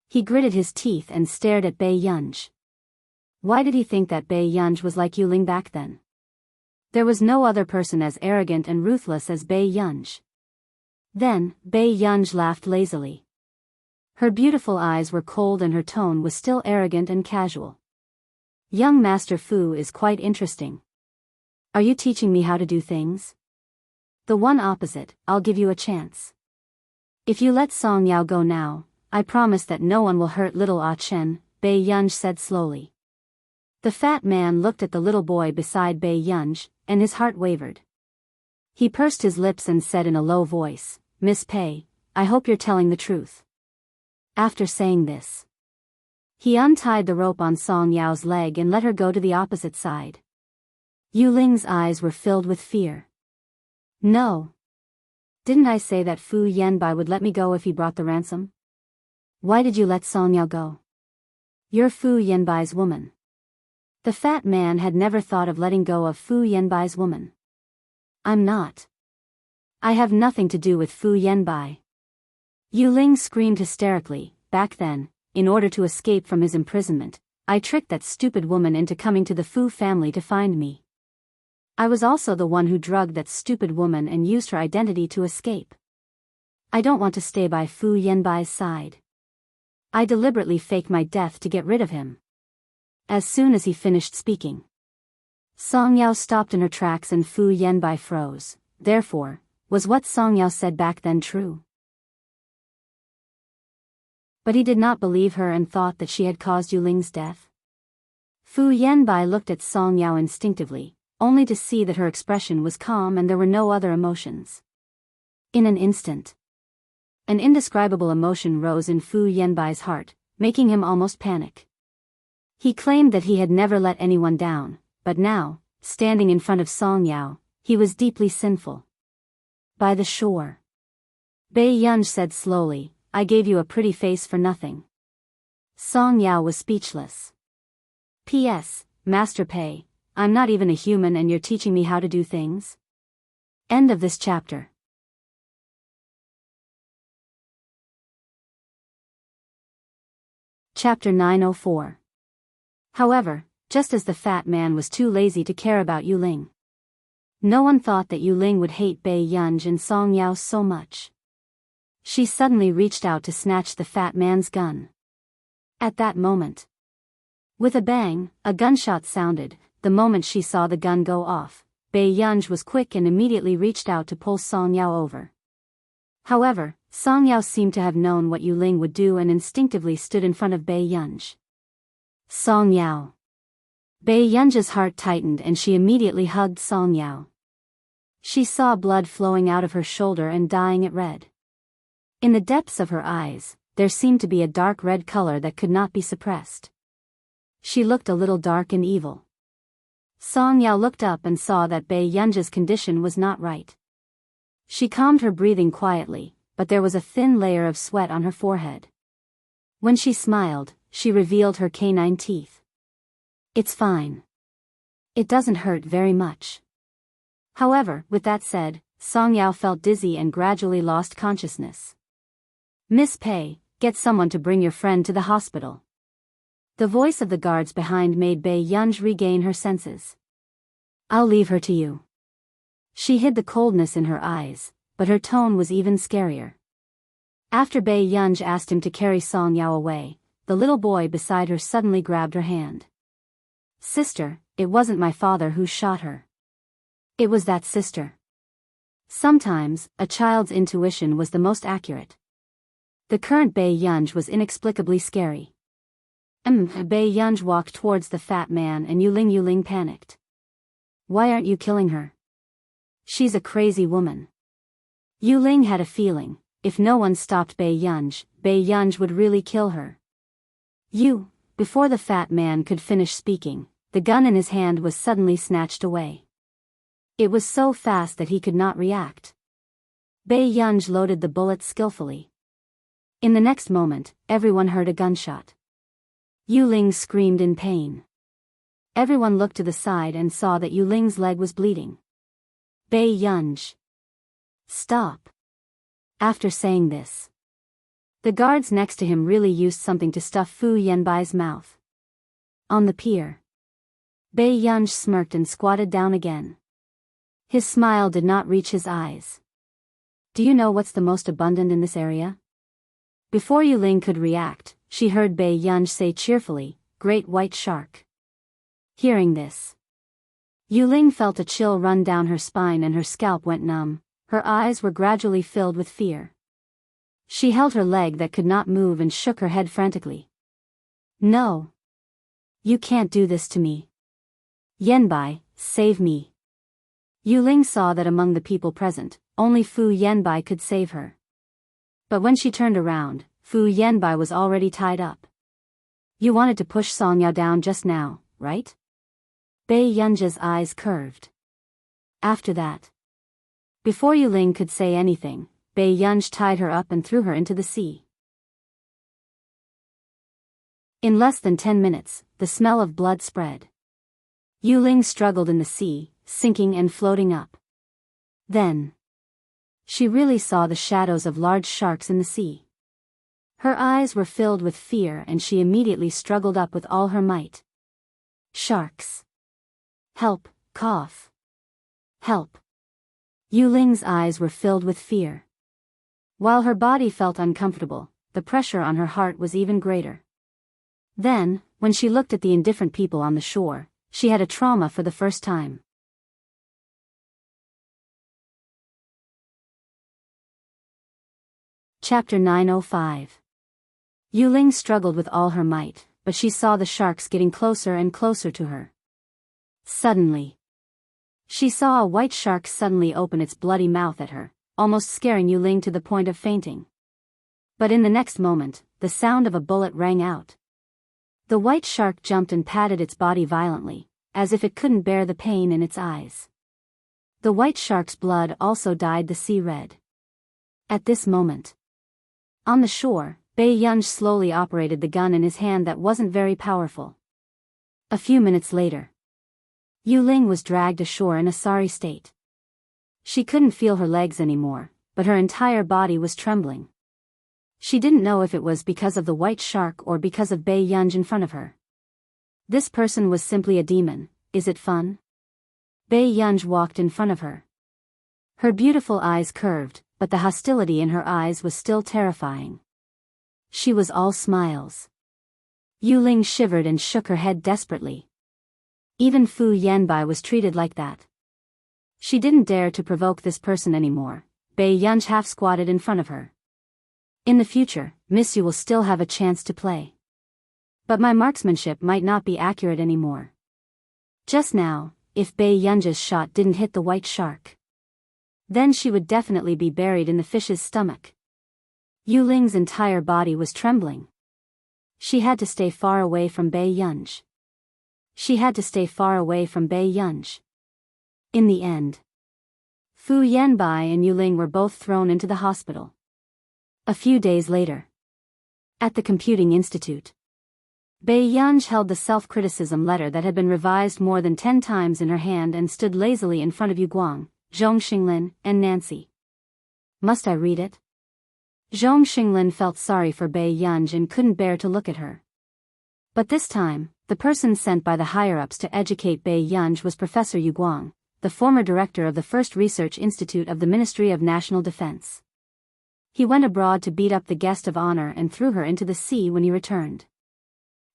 He gritted his teeth and stared at Bei Yunj. Why did he think that Bei Yunj was like Yuling back then? There was no other person as arrogant and ruthless as Bei Yunj. Then, Bei Yunj laughed lazily. Her beautiful eyes were cold and her tone was still arrogant and casual. Young Master Fu is quite interesting. Are you teaching me how to do things? The one opposite, I'll give you a chance. If you let Song Yao go now, I promise that no one will hurt little Ah Chen, Bei Yunj said slowly. The fat man looked at the little boy beside Bei Yunj, and his heart wavered. He pursed his lips and said in a low voice, Miss Pei, I hope you're telling the truth. After saying this, he untied the rope on Song Yao's leg and let her go to the opposite side. Yuling's eyes were filled with fear. No. Didn't I say that Fu Yanbai would let me go if he brought the ransom? Why did you let Song Yao go? You're Fu Yanbai's woman. The fat man had never thought of letting go of Fu Yanbai's woman. I'm not. I have nothing to do with Fu Yanbai. Yuling screamed hysterically. Back then, in order to escape from his imprisonment, I tricked that stupid woman into coming to the Fu family to find me. I was also the one who drugged that stupid woman and used her identity to escape. I don't want to stay by Fu Yanbai's side. I deliberately faked my death to get rid of him. As soon as he finished speaking, Song Yao stopped in her tracks and Fu Yanbai froze. Therefore, was what Song Yao said back then true? But he did not believe her and thought that she had caused Yuling's death. Fu Yanbai looked at Song Yao instinctively, only to see that her expression was calm and there were no other emotions. In an instant, an indescribable emotion rose in Fu Yanbai's heart, making him almost panic. He claimed that he had never let anyone down, but now, standing in front of Song Yao, he was deeply sinful. By the shore, Bei Yunj said slowly, I gave you a pretty face for nothing. Song Yao was speechless. P.S. Master Pei, I'm not even a human and you're teaching me how to do things? End of this chapter. Chapter 904. However, just as the fat man was too lazy to care about Yuling, no one thought that Yuling would hate Bei Yunj and Song Yao so much. She suddenly reached out to snatch the fat man's gun. At that moment, with a bang, a gunshot sounded. The moment she saw the gun go off, Bei Yunj was quick and immediately reached out to pull Song Yao over. However, Song Yao seemed to have known what Yu Ling would do and instinctively stood in front of Bei Yunj. Song Yao. Bei Yunj's heart tightened and she immediately hugged Song Yao. She saw blood flowing out of her shoulder and dyeing it red. In the depths of her eyes, there seemed to be a dark red color that could not be suppressed. She looked a little dark and evil. Song Yao looked up and saw that Bei Yunj's condition was not right. She calmed her breathing quietly, but there was a thin layer of sweat on her forehead. When she smiled, she revealed her canine teeth. It's fine. It doesn't hurt very much. However, with that said, Song Yao felt dizzy and gradually lost consciousness. Miss Pei, get someone to bring your friend to the hospital. The voice of the guards behind made Bei Yunj regain her senses. I'll leave her to you. She hid the coldness in her eyes, but her tone was even scarier. After Bei Yunj asked him to carry Song Yao away, the little boy beside her suddenly grabbed her hand. Sister, it wasn't my father who shot her. It was that sister. Sometimes, a child's intuition was the most accurate. The current Bei Yunj was inexplicably scary. Bei Yunj walked towards the fat man and Yu Ling panicked. Why aren't you killing her? She's a crazy woman. Yu Ling had a feeling, if no one stopped Bei Yunj would really kill her. Before the fat man could finish speaking, the gun in his hand was suddenly snatched away. It was so fast that he could not react. Bei Yunj loaded the bullet skillfully. In the next moment, everyone heard a gunshot. Yu Ling screamed in pain. Everyone looked to the side and saw that Yu Ling's leg was bleeding. Bei Yunj. Stop. After saying this, the guards next to him really used something to stuff Fu Yanbai's mouth. On the pier, Bei Yunj smirked and squatted down again. His smile did not reach his eyes. Do you know what's the most abundant in this area? Before Yu Ling could react, she heard Bei Yunj say cheerfully, Great white shark. Hearing this, Yu Ling felt a chill run down her spine and her scalp went numb. Her eyes were gradually filled with fear. She held her leg that could not move and shook her head frantically. No. You can't do this to me. Yanbai, save me. Yu Ling saw that among the people present, only Fu Yanbai could save her. But when she turned around, Fu Yanbai was already tied up. You wanted to push Song Yao down just now, right? Bei Yunj's eyes curved. After that, before Yu Ling could say anything, Bei Yunj tied her up and threw her into the sea. In less than 10 minutes, the smell of blood spread. Yu Ling struggled in the sea, sinking and floating up. Then, she really saw the shadows of large sharks in the sea. Her eyes were filled with fear and she immediately struggled up with all her might. Sharks. Help, cough. Help. Yu Ling's eyes were filled with fear. While her body felt uncomfortable, the pressure on her heart was even greater. Then, when she looked at the indifferent people on the shore, she had a trauma for the first time. Chapter 905. Yu Ling struggled with all her might, but she saw the sharks getting closer and closer to her. Suddenly, she saw a white shark suddenly open its bloody mouth at her, almost scaring Yu Ling to the point of fainting. But in the next moment, the sound of a bullet rang out. The white shark jumped and patted its body violently, as if it couldn't bear the pain in its eyes. The white shark's blood also dyed the sea red. At this moment, on the shore, Bei Yunj slowly operated the gun in his hand that wasn't very powerful. A few minutes later, Yu Ling was dragged ashore in a sorry state. She couldn't feel her legs anymore, but her entire body was trembling. She didn't know if it was because of the white shark or because of Bei Yunj in front of her. This person was simply a demon, is it fun? Bei Yunj walked in front of her. Her beautiful eyes curved, but the hostility in her eyes was still terrifying. She was all smiles. Yu Ling shivered and shook her head desperately. Even Fu Yanbai was treated like that. She didn't dare to provoke this person anymore. Bei Yunj half squatted in front of her. In the future, Miss Yu will still have a chance to play. But my marksmanship might not be accurate anymore. Just now, if Bai Yunja's shot didn't hit the white shark, then she would definitely be buried in the fish's stomach. Yu Ling's entire body was trembling. She had to stay far away from Bai Yunj. She had to stay far away from Bai Yunj. In the end, Fu Yanbai and Yu Ling were both thrown into the hospital. A few days later, at the Computing Institute, Bai Yunj held the self-criticism letter that had been revised more than 10 times in her hand and stood lazily in front of Yu Guang, Zhong Xinglin, and Nancy. Must I read it? Zhong Xinglin felt sorry for Bai Yunj and couldn't bear to look at her. But this time, the person sent by the higher-ups to educate Bai Yunj was Professor Yu Guang, the former director of the First Research Institute of the Ministry of National Defense. He went abroad to beat up the guest of honor and threw her into the sea when he returned.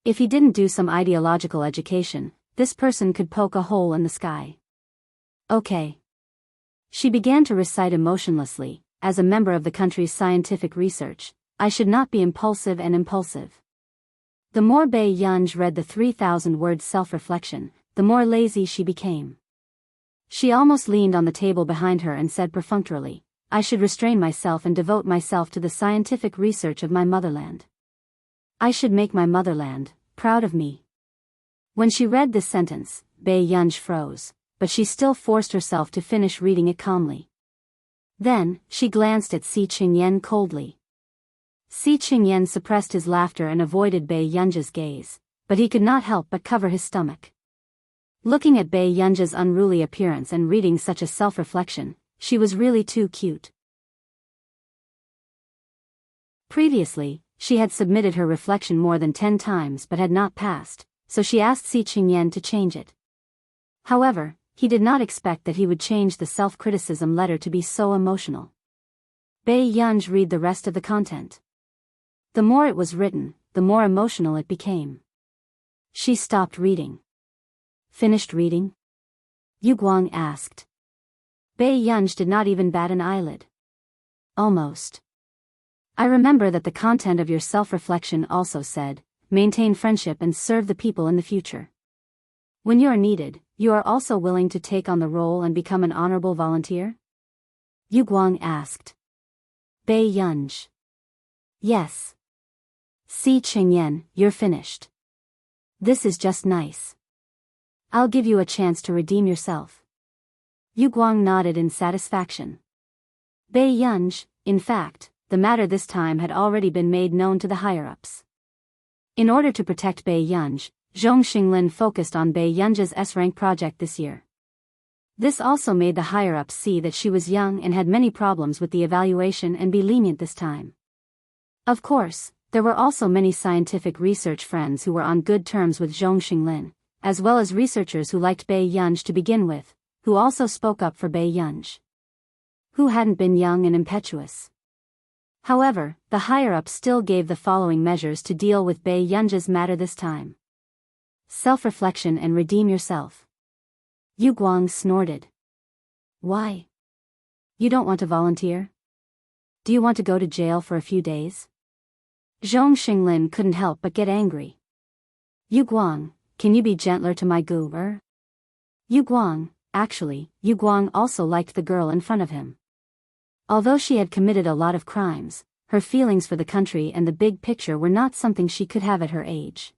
If he didn't do some ideological education, this person could poke a hole in the sky. Okay. She began to recite emotionlessly, as a member of the country's scientific research, I should not be impulsive and impulsive. The more Bai Yunj read the 3,000-word self-reflection, the more lazy she became. She almost leaned on the table behind her and said perfunctorily, I should restrain myself and devote myself to the scientific research of my motherland. I should make my motherland proud of me. When she read this sentence, Bai Yunj froze, but she still forced herself to finish reading it calmly. Then, she glanced at Si Qingyan coldly. Si Qingyan suppressed his laughter and avoided Bai Yunja's gaze, but he could not help but cover his stomach. Looking at Bai Yunja's unruly appearance and reading such a self-reflection, she was really too cute. Previously, she had submitted her reflection more than 10 times but had not passed, so she asked Si Qingyan to change it. However, he did not expect that he would change the self-criticism letter to be so emotional. Bai Yunj read the rest of the content. The more it was written, the more emotional it became. She stopped reading. Finished reading? Yu Guang asked. Bai Yunj did not even bat an eyelid. Almost. I remember that the content of your self-reflection also said, maintain friendship and serve the people in the future. When you are needed, you are also willing to take on the role and become an honorable volunteer? Yu Guang asked. Bai Yunj. Yes. Si Qingyan, you're finished. This is just nice. I'll give you a chance to redeem yourself. Yu Guang nodded in satisfaction. Bai Yunj, in fact, the matter this time had already been made known to the higher-ups. In order to protect Bai Yunj, Zhong Xinglin focused on Bai Yunja's S-rank project this year. This also made the higher-ups see that she was young and had many problems with the evaluation and be lenient this time. Of course, there were also many scientific research friends who were on good terms with Zhong Xinglin, as well as researchers who liked Bai Yunj to begin with, who also spoke up for Bai Yunj, who hadn't been young and impetuous. However, the higher-ups still gave the following measures to deal with Bai Yunja's matter this time. Self-reflection and redeem yourself. Yu Guang snorted. Why? You don't want to volunteer? Do you want to go to jail for a few days? Zhong Xinglin couldn't help but get angry. Yu Guang, can you be gentler to my gu-er? Yu Guang, actually, Yu Guang also liked the girl in front of him. Although she had committed a lot of crimes, her feelings for the country and the big picture were not something she could have at her age.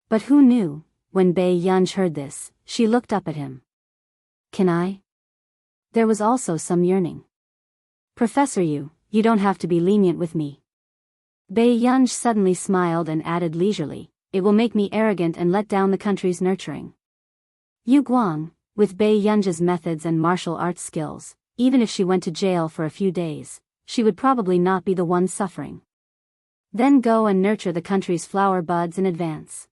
But who knew, when Bai Yunj heard this, she looked up at him. Can I? There was also some yearning. Professor Yu, you don't have to be lenient with me. Bai Yunj suddenly smiled and added leisurely, it will make me arrogant and let down the country's nurturing. Yu Guang, with Bai Yunja's methods and martial arts skills, even if she went to jail for a few days, she would probably not be the one suffering. Then go and nurture the country's flower buds in advance.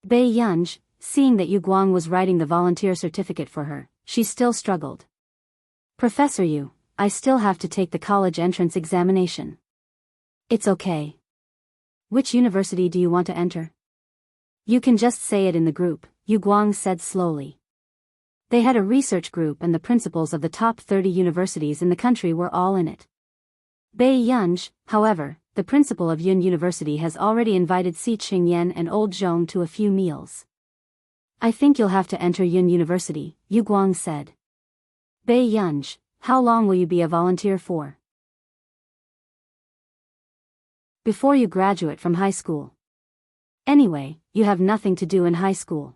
Bai Yunj, seeing that Yu Guang was writing the volunteer certificate for her, she still struggled. Professor Yu, I still have to take the college entrance examination. It's okay. Which university do you want to enter? You can just say it in the group, Yu Guang said slowly. They had a research group and the principals of the top 30 universities in the country were all in it. Bei Yunj, however, the principal of Yun University has already invited Si Qingyan and Old Zhong to a few meals. I think you'll have to enter Yun University, Yu Guang said. Bei Yunj, how long will you be a volunteer for? Before you graduate from high school. Anyway, you have nothing to do in high school.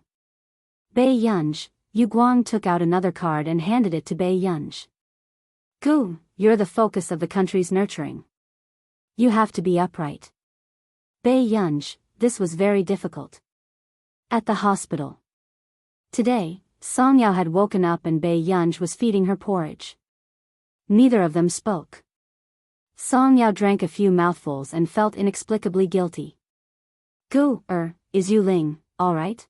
Bei Yunj, Yu Guang took out another card and handed it to Bei Yunj. Gu, you're the focus of the country's nurturing. You have to be upright. Bei Yunj, this was very difficult. At the hospital. Today, Song Yao had woken up and Bei Yunj was feeding her porridge. Neither of them spoke. Song Yao drank a few mouthfuls and felt inexplicably guilty. Gu, is Yu Ling all right?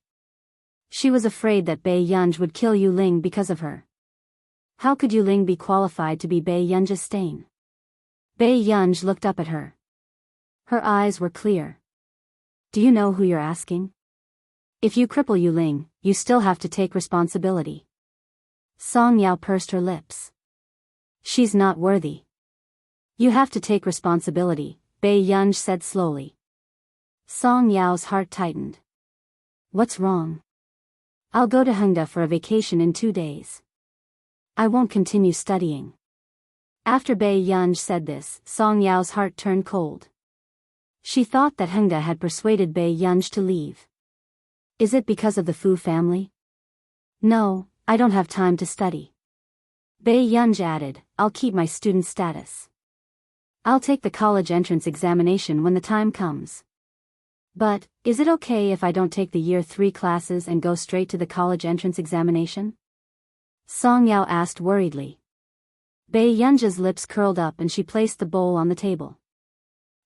She was afraid that Bei Yunj would kill Yu Ling because of her. How could Yu Ling be qualified to be Bei Yunj's stain? Bei Yunj looked up at her. Her eyes were clear. Do you know who you're asking? If you cripple Yu Ling, you still have to take responsibility. Song Yao pursed her lips. She's not worthy. You have to take responsibility, Bei Yunj said slowly. Song Yao's heart tightened. What's wrong? I'll go to Hengda for a vacation in 2 days. I won't continue studying. After Bei Yunj said this, Song Yao's heart turned cold. She thought that Hengda had persuaded Bei Yunj to leave. Is it because of the Fu family? No, I don't have time to study. Bei Yunj added, I'll keep my student status. I'll take the college entrance examination when the time comes. But, is it okay if I don't take the year 3 classes and go straight to the college entrance examination? Song Yao asked worriedly. Bei Yunj's lips curled up and she placed the bowl on the table.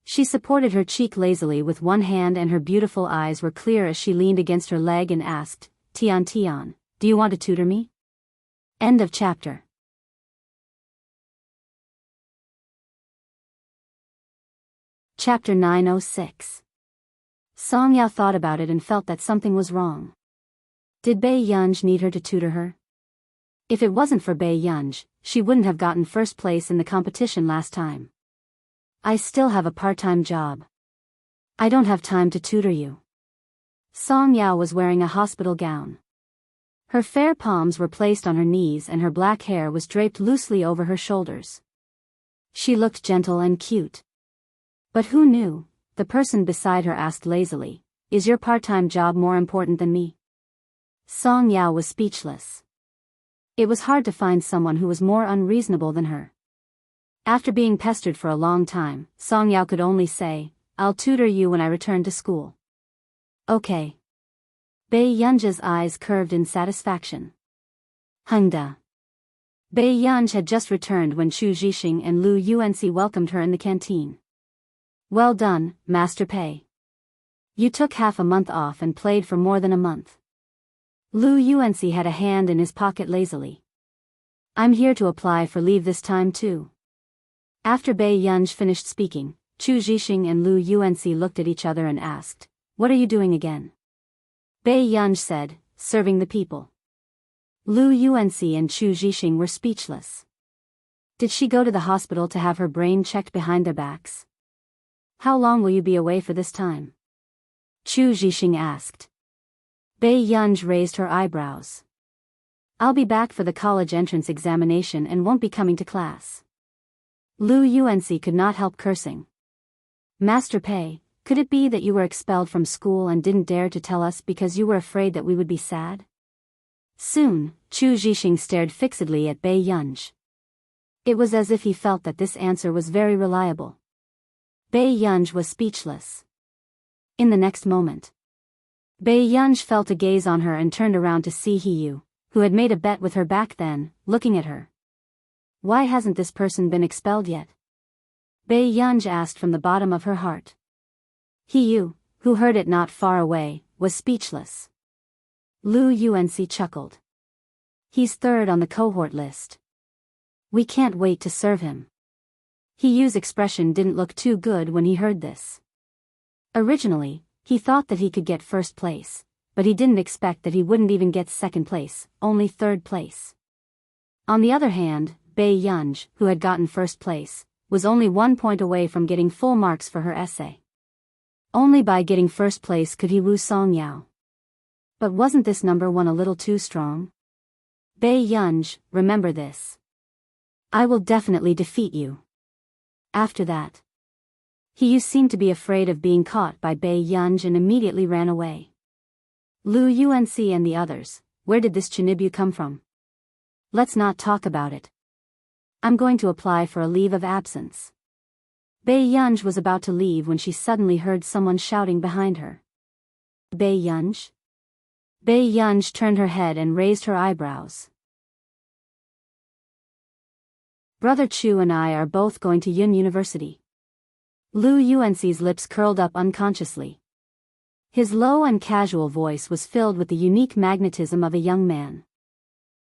She supported her cheek lazily with one hand and her beautiful eyes were clear as she leaned against her leg and asked, Tian, do you want to tutor me? End of chapter. Chapter 906. Song Yao thought about it and felt that something was wrong. Did Bei Yunj need her to tutor her? If it wasn't for Bei Yunj, she wouldn't have gotten first place in the competition last time. I still have a part-time job. I don't have time to tutor you. Song Yao was wearing a hospital gown. Her fair palms were placed on her knees and her black hair was draped loosely over her shoulders. She looked gentle and cute. But who knew? The person beside her asked lazily, Is your part-time job more important than me? Song Yao was speechless. It was hard to find someone who was more unreasonable than her. After being pestered for a long time, Song Yao could only say, I'll tutor you when I return to school. Okay. Bei Yunj's eyes curved in satisfaction. Hengda. Bei Yunj had just returned when Chu Zhixing and Lu Yuanxi welcomed her in the canteen. Well done, Master Pei. You took half a month off and played for more than a month. Lu Yuanxi had a hand in his pocket lazily. I'm here to apply for leave this time too. After Bei Yunj finished speaking, Chu Zhixing and Lu Yuanxi looked at each other and asked, What are you doing again? Bei Yunj said, Serving the people. Lu Yuanxi and Chu Zhixing were speechless. Did she go to the hospital to have her brain checked behind their backs? How long will you be away for this time? Chu Zhixing asked. Bei Yunj raised her eyebrows. I'll be back for the college entrance examination and won't be coming to class. Lu Yuanxi could not help cursing. Master Pei, could it be that you were expelled from school and didn't dare to tell us because you were afraid that we would be sad? Soon, Chu Zhixing stared fixedly at Bei Yunj. It was as if he felt that this answer was very reliable. Bei Yunj was speechless. In the next moment, Bei Yunj felt a gaze on her and turned around to see Hiyu, who had made a bet with her back then, looking at her. Why hasn't this person been expelled yet? Bei Yunj asked from the bottom of her heart. Hiyu, who heard it not far away, was speechless. Lu Yuanxi chuckled. He's third on the cohort list. We can't wait to serve him. Hiyu's expression didn't look too good when he heard this. Originally, he thought that he could get first place, but he didn't expect that he wouldn't even get second place, only third place. On the other hand, Bei Yunj, who had gotten first place, was only 1 point away from getting full marks for her essay. Only by getting first place could he woo Song Yao. But wasn't this number 1 a little too strong? Bei Yunj, remember this. I will definitely defeat you. After that, He seemed to be afraid of being caught by Bei Yunj and immediately ran away. Lu Unc and the others, where did this Chinibu come from? Let's not talk about it. I'm going to apply for a leave of absence. Bei Yunj was about to leave when she suddenly heard someone shouting behind her. Bei Yunj? Bei Yunj turned her head and raised her eyebrows. Brother Chu and I are both going to Yun University. Lu Unc's lips curled up unconsciously. His low and casual voice was filled with the unique magnetism of a young man.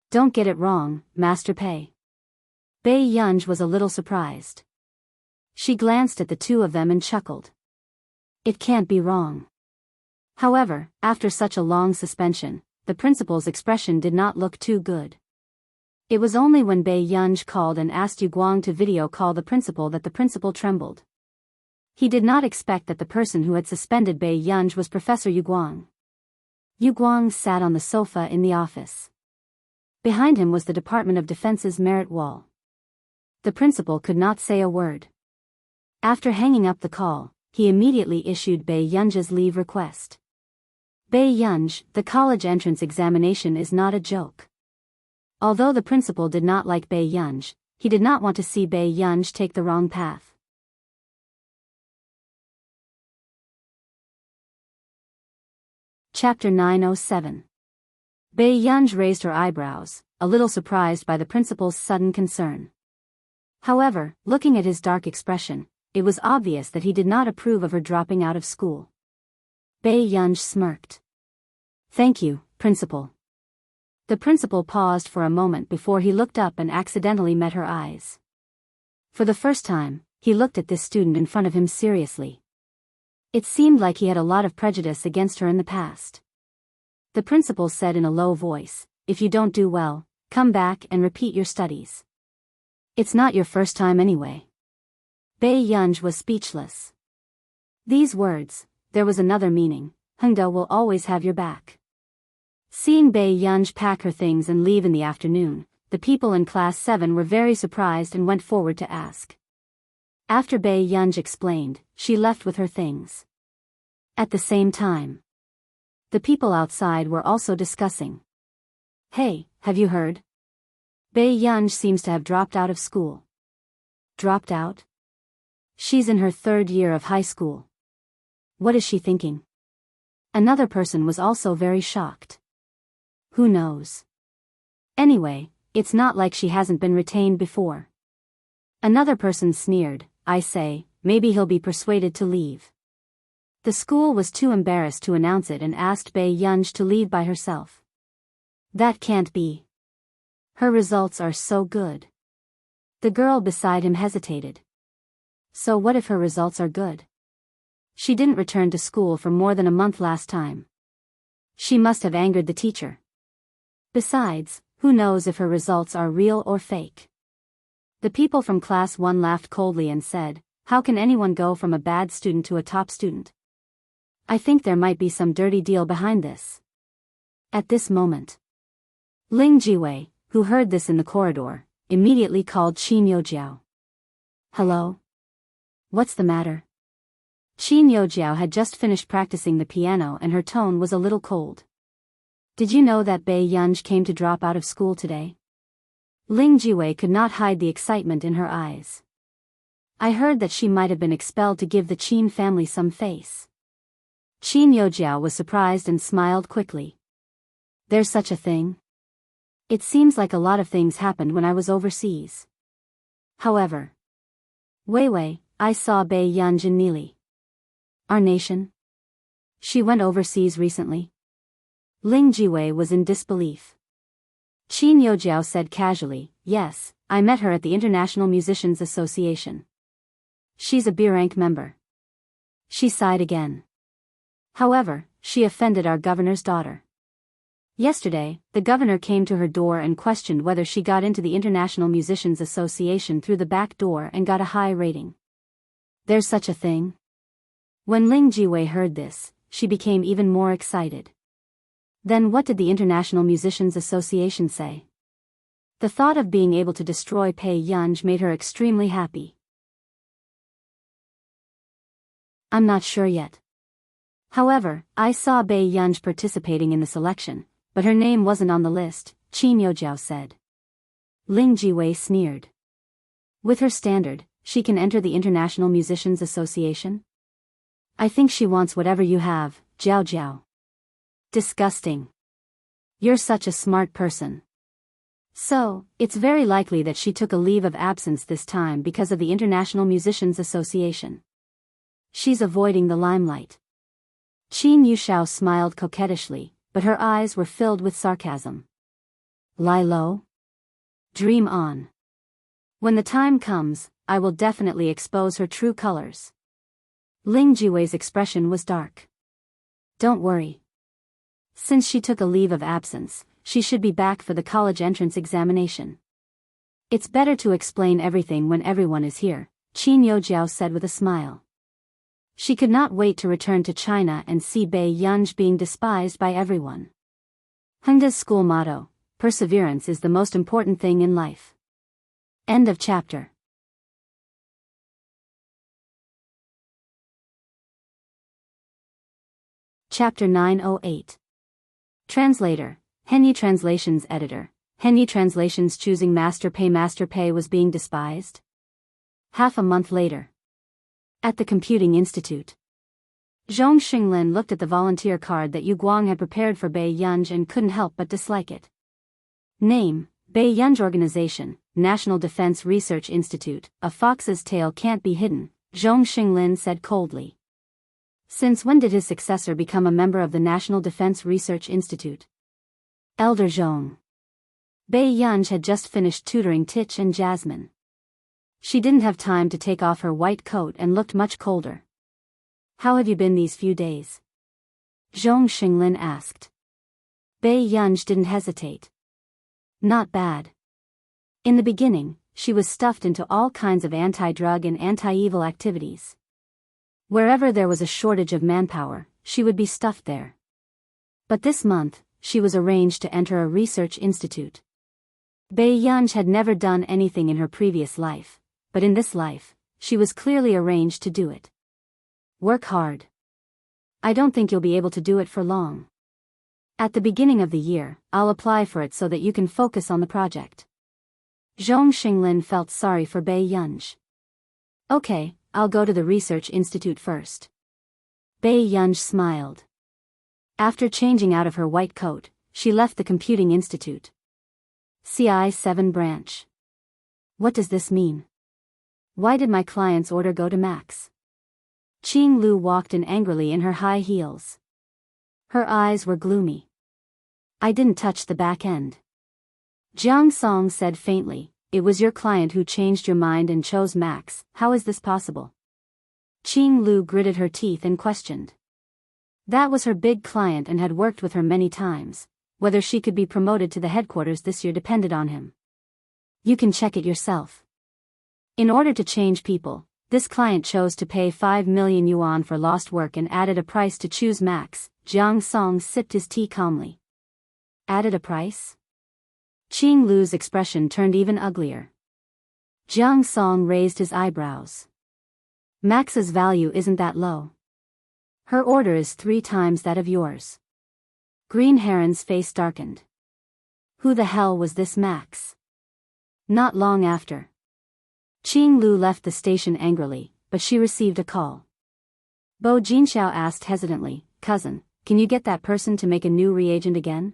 Don't get it wrong, Master Pei. Bei Yunj was a little surprised. She glanced at the two of them and chuckled. It can't be wrong. However, after such a long suspension, the principal's expression did not look too good. It was only when Bei Yunj called and asked Yu Guang to video call the principal that the principal trembled. He did not expect that the person who had suspended Bei Yunj was Professor Yu Guang. Yu Guang sat on the sofa in the office. Behind him was the Department of Defense's merit wall. The principal could not say a word. After hanging up the call, he immediately issued Bei Yunj's leave request. Bei Yunj, the college entrance examination is not a joke. Although the principal did not like Bei Yunj, he did not want to see Bei Yunj take the wrong path. Chapter 907. Bei Yunj raised her eyebrows, a little surprised by the principal's sudden concern. However, looking at his dark expression, it was obvious that he did not approve of her dropping out of school. Bei Yunj smirked. Thank you, principal. The principal paused for a moment before he looked up and accidentally met her eyes. For the first time, he looked at this student in front of him seriously. It seemed like he had a lot of prejudice against her in the past. The principal said in a low voice, if you don't do well, come back and repeat your studies. It's not your first time anyway. Bei Yunj was speechless. These words, there was another meaning, Hengda will always have your back. Seeing Bei Yunj pack her things and leave in the afternoon, the people in Class 7 were very surprised and went forward to ask. After Bei Yunj explained, she left with her things. At the same time, the people outside were also discussing. Hey, have you heard? Bei Yunj seems to have dropped out of school. Dropped out? She's in her 3rd year of high school. What is she thinking? Another person was also very shocked. Who knows? Anyway, it's not like she hasn't been retained before. Another person sneered, I say, maybe he'll be persuaded to leave. The school was too embarrassed to announce it and asked Bei Yunj to leave by herself. That can't be. Her results are so good. The girl beside him hesitated. So what if her results are good? She didn't return to school for more than a month last time. She must have angered the teacher. Besides, who knows if her results are real or fake? The people from Class 1 laughed coldly and said, how can anyone go from a bad student to a top student? I think there might be some dirty deal behind this. At this moment, Ling Jiwei, who heard this in the corridor, immediately called Qin Youjiao. Hello? What's the matter? Qin Youjiao had just finished practicing the piano and her tone was a little cold. Did you know that Bei Yunj came to drop out of school today? Ling Jiwei could not hide the excitement in her eyes. I heard that she might have been expelled to give the Qin family some face. Qin Youjiao was surprised and smiled quickly. There's such a thing? It seems like a lot of things happened when I was overseas. However, Weiwei, I saw Bei Yunj in Nili. Our nation? She went overseas recently? Ling Jiwei was in disbelief. Qin Youjiao said casually, yes, I met her at the International Musicians Association. She's a B-rank member. She sighed again. However, she offended our governor's daughter. Yesterday, the governor came to her door and questioned whether she got into the International Musicians Association through the back door and got a high rating. There's such a thing? When Ling Jiwei heard this, she became even more excited. Then what did the International Musicians Association say? The thought of being able to destroy Pei Yunj made her extremely happy. I'm not sure yet. However, I saw Pei Yunj participating in the selection, but her name wasn't on the list, Qin Youjiao said. Ling Jiwei sneered. With her standard, she can enter the International Musicians Association? I think she wants whatever you have, Jiao Jiao. Disgusting. You're such a smart person. So, it's very likely that she took a leave of absence this time because of the International Musicians Association. She's avoiding the limelight. Qin Yushao smiled coquettishly, but her eyes were filled with sarcasm. Lie low? Dream on. When the time comes, I will definitely expose her true colors. Ling Jiwei's expression was dark. Don't worry. Since she took a leave of absence, she should be back for the college entrance examination. It's better to explain everything when everyone is here, Qin Youjiao said with a smile. She could not wait to return to China and see Pei Yunj being despised by everyone. Hengda's school motto, perseverance is the most important thing in life. End of chapter. Chapter 908. Translator, Henyi Translations Editor, Henyi Translations choosing Master Pei was being despised? Half a month later. At the Computing Institute. Zhong Xinglin looked at the volunteer card that Yu Guang had prepared for Pei Yunj and couldn't help but dislike it. Name, Pei Yunj Organization, National Defense Research Institute, A Fox's Tail Can't Be Hidden, Zhong Xinglin said coldly. Since when did his successor become a member of the National Defense Research Institute? Elder Zhong. Pei Yunj had just finished tutoring Tich and Jasmine. She didn't have time to take off her white coat and looked much colder. How have you been these few days? Zhong Xinglin asked. Pei Yunj didn't hesitate. Not bad. In the beginning, she was stuffed into all kinds of anti-drug and anti-evil activities. Wherever there was a shortage of manpower, she would be stuffed there. But this month, she was arranged to enter a research institute. Pei Yunj had never done anything in her previous life, but in this life, she was clearly arranged to do it. Work hard. I don't think you'll be able to do it for long. At the beginning of the year, I'll apply for it so that you can focus on the project. Zhong Xinglin felt sorry for Pei Yunj. Okay, I'll go to the research institute first. Pei Yunj smiled. After changing out of her white coat, she left the computing institute. CI-7 branch. What does this mean? Why did my client's order go to Max? Qing Lu walked in angrily in her high heels. Her eyes were gloomy. I didn't touch the back end. Jiang Song said faintly, it was your client who changed your mind and chose Max, how is this possible? Qing Lu gritted her teeth and questioned. That was her big client and had worked with her many times. Whether she could be promoted to the headquarters this year depended on him. You can check it yourself. In order to change people, this client chose to pay 5 million yuan for lost work and added a price to choose Max. Jiang Song sipped his tea calmly. Added a price? Qing Lu's expression turned even uglier. Jiang Song raised his eyebrows. Max's value isn't that low. Her order is 3 times that of yours. Green Heron's face darkened. Who the hell was this Max? Not long after. Qing Lu left the station angrily, but she received a call. Bo Jinxiao asked hesitantly, cousin, can you get that person to make a new reagent again?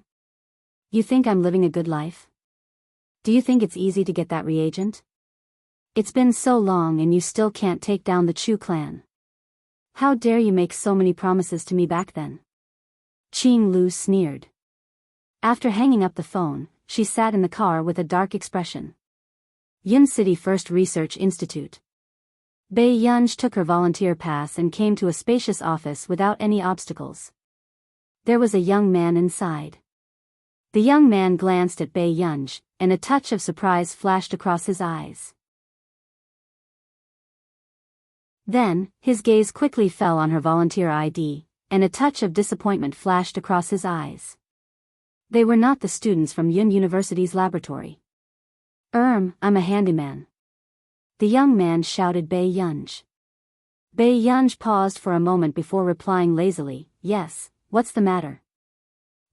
You think I'm living a good life? Do you think it's easy to get that reagent? It's been so long and you still can't take down the Chu clan. How dare you make so many promises to me back then? Qing Lu sneered. After hanging up the phone, she sat in the car with a dark expression. Yin City First Research Institute. Pei Yunj took her volunteer pass and came to a spacious office without any obstacles. There was a young man inside. The young man glanced at Bei Yunj, and a touch of surprise flashed across his eyes. Then, his gaze quickly fell on her volunteer ID, and a touch of disappointment flashed across his eyes. They were not the students from Yun University's laboratory. I'm a handyman. The young man shouted Bei Yunj. Bei Yunj paused for a moment before replying lazily, yes, what's the matter?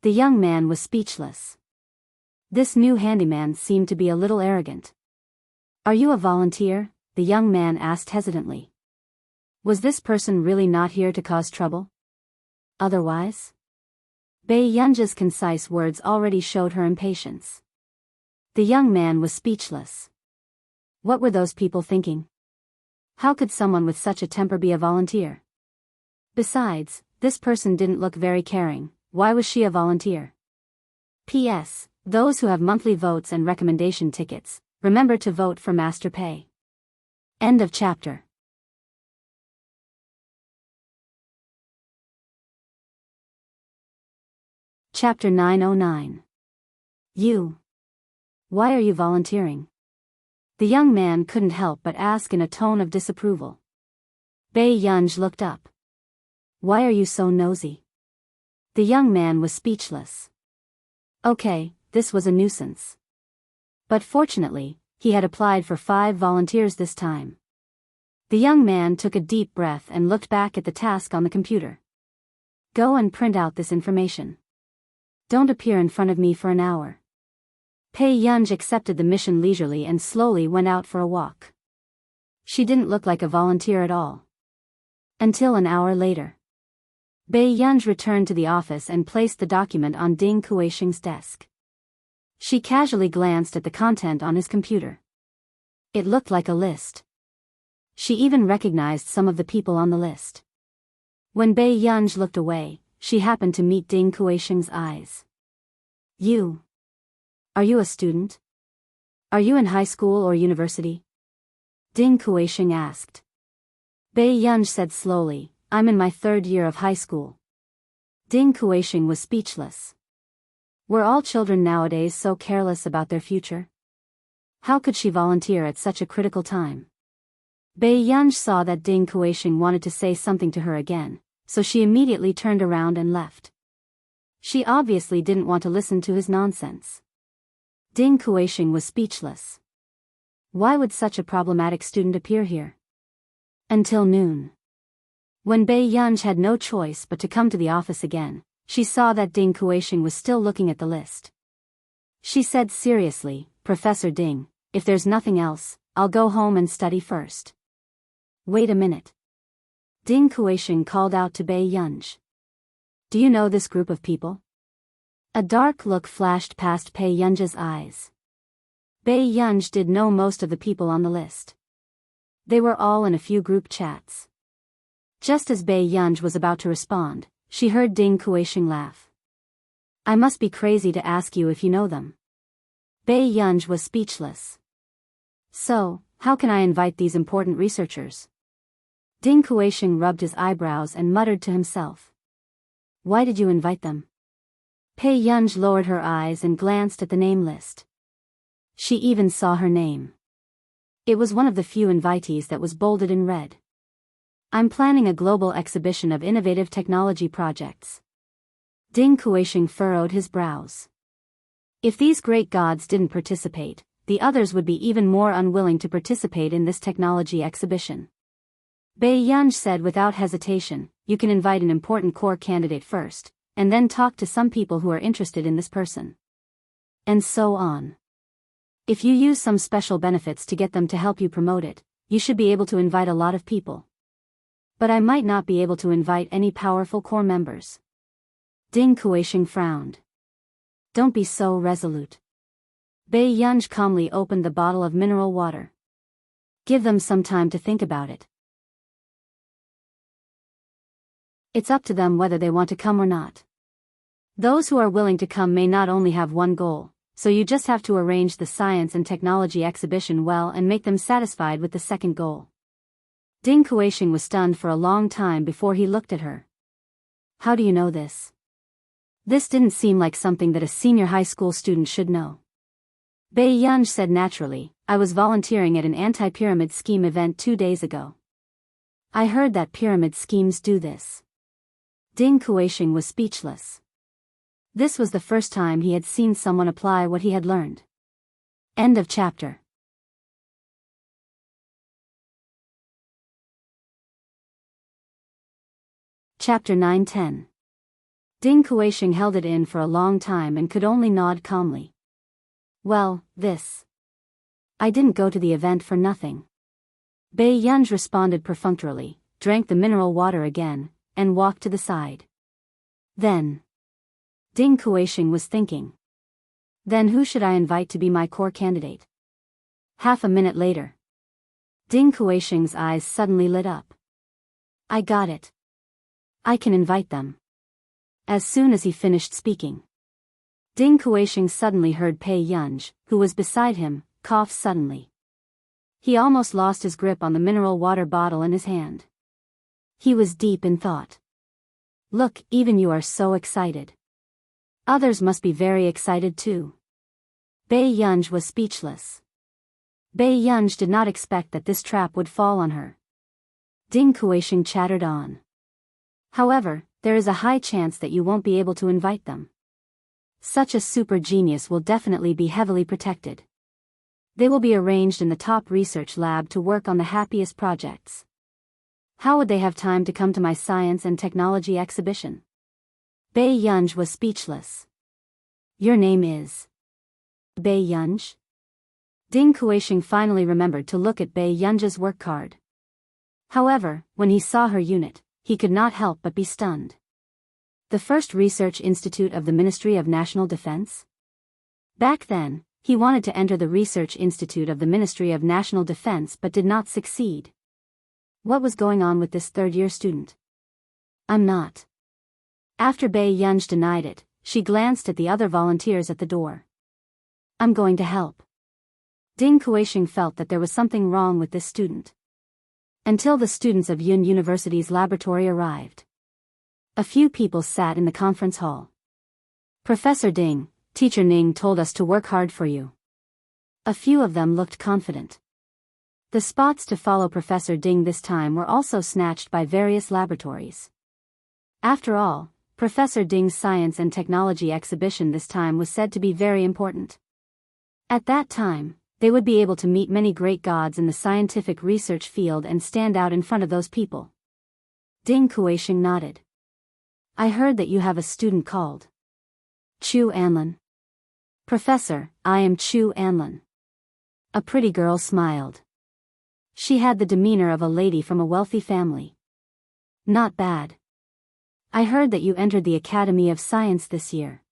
The young man was speechless. This new handyman seemed to be a little arrogant. Are you a volunteer? The young man asked hesitantly. Was this person really not here to cause trouble? Otherwise? Bei Yunj's concise words already showed her impatience. The young man was speechless. What were those people thinking? How could someone with such a temper be a volunteer? Besides, this person didn't look very caring. Why was she a volunteer? P.S. Those who have monthly votes and recommendation tickets, remember to vote for Master Pei. End of chapter. Chapter 909. You. Why are you volunteering? The young man couldn't help but ask in a tone of disapproval. Bei Yunj looked up. Why are you so nosy? The young man was speechless. Okay, this was a nuisance. But fortunately, he had applied for 5 volunteers this time. The young man took a deep breath and looked back at the task on the computer. Go and print out this information. Don't appear in front of me for an hour. Bei Yunj accepted the mission leisurely and slowly went out for a walk. She didn't look like a volunteer at all. Until an hour later. Bei Yunj returned to the office and placed the document on Ding Kuixing's desk. She casually glanced at the content on his computer. It looked like a list. She even recognized some of the people on the list. When Bei Yunj looked away, she happened to meet Ding Kuixing's eyes. You. Are you a student? Are you in high school or university? Ding Kuixing asked. Bei Yunj said slowly, I'm in my 3rd year of high school. Ding Kuixing was speechless. Were all children nowadays so careless about their future? How could she volunteer at such a critical time? Bei Yunj saw that Ding Kuixing wanted to say something to her again, so she immediately turned around and left. She obviously didn't want to listen to his nonsense. Ding Kuixing was speechless. Why would such a problematic student appear here? Until noon. When Bei Yunj had no choice but to come to the office again, she saw that Ding Kuixing was still looking at the list. She said seriously, Professor Ding, if there's nothing else, I'll go home and study first. Wait a minute. Ding Kuixing called out to Bei Yunj. Do you know this group of people? A dark look flashed past Bei Yunj's eyes. Bei Yunj did know most of the people on the list. They were all in a few group chats. Just as Bei Yunj was about to respond, she heard Ding Kuixing laugh. I must be crazy to ask you if you know them. Bei Yunj was speechless. So, how can I invite these important researchers? Ding Kuixing rubbed his eyebrows and muttered to himself. Why did you invite them? Bei Yunj lowered her eyes and glanced at the name list. She even saw her name. It was one of the few invitees that was bolded in red. I'm planning a global exhibition of innovative technology projects. Ding Kuixing furrowed his brows. If these great gods didn't participate, the others would be even more unwilling to participate in this technology exhibition. Bei Yunj said without hesitation, you can invite an important core candidate first, and then talk to some people who are interested in this person. And so on. If you use some special benefits to get them to help you promote it, you should be able to invite a lot of people. But I might not be able to invite any powerful core members. Ding Kuixing frowned. Don't be so resolute. Bei Yunj calmly opened the bottle of mineral water. Give them some time to think about it. It's up to them whether they want to come or not. Those who are willing to come may not only have one goal, so you just have to arrange the science and technology exhibition well and make them satisfied with the second goal. Ding Kuixing was stunned for a long time before he looked at her. How do you know this? This didn't seem like something that a senior high school student should know. Biyao said naturally, I was volunteering at an anti-pyramid scheme event 2 days ago. I heard that pyramid schemes do this. Ding Kuisheng was speechless. This was the first time he had seen someone apply what he had learned. End of chapter. Chapter 9-10. Ding Kuisheng held it in for a long time and could only nod calmly. Well, I didn't go to the event for nothing. Biyao responded perfunctorily, drank the mineral water again, and walked to the side. Then. Ding Kuisheng was thinking. Then who should I invite to be my core candidate? Half a minute later. Ding Kuisheng's eyes suddenly lit up. I got it. I can invite them. As soon as he finished speaking. Ding Kuisheng suddenly heard Biyao, who was beside him, cough suddenly. He almost lost his grip on the mineral water bottle in his hand. He was deep in thought. Look, even you are so excited. Others must be very excited too. Biyao was speechless. Biyao did not expect that this trap would fall on her. Ding Kuisheng chattered on. However, there is a high chance that you won't be able to invite them. Such a super genius will definitely be heavily protected. They will be arranged in the top research lab to work on the happiest projects. How would they have time to come to my science and technology exhibition? Biyao was speechless. Your name is Biyao? Ding Kuisheng finally remembered to look at Biyao's work card. However, when he saw her unit, he could not help but be stunned. The first research institute of the Ministry of National Defense? Back then, he wanted to enter the research institute of the Ministry of National Defense but did not succeed. What was going on with this third-year student? I'm not. After Biyao denied it, she glanced at the other volunteers at the door. I'm going to help. Ding Kuisheng felt that there was something wrong with this student. Until the students of Yun University's laboratory arrived. A few people sat in the conference hall. Professor Ding, Teacher Ning told us to work hard for you. A few of them looked confident. The spots to follow Professor Ding this time were also snatched by various laboratories. After all, Professor Ding's science and technology exhibition this time was said to be very important. At that time, they would be able to meet many great gods in the scientific research field and stand out in front of those people. Ding Kuisheng nodded. I heard that you have a student called Chu Anlin. Professor, I am Chu Anlin. A pretty girl smiled. She had the demeanor of a lady from a wealthy family. Not bad. I heard that you entered the Academy of Science this year.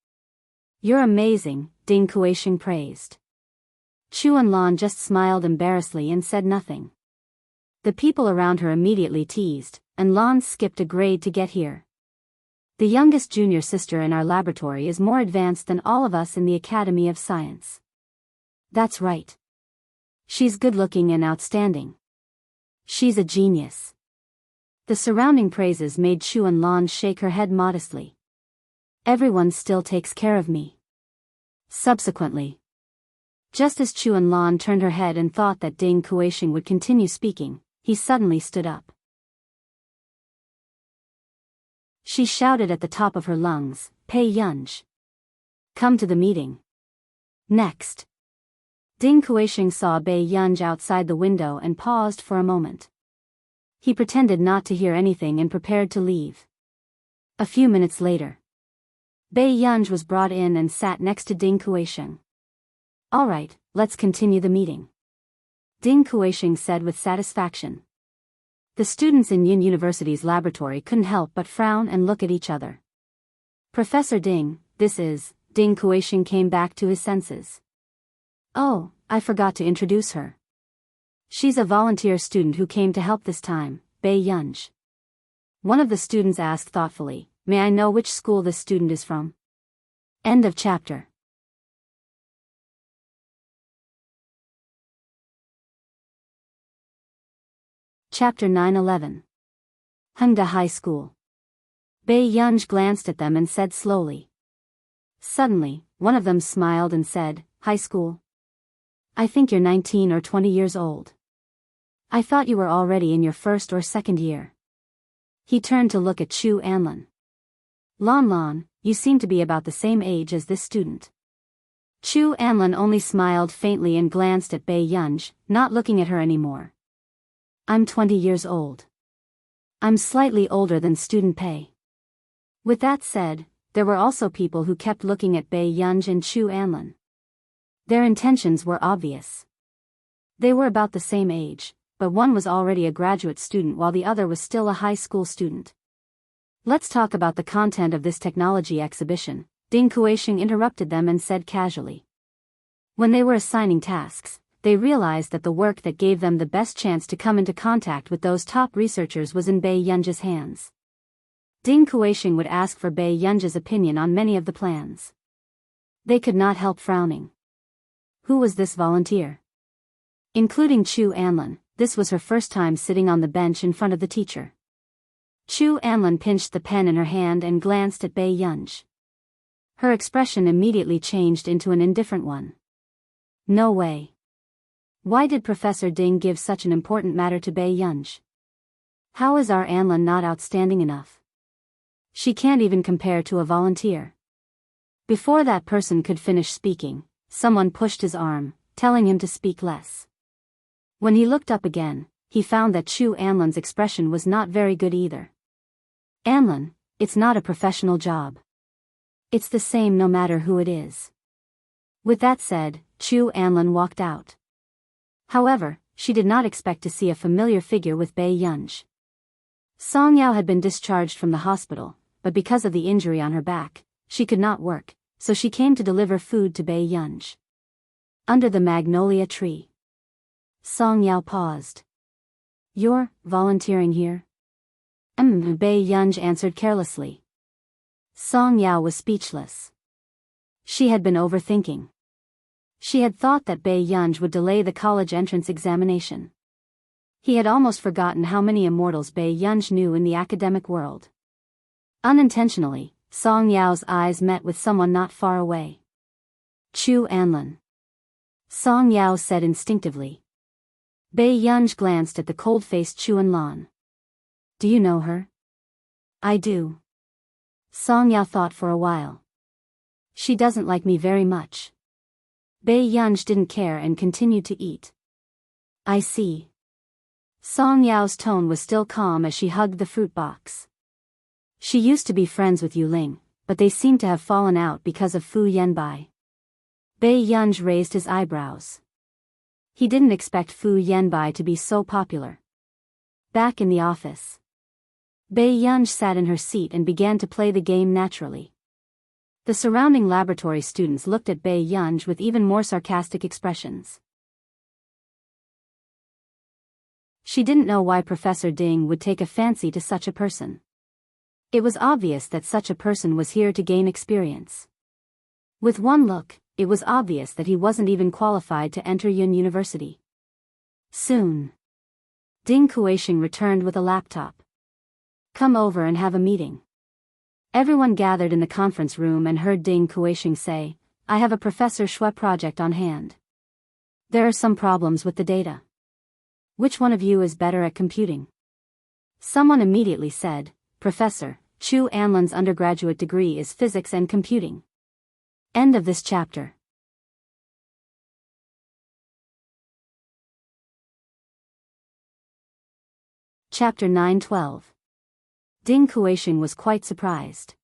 You're amazing, Ding Kuisheng praised. Chu Anlin just smiled embarrassedly and said nothing. The people around her immediately teased, and Lan skipped a grade to get here. The youngest junior sister in our laboratory is more advanced than all of us in the Academy of Science. That's right. She's good-looking and outstanding. She's a genius. The surrounding praises made Chu Anlin shake her head modestly. Everyone still takes care of me. Subsequently, just as Chu Anlin turned her head and thought that Ding Kuisheng would continue speaking, he suddenly stood up. She shouted at the top of her lungs, Biyao. Come to the meeting. Next. Ding Kuisheng saw Biyao outside the window and paused for a moment. He pretended not to hear anything and prepared to leave. A few minutes later, Biyao was brought in and sat next to Ding Kuisheng. All right, let's continue the meeting. Ding Kuisheng said with satisfaction. The students in Yun University's laboratory couldn't help but frown and look at each other. Professor Ding, this is, Ding Kuisheng came back to his senses. Oh, I forgot to introduce her. She's a volunteer student who came to help this time, Biyao. One of the students asked thoughtfully, may I know which school this student is from? End of chapter. Chapter 9-11. Hengda High School. Biyao glanced at them and said slowly, Suddenly, one of them smiled and said, "High school? I think you're 19 or 20 years old. I thought you were already in your first or second year." He turned to look at Chu Anlin. "Lon Lon, you seem to be about the same age as this student." Chu Anlin only smiled faintly and glanced at Bei Yunj, not looking at her anymore. "I'm 20 years old. I'm slightly older than student Pei." With that said, there were also people who kept looking at Bei Yunj and Chu Anlin. Their intentions were obvious. They were about the same age, but one was already a graduate student while the other was still a high school student. "Let's talk about the content of this technology exhibition," Ding Kuisheng interrupted them and said casually. When they were assigning tasks, they realized that the work that gave them the best chance to come into contact with those top researchers was in Bei Yunj's hands. Ding Kuisheng would ask for Bei Yunj's opinion on many of the plans. They could not help frowning. Who was this volunteer? Including Chu Anlin, this was her first time sitting on the bench in front of the teacher. Chu Anlin pinched the pen in her hand and glanced at Bei Yunj. Her expression immediately changed into an indifferent one. No way. Why did Professor Ding give such an important matter to Bei Yunj? How is our Anlin not outstanding enough? She can't even compare to a volunteer. Before that person could finish speaking, someone pushed his arm, telling him to speak less. When he looked up again, he found that Chu Anlin's expression was not very good either. "Anlin, it's not a professional job. It's the same no matter who it is." With that said, Chu Anlin walked out. However, she did not expect to see a familiar figure with Bei Yunj. Song Yao had been discharged from the hospital, but because of the injury on her back, she could not work, so she came to deliver food to Bei Yunj. Under the magnolia tree. Song Yao paused. "You're volunteering here?" Bei Yunj answered carelessly. Song Yao was speechless. She had been overthinking. She had thought that Bei Yunj would delay the college entrance examination. He had almost forgotten how many immortals Bei Yunj knew in the academic world. Unintentionally, Song Yao's eyes met with someone not far away. "Chu Anlin," Song Yao said instinctively. Bei Yunj glanced at the cold-faced Chu Anlan. "Do you know her?" "I do." Song Yao thought for a while. "She doesn't like me very much." Bei Yunj didn't care and continued to eat. "I see." Song Yao's tone was still calm as she hugged the fruit box. She used to be friends with Yu Ling, but they seemed to have fallen out because of Fu Yanbai. Bei Yunj raised his eyebrows. He didn't expect Fu Yanbai to be so popular. Back in the office, Bei Yunj sat in her seat and began to play the game naturally. The surrounding laboratory students looked at Bei Yunj with even more sarcastic expressions. She didn't know why Professor Ding would take a fancy to such a person. It was obvious that such a person was here to gain experience. With one look, it was obvious that he wasn't even qualified to enter Yun University. Soon, Ding Kuisheng returned with a laptop. "Come over and have a meeting." Everyone gathered in the conference room and heard Ding Kuisheng say, "I have a Professor Shui project on hand. There are some problems with the data. Which one of you is better at computing?" Someone immediately said, "Professor, Chu Anlin's undergraduate degree is physics and computing." End of this chapter. Chapter 9-12. Ding Kuisheng was quite surprised.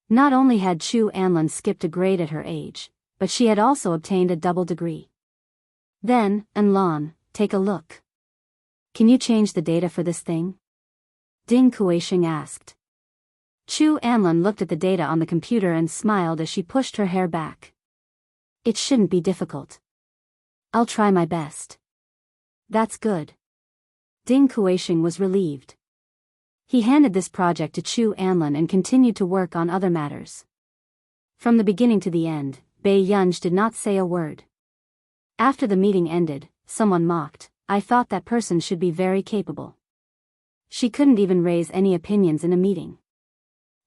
Not only had Chu Anlin skipped a grade at her age, but she had also obtained a double degree. Then, Anlan, take a look. Can you change the data for this thing? Ding Kuisheng asked. Chu Anlin looked at the data on the computer and smiled as she pushed her hair back. "It shouldn't be difficult. I'll try my best." "That's good." Ding Kuisheng was relieved. He handed this project to Chu Anlin and continued to work on other matters. From the beginning to the end, Bei Yunj did not say a word. After the meeting ended, someone mocked, "I thought that person should be very capable." She couldn't even raise any opinions in a meeting.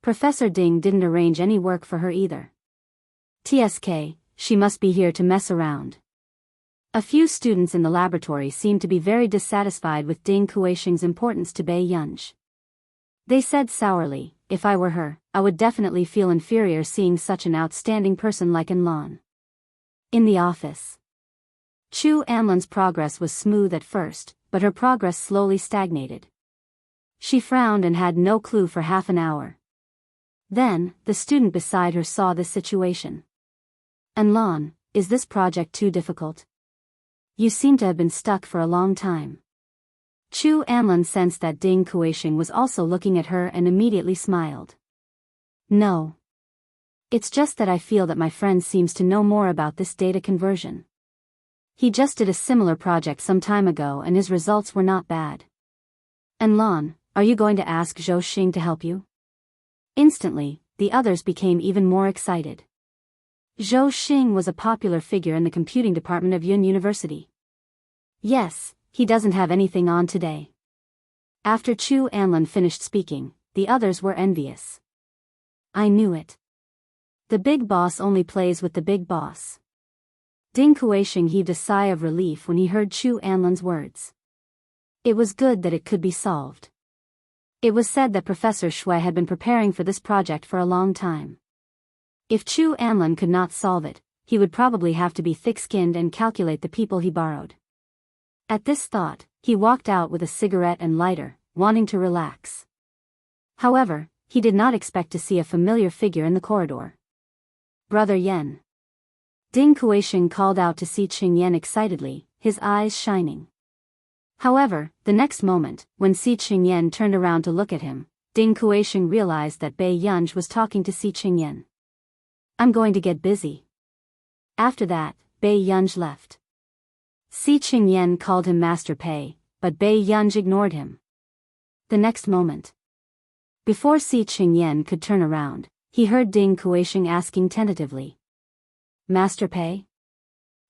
Professor Ding didn't arrange any work for her either. TSK, she must be here to mess around. A few students in the laboratory seemed to be very dissatisfied with Ding Kuisheng's importance to Bei Yunj. They said sourly, if I were her, I would definitely feel inferior seeing such an outstanding person like Enlon. In the office. Chu Anlan's progress was smooth at first, but her progress slowly stagnated. She frowned and had no clue for half an hour. Then, the student beside her saw this situation. Enlon, is this project too difficult? You seem to have been stuck for a long time. Chu Anlan sensed that Ding Kuisheng was also looking at her and immediately smiled. No. It's just that I feel that my friend seems to know more about this data conversion. He just did a similar project some time ago and his results were not bad. Enlon, are you going to ask Zhou Xing to help you? Instantly, the others became even more excited. Zhou Xing was a popular figure in the computing department of Yun University. Yes, he doesn't have anything on today. After Chu Anlan finished speaking, the others were envious. I knew it. The big boss only plays with the big boss. Ding Kuisheng heaved a sigh of relief when he heard Chu Anlan's words. It was good that it could be solved. It was said that Professor Shui had been preparing for this project for a long time. If Chu Anlan could not solve it, he would probably have to be thick-skinned and calculate the people he borrowed. At this thought, he walked out with a cigarette and lighter, wanting to relax. However, he did not expect to see a familiar figure in the corridor. Brother Yen. Ding Kuisheng called out to Si Qingyan excitedly, his eyes shining. However, the next moment, when Si Qingyan turned around to look at him, Ding Kuisheng realized that Bei Yunj was talking to Si Qingyan. I'm going to get busy. After that, Bei Yunj left. Si Qingyan called him Master Pei, but Bei Yunj ignored him. The next moment. Before Si Qingyan could turn around, he heard Ding Kuisheng asking tentatively. Master Pei?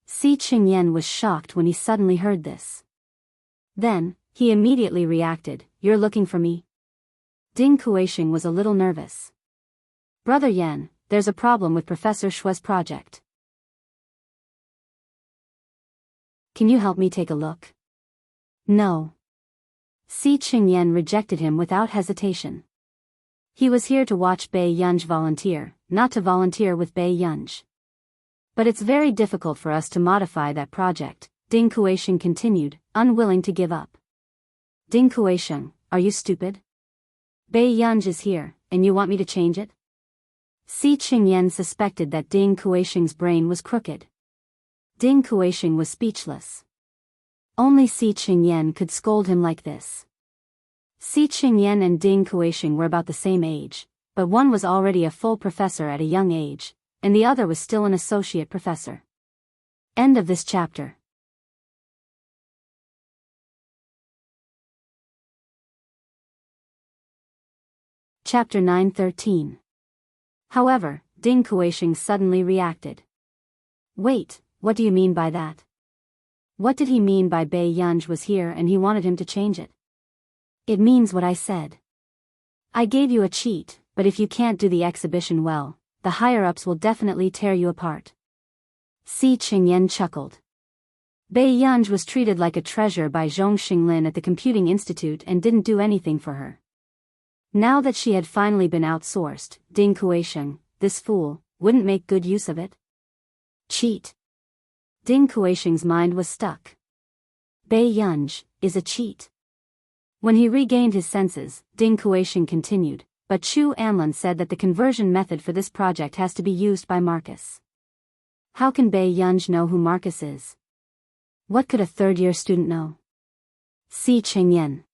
Si Qingyan was shocked when he suddenly heard this. Then, he immediately reacted, You're looking for me? Ding Kuisheng was a little nervous. Brother Yen, there's a problem with Professor Shui's project. Can you help me take a look? No. Si Qingyan rejected him without hesitation. He was here to watch Bei Yunj volunteer, not to volunteer with Bei Yunj. But it's very difficult for us to modify that project, Ding Kuisheng continued, unwilling to give up. Ding Kuisheng, are you stupid? Bei Yunj is here, and you want me to change it? Si Qingyan suspected that Ding Kuisheng's brain was crooked. Ding Kuisheng was speechless. Only Si Qingyan could scold him like this. Si Qingyan and Ding Kuisheng were about the same age, but one was already a full professor at a young age, and the other was still an associate professor. End of this chapter. Chapter 9:13. However, Ding Kuisheng suddenly reacted. Wait, what do you mean by that? What did he mean by Bei Yunj was here and he wanted him to change it? It means what I said. I gave you a cheat, but if you can't do the exhibition well, the higher-ups will definitely tear you apart. Si Qingyan chuckled. Bei Yunj was treated like a treasure by Zhong Xinglin at the Computing Institute and didn't do anything for her. Now that she had finally been outsourced, Ding Kuisheng, this fool, wouldn't make good use of it. Cheat. Ding Kuisheng's mind was stuck. Bei Yunj is a cheat. When he regained his senses, Ding Kuisheng continued, but Chu Anlan said that the conversion method for this project has to be used by Marcus. How can Bei Yunj know who Marcus is? What could a third-year student know? Si Qingyan.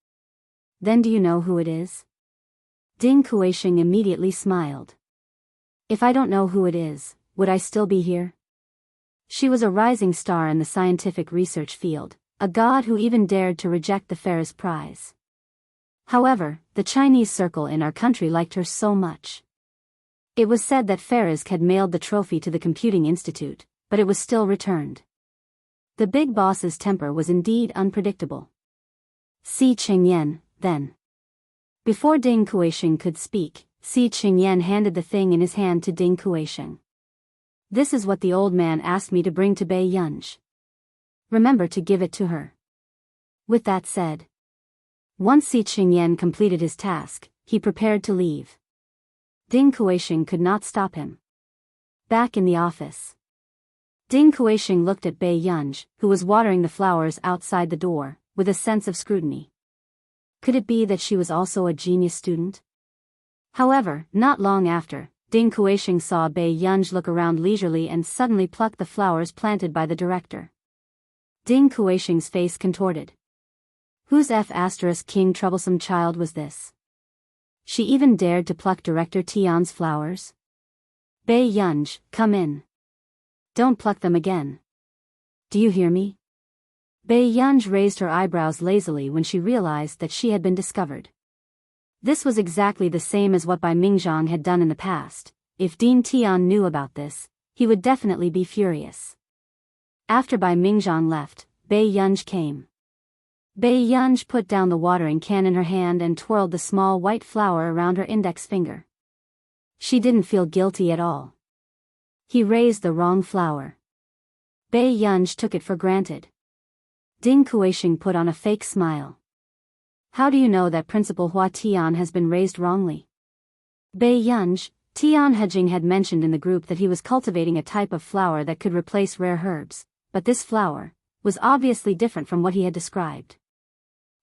Then do you know who it is? Ding Kuisheng immediately smiled. If I don't know who it is, would I still be here? She was a rising star in the scientific research field, a god who even dared to reject the Ferris Prize. However, the Chinese circle in our country liked her so much. It was said that Ferris had mailed the trophy to the Computing Institute, but it was still returned. The big boss's temper was indeed unpredictable. Si Qingyan, then. Before Ding Kuisheng could speak, Si Qingyan handed the thing in his hand to Ding Kuisheng. This is what the old man asked me to bring to Bei Yunj. Remember to give it to her. With that said, once Si Qingyan completed his task, he prepared to leave. Ding Kuisheng could not stop him. Back in the office, Ding Kuisheng looked at Bei Yunj, who was watering the flowers outside the door, with a sense of scrutiny. Could it be that she was also a genius student? However, not long after, Ding Kuisheng saw Bei Yunj look around leisurely and suddenly pluck the flowers planted by the director. Ding Kuisheng's face contorted. Whose King troublesome child was this? She even dared to pluck Director Tian's flowers? Bei Yunj, come in. Don't pluck them again. Do you hear me? Bei Yunj raised her eyebrows lazily when she realized that she had been discovered. This was exactly the same as what Bai Mingzhang had done in the past. If Dean Tian knew about this, he would definitely be furious. After Bai Mingzhang left, Bei Yunj came. Bei Yunj put down the watering can in her hand and twirled the small white flower around her index finger. She didn't feel guilty at all. He raised the wrong flower. Bei Yunj took it for granted. Ding Kuisheng put on a fake smile. How do you know that Principal Hua Tian has been raised wrongly? Bei Yunj, Tian Hejing had mentioned in the group that he was cultivating a type of flower that could replace rare herbs, but this flower was obviously different from what he had described.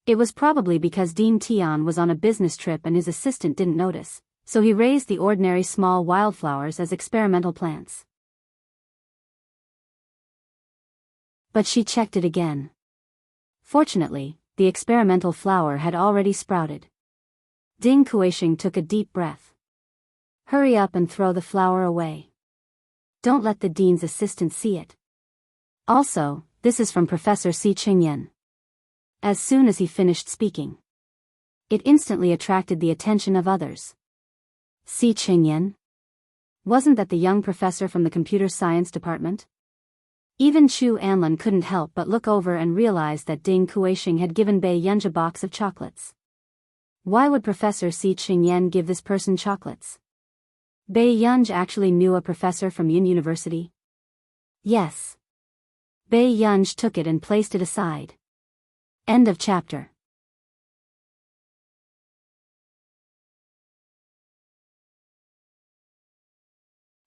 It was probably because Dean Tian was on a business trip and his assistant didn't notice, so he raised the ordinary small wildflowers as experimental plants. But she checked it again. Fortunately, the experimental flower had already sprouted. Ding Kuisheng took a deep breath. Hurry up and throw the flower away. Don't let the dean's assistant see it. Also, this is from Professor Si Qingyan. As soon as he finished speaking, it instantly attracted the attention of others. Si Qingyan? Wasn't that the young professor from the computer science department? Even Chu Anlin couldn't help but look over and realize that Ding Kuisheng had given Bei Yunj a box of chocolates. Why would Professor Si Qingyan give this person chocolates? Bei Yunj actually knew a professor from Yun University? Yes. Bei Yunj took it and placed it aside. End of chapter.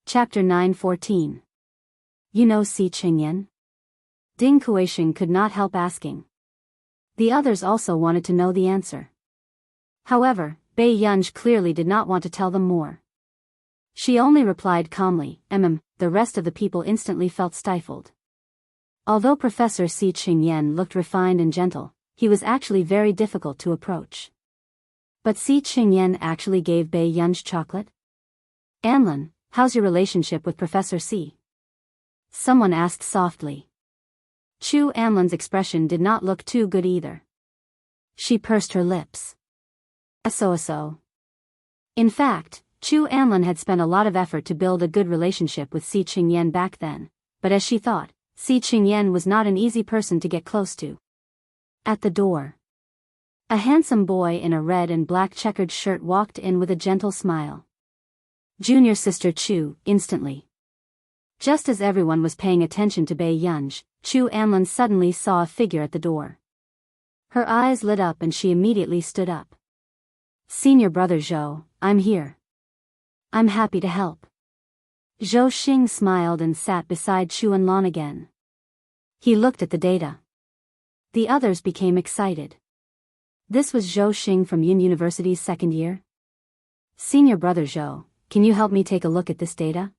Chapter 9:14. You know Si Qingyan? Ding Kuisheng could not help asking. The others also wanted to know the answer. However, Bei Yunj clearly did not want to tell them more. She only replied calmly, The rest of the people instantly felt stifled. Although Professor Si Qingyan looked refined and gentle, he was actually very difficult to approach. But Si Qingyan actually gave Bei Yunj chocolate? Anlin, how's your relationship with Professor Si? Someone asked softly. Chu Anlin's expression did not look too good either. She pursed her lips. So. In fact, Chu Anlin had spent a lot of effort to build a good relationship with Si Qingyan back then, but as she thought, Si Qingyan was not an easy person to get close to. At the door, a handsome boy in a red and black checkered shirt walked in with a gentle smile. Junior sister Chu, instantly. Just as everyone was paying attention to Bei Yunj, Chu Anlin suddenly saw a figure at the door. Her eyes lit up and she immediately stood up. Senior brother Zhou, I'm here. I'm happy to help. Zhou Xing smiled and sat beside Chu Anlin again. He looked at the data. The others became excited. This was Zhou Xing from Yun University's second year? Senior brother Zhou, can you help me take a look at this data?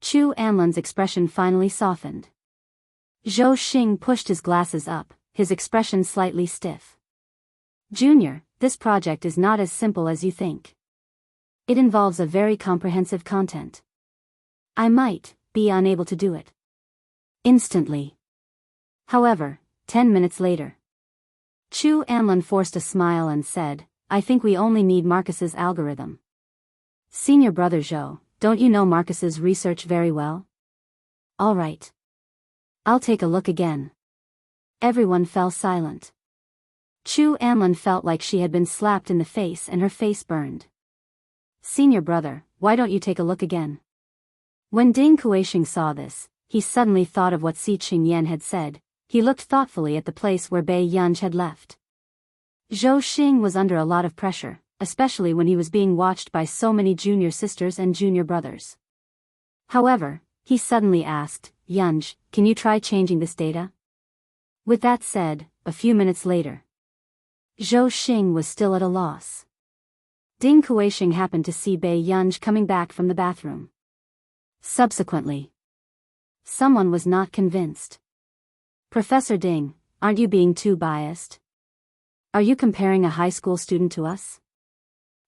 Chu Anlin's expression finally softened. Zhou Xing pushed his glasses up, his expression slightly stiff. Junior, this project is not as simple as you think. It involves a very comprehensive content. I might be unable to do it instantly. However, 10 minutes later, Chu Anlin forced a smile and said, I think we only need Marcus's algorithm. Senior brother Zhou, don't you know Marcus's research very well? All right. I'll take a look again. Everyone fell silent. Chu Anlin felt like she had been slapped in the face and her face burned. Senior brother, why don't you take a look again? When Ding Kuisheng saw this, he suddenly thought of what Si Qingyan had said. He looked thoughtfully at the place where Bei Yunj had left. Zhou Xing was under a lot of pressure, especially when he was being watched by so many junior sisters and junior brothers. However, he suddenly asked, Yunj, can you try changing this data? With that said, a few minutes later, Zhou Xing was still at a loss. Ding Kuisheng happened to see Bei Yunj coming back from the bathroom. Subsequently, someone was not convinced. Professor Ding, aren't you being too biased? Are you comparing a high school student to us?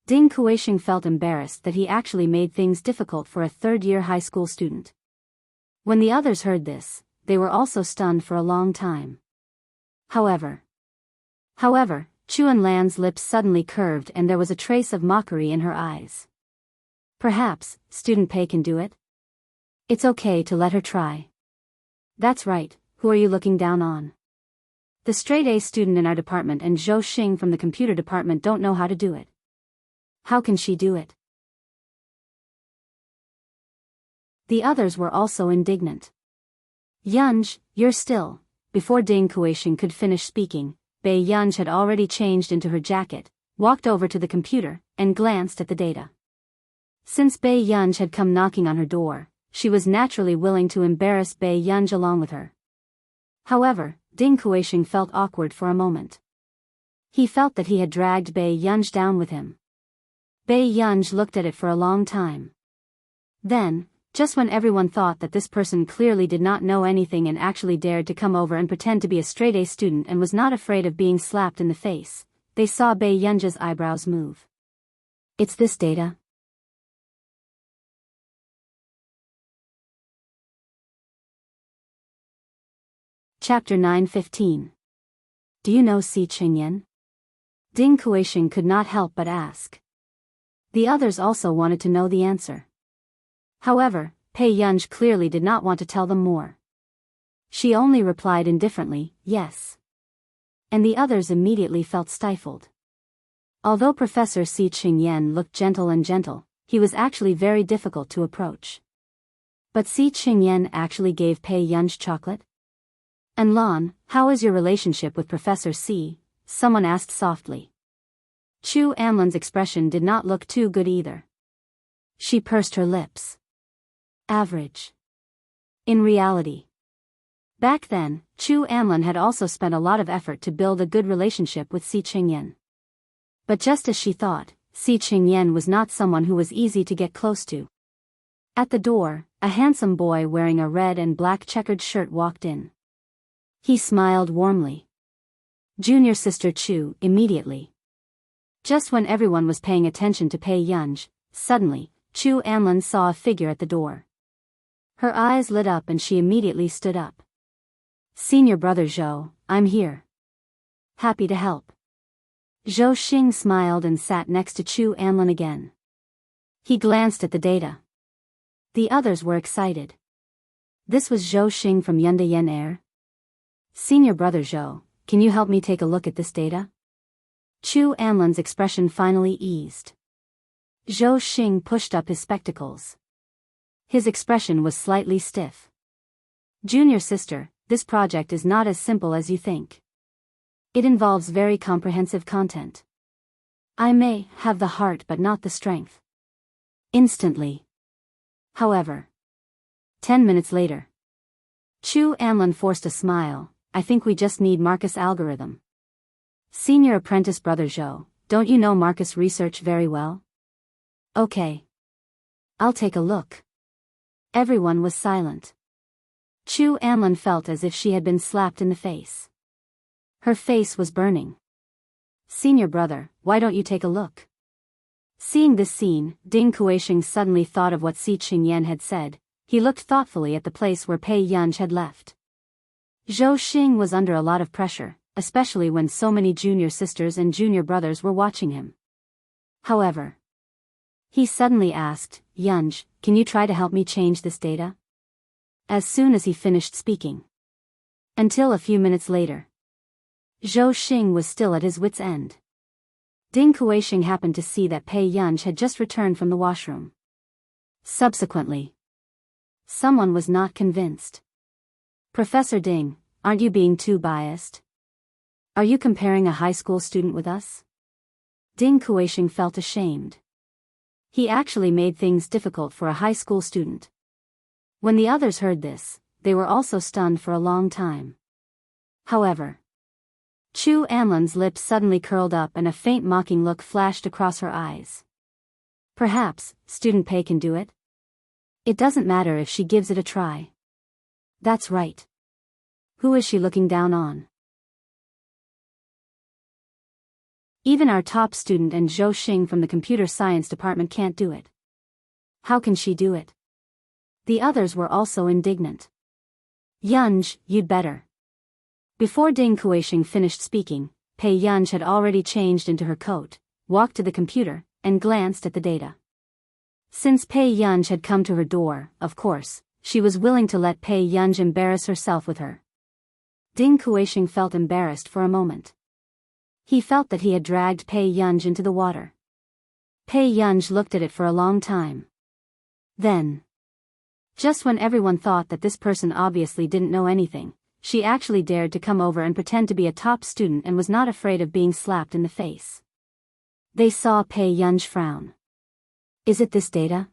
Ding Kuisheng felt embarrassed that he actually made things difficult for a third-year high school student. When the others heard this, they were also stunned for a long time. However, Chu Enlan's lips suddenly curved and there was a trace of mockery in her eyes. Perhaps, Student Pei can do it? It's okay to let her try. That's right, who are you looking down on? The straight-A student in our department and Zhou Xing from the computer department don't know how to do it. How can she do it? The others were also indignant. Yunj, you're still. Before Ding Kuisheng could finish speaking, Bei Yunj had already changed into her jacket, walked over to the computer, and glanced at the data. Since Bei Yunj had come knocking on her door, she was naturally willing to embarrass Bei Yunj along with her. However, Ding Kuisheng felt awkward for a moment. He felt that he had dragged Bei Yunj down with him. Bei Yunj looked at it for a long time. Then, just when everyone thought that this person clearly did not know anything and actually dared to come over and pretend to be a straight-A student and was not afraid of being slapped in the face, they saw Bei Yunj's eyebrows move. It's this data? Chapter 9:15. Do you know Si Qingyan? Ding Kuisheng could not help but ask. The others also wanted to know the answer. However, Pei Yunj clearly did not want to tell them more. She only replied indifferently, yes. And the others immediately felt stifled. Although Professor Si Qingyan looked gentle, he was actually very difficult to approach. But Si Qingyan actually gave Pei Yunj chocolate? And Lan, how is your relationship with Professor Si? Someone asked softly. Chu Amlan's expression did not look too good either. She pursed her lips. Average. In reality, back then, Chu Amlan had also spent a lot of effort to build a good relationship with Si Qingyan. But just as she thought, Si Qingyan was not someone who was easy to get close to. At the door, a handsome boy wearing a red and black checkered shirt walked in. He smiled warmly. Junior Sister Chu, immediately. Just when everyone was paying attention to Pei Yunj, suddenly, Chu Amlan saw a figure at the door. Her eyes lit up and she immediately stood up. Senior brother Zhou, I'm here. Happy to help. Zhou Xing smiled and sat next to Chu Amlan again. He glanced at the data. The others were excited. This was Zhou Xing from Yunda Yen Air. Senior brother Zhou, can you help me take a look at this data? Chu Amlan's expression finally eased. Zhou Xing pushed up his spectacles. His expression was slightly stiff. Junior sister, this project is not as simple as you think. It involves very comprehensive content. I may have the heart but not the strength. Instantly. However, 10 minutes later, Chu Amlan forced a smile. I think we just need Marcus algorithm. Senior apprentice brother Zhou, don't you know Marcus research very well? Okay. I'll take a look. Everyone was silent. Chu Amlan felt as if she had been slapped in the face. Her face was burning. Senior brother, why don't you take a look? Seeing this scene, Ding Kuisheng suddenly thought of what Si Qingyan had said. He looked thoughtfully at the place where Pei Yunj had left. Zhou Xing was under a lot of pressure, especially when so many junior sisters and junior brothers were watching him. However, he suddenly asked, Yunj, can you try to help me change this data? As soon as he finished speaking. Until a few minutes later. Zhou Xing was still at his wit's end. Ding Kuisheng happened to see that Pei Yunj had just returned from the washroom. Subsequently, Someone was not convinced. Professor Ding, aren't you being too biased? Are you comparing a high school student with us? Ding Kuisheng felt ashamed. He actually made things difficult for a high school student. When the others heard this, they were also stunned for a long time. However, Chu Anlan's lips suddenly curled up and a faint mocking look flashed across her eyes. Perhaps, Student Pei can do it? It doesn't matter if she gives it a try. That's right. Who is she looking down on? Even our top student and Zhou Xing from the computer science department can't do it. How can she do it? The others were also indignant. Yunj, you'd better. Before Ding Kuisheng finished speaking, Pei Yunj had already changed into her coat, walked to the computer, and glanced at the data. Since Pei Yunj had come to her door, of course, she was willing to let Pei Yunj embarrass herself with her. Ding Kuisheng felt embarrassed for a moment. He felt that he had dragged Pei Yunj into the water. Pei Yunj looked at it for a long time. Then, just when everyone thought that this person obviously didn't know anything, she actually dared to come over and pretend to be a top student and was not afraid of being slapped in the face. They saw Pei Yunj frown. Is it this data?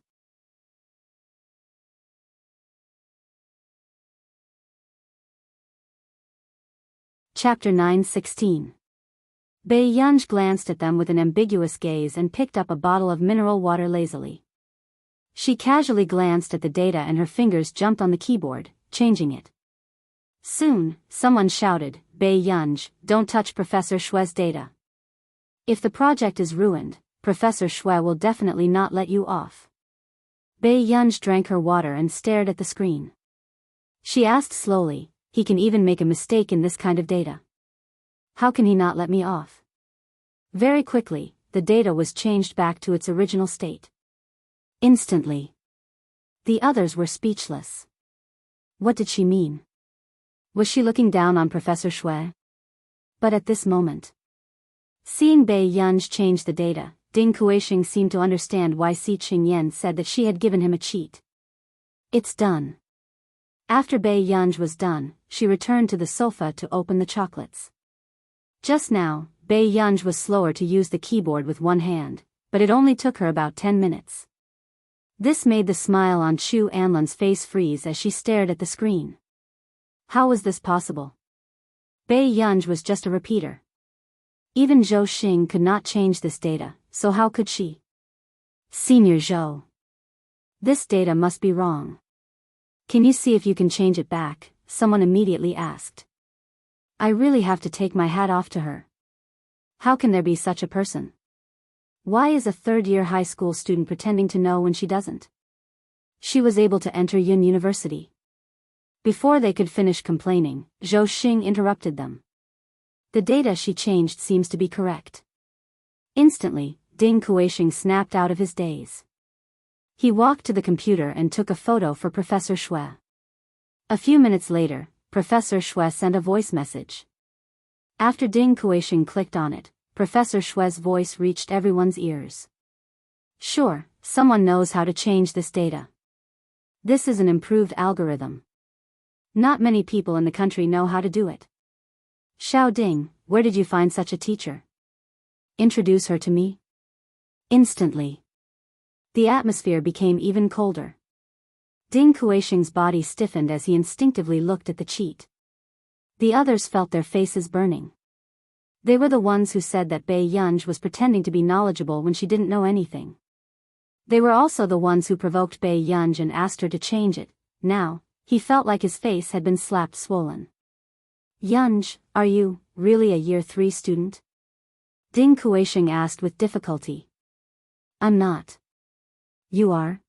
Chapter 9:16. Pei Yunj glanced at them with an ambiguous gaze and picked up a bottle of mineral water lazily. She casually glanced at the data and her fingers jumped on the keyboard, changing it. Soon, someone shouted, Pei Yunj, don't touch Professor Shue's data. If the project is ruined, Professor Shue will definitely not let you off. Pei Yunj drank her water and stared at the screen. She asked slowly, he can even make a mistake in this kind of data. How can he not let me off? Very quickly, the data was changed back to its original state. Instantly. The others were speechless. What did she mean? Was she looking down on Professor Shue? But at this moment, seeing Pei Yunj change the data, Ding Kuisheng seemed to understand why Si Qingyan said that she had given him a cheat. It's done. After Pei Yunj was done, she returned to the sofa to open the chocolates. Just now, Pei Yunj was slower to use the keyboard with one hand, but it only took her about 10 minutes. This made the smile on Chu Anlan's face freeze as she stared at the screen. How was this possible? Pei Yunj was just a repeater. Even Zhou Xing could not change this data, so how could she? Senior Zhou. This data must be wrong. Can you see if you can change it back? Someone immediately asked. I really have to take my hat off to her. How can there be such a person? Why is a third-year high school student pretending to know when she doesn't? She was able to enter Yun University. Before they could finish complaining, Zhou Xing interrupted them. The data she changed seems to be correct. Instantly, Ding Kuisheng snapped out of his daze. He walked to the computer and took a photo for Professor Shue. A few minutes later, Professor Shue sent a voice message. After Ding Kuisheng clicked on it, Professor Shue's voice reached everyone's ears. Sure, someone knows how to change this data. This is an improved algorithm. Not many people in the country know how to do it. Xiao Ding, where did you find such a teacher? Introduce her to me. Instantly. The atmosphere became even colder. Ding Kuisheng's body stiffened as he instinctively looked at the cheat. The others felt their faces burning. They were the ones who said that Pei Yunj was pretending to be knowledgeable when she didn't know anything. They were also the ones who provoked Pei Yunj and asked her to change it. Now, he felt like his face had been slapped swollen. Yunj, are you really a year 3 student? Ding Kuisheng asked with difficulty. I'm not. You are?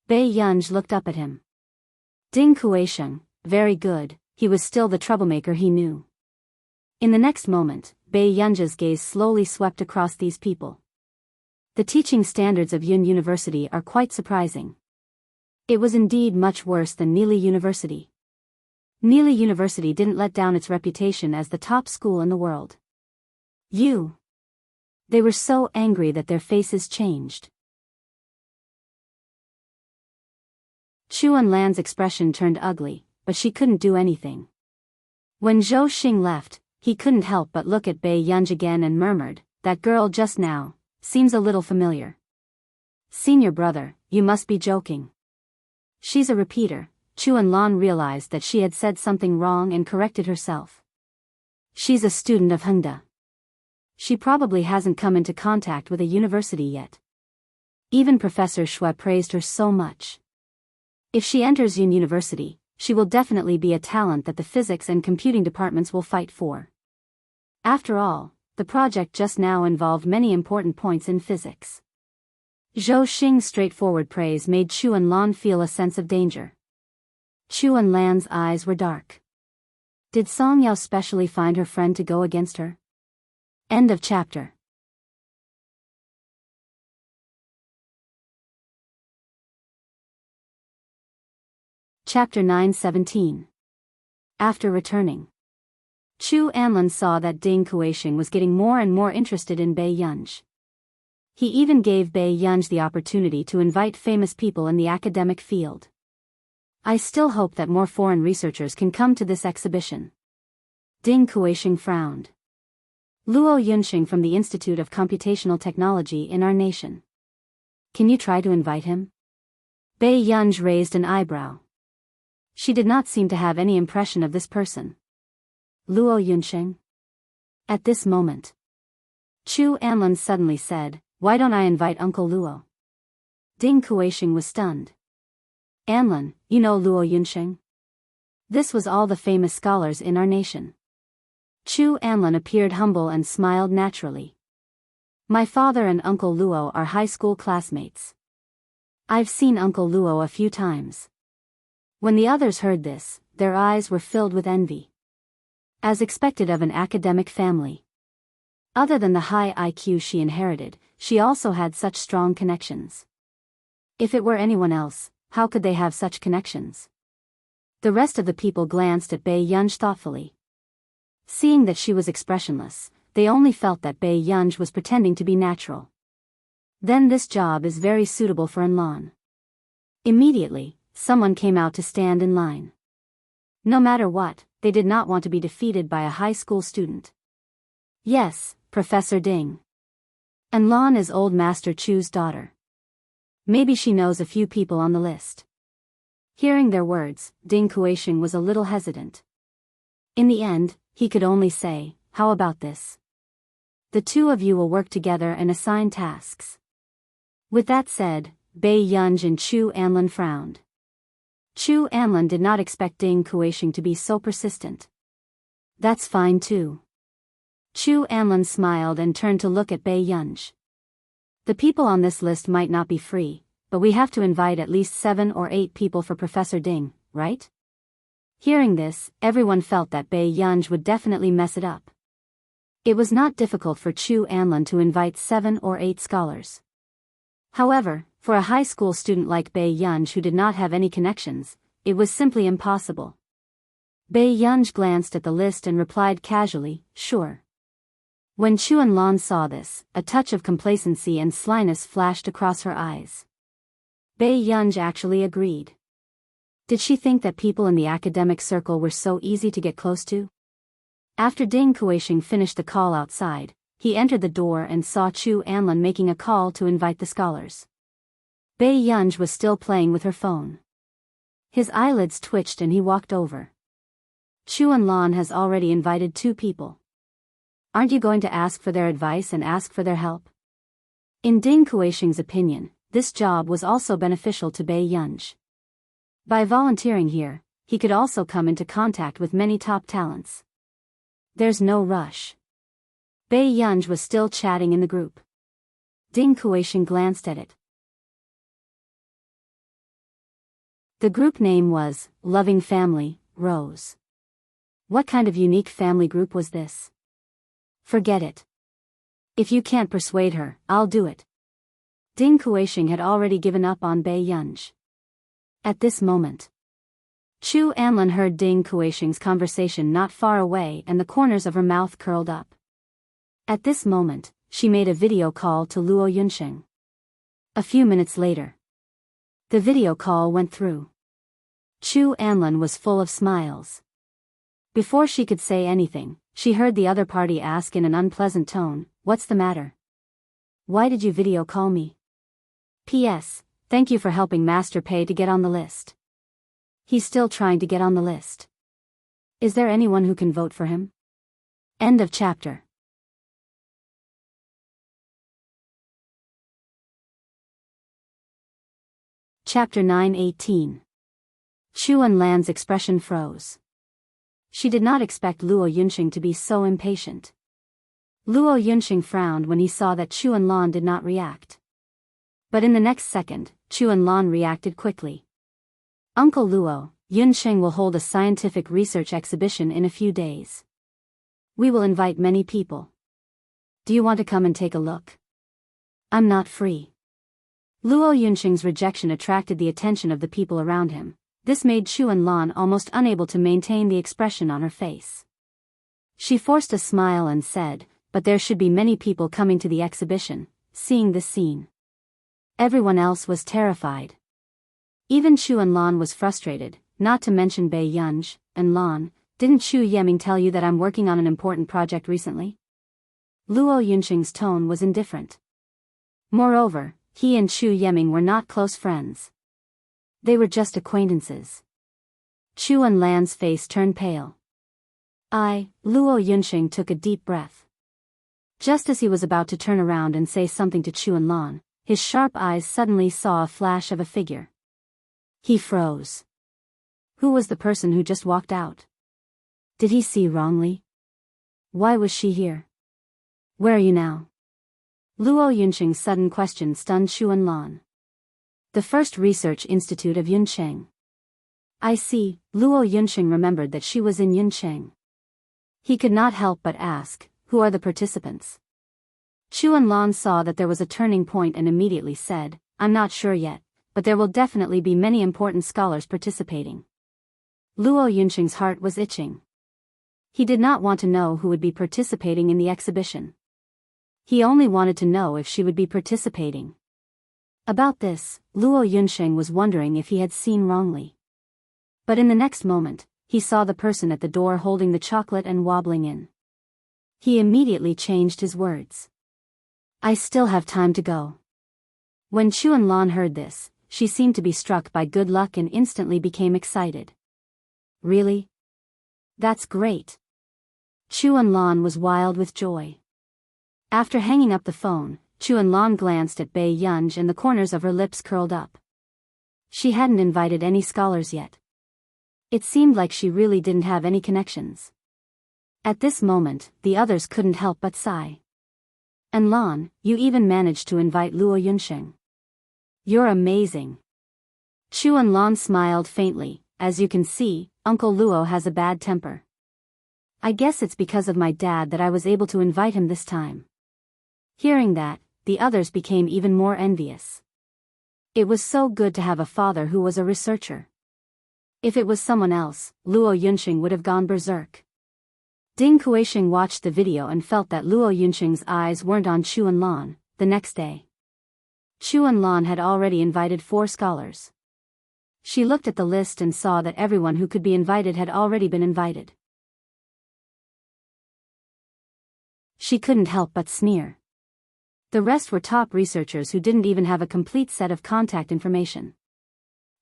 Pei Yunj looked up at him. Ding Kuisheng, very good, he was still the troublemaker he knew. In the next moment, Pei Yunj's gaze slowly swept across these people. The teaching standards of Yun University are quite surprising. It was indeed much worse than Nili University. Nili University didn't let down its reputation as the top school in the world. They were so angry that their faces changed. Chu Enlan's expression turned ugly, but she couldn't do anything. When Zhou Xing left, he couldn't help but look at Bei Yunj again and murmured, "That girl just now seems a little familiar." "Senior brother, you must be joking." "She's a repeater." Chu Enlan realized that she had said something wrong and corrected herself. "She's a student of Hengda. She probably hasn't come into contact with a university yet. Even Professor Shui praised her so much. If she enters University, she will definitely be a talent that the physics and computing departments will fight for. After all, the project just now involved many important points in physics." Zhou Xing's straightforward praise made Chu Enlan feel a sense of danger. Chu Enlan's eyes were dark. Did Song Yao specially find her friend to go against her? End of chapter. Chapter 9:17. After returning, Chu Anlin saw that Ding Kuixing was getting more and more interested in Bei Yunj. He even gave Bei Yunj the opportunity to invite famous people in the academic field. "I still hope that more foreign researchers can come to this exhibition." Ding Kuixing frowned. "Luo Yunxing from the Institute of Computational Technology in our nation. Can you try to invite him?" Bei Yunj raised an eyebrow. She did not seem to have any impression of this person. Luo Yunxing? At this moment, Chu Anlin suddenly said, "Why don't I invite Uncle Luo?" Ding Kuixing was stunned. "Anlin, you know Luo Yunxing? This was all the famous scholars in our nation." Chu Anlin appeared humble and smiled naturally. "My father and Uncle Luo are high school classmates. I've seen Uncle Luo a few times." When the others heard this, their eyes were filled with envy. As expected of an academic family. Other than the high IQ she inherited, she also had such strong connections. If it were anyone else, how could they have such connections? The rest of the people glanced at Bei Yunj thoughtfully. Seeing that she was expressionless, they only felt that Bei Yunj was pretending to be natural. Then this job is very suitable for Enlan. Immediately, someone came out to stand in line. No matter what, they did not want to be defeated by a high school student. "Yes, Professor Ding. Enlan is old Master Chu's daughter. Maybe she knows a few people on the list." Hearing their words, Ding Kuixing was a little hesitant. In the end, he could only say, "How about this? The two of you will work together and assign tasks." With that said, Bei Yunj and Chu Anlin frowned. Chu Anlin did not expect Ding Kuixing to be so persistent. "That's fine too." Chu Anlin smiled and turned to look at Bei Yunj. "The people on this list might not be free, but we have to invite at least 7 or 8 people for Professor Ding, right?" Hearing this, everyone felt that Bei Yunj would definitely mess it up. It was not difficult for Chu Anlin to invite 7 or 8 scholars. However, for a high school student like Bei Yunj who did not have any connections, it was simply impossible. Bei Yunj glanced at the list and replied casually, "Sure." When Chu Enlan saw this, a touch of complacency and slyness flashed across her eyes. Bei Yunj actually agreed. Did she think that people in the academic circle were so easy to get close to? After Ding Kuixing finished the call outside, he entered the door and saw Chu Anlin making a call to invite the scholars. Bei Yunj was still playing with her phone. His eyelids twitched and he walked over. "Chu Enlan has already invited 2 people. Aren't you going to ask for their advice and ask for their help?" In Ding Kuixing's opinion, this job was also beneficial to Bei Yunj. By volunteering here, he could also come into contact with many top talents. "There's no rush." Bei Yunj was still chatting in the group. Ding Kuixing glanced at it. The group name was Loving Family, Rose. What kind of unique family group was this? Forget it. If you can't persuade her, I'll do it. Ding Kuixing had already given up on Bei Yunj. At this moment, Chu Anlin heard Ding Kuixing's conversation not far away and the corners of her mouth curled up. At this moment, she made a video call to Luo Yunxing. A few minutes later, the video call went through. Chu Anlin was full of smiles. Before she could say anything, she heard the other party ask in an unpleasant tone, "What's the matter? Why did you video call me? P.S. Thank you for helping Master Pei to get on the list. He's still trying to get on the list. Is there anyone who can vote for him?" End of chapter. Chapter 9:18. Chu Anlan's expression froze. She did not expect Luo Yunxing to be so impatient. Luo Yunxing frowned when he saw that Chu Anlan did not react. But in the next second, Chu Anlan reacted quickly. "Uncle Luo, Yunxing will hold a scientific research exhibition in a few days. We will invite many people. Do you want to come and take a look?" "I'm not free." Luo Yunxing's rejection attracted the attention of the people around him. This made Chu Anlan almost unable to maintain the expression on her face. She forced a smile and said, "But there should be many people coming to the exhibition." Seeing this scene, everyone else was terrified. Even Chu Anlan was frustrated, not to mention Bei Yunj. "Anlan, didn't Chu Yeming tell you that I'm working on an important project recently?" Luo Yunxing's tone was indifferent. Moreover, he and Chu Yeming were not close friends. They were just acquaintances. Chu Anlan's face turned pale. Luo Yunxing took a deep breath. Just as he was about to turn around and say something to Chu Anlan, his sharp eyes suddenly saw a flash of a figure. He froze. Who was the person who just walked out? Did he see wrongly? Why was she here? Where are you now? Luo Yunxing's sudden question stunned Chu Anlan. The first research institute of Yuncheng. I see. Luo Yunxing remembered that she was in Yuncheng. He could not help but ask, "Who are the participants?" Chu Anlan saw that there was a turning point and immediately said, "I'm not sure yet, but there will definitely be many important scholars participating." Luo Yunxing's heart was itching. He did not want to know who would be participating in the exhibition. He only wanted to know if she would be participating. About this, Luo Yunxing was wondering if he had seen wrongly. But in the next moment, he saw the person at the door holding the chocolate and wobbling in. He immediately changed his words. "I still have time to go." When Chu Anlan heard this, she seemed to be struck by good luck and instantly became excited. "Really? That's great." Chu Anlan was wild with joy. After hanging up the phone, Chu Anlan glanced at Bei Yunj and the corners of her lips curled up. She hadn't invited any scholars yet. It seemed like she really didn't have any connections. At this moment, the others couldn't help but sigh. "Anlan, you even managed to invite Luo Yunxing. You're amazing." Chu Anlan smiled faintly. "As you can see, Uncle Luo has a bad temper. I guess it's because of my dad that I was able to invite him this time." Hearing that, the others became even more envious. It was so good to have a father who was a researcher. If it was someone else, Luo Yunxing would have gone berserk. Ding Kuisheng watched the video and felt that Luo Yunxing's eyes weren't on Chu Anlan. The next day, Chu Anlan had already invited 4 scholars. She looked at the list and saw that everyone who could be invited had already been invited. She couldn't help but sneer. The rest were top researchers who didn't even have a complete set of contact information.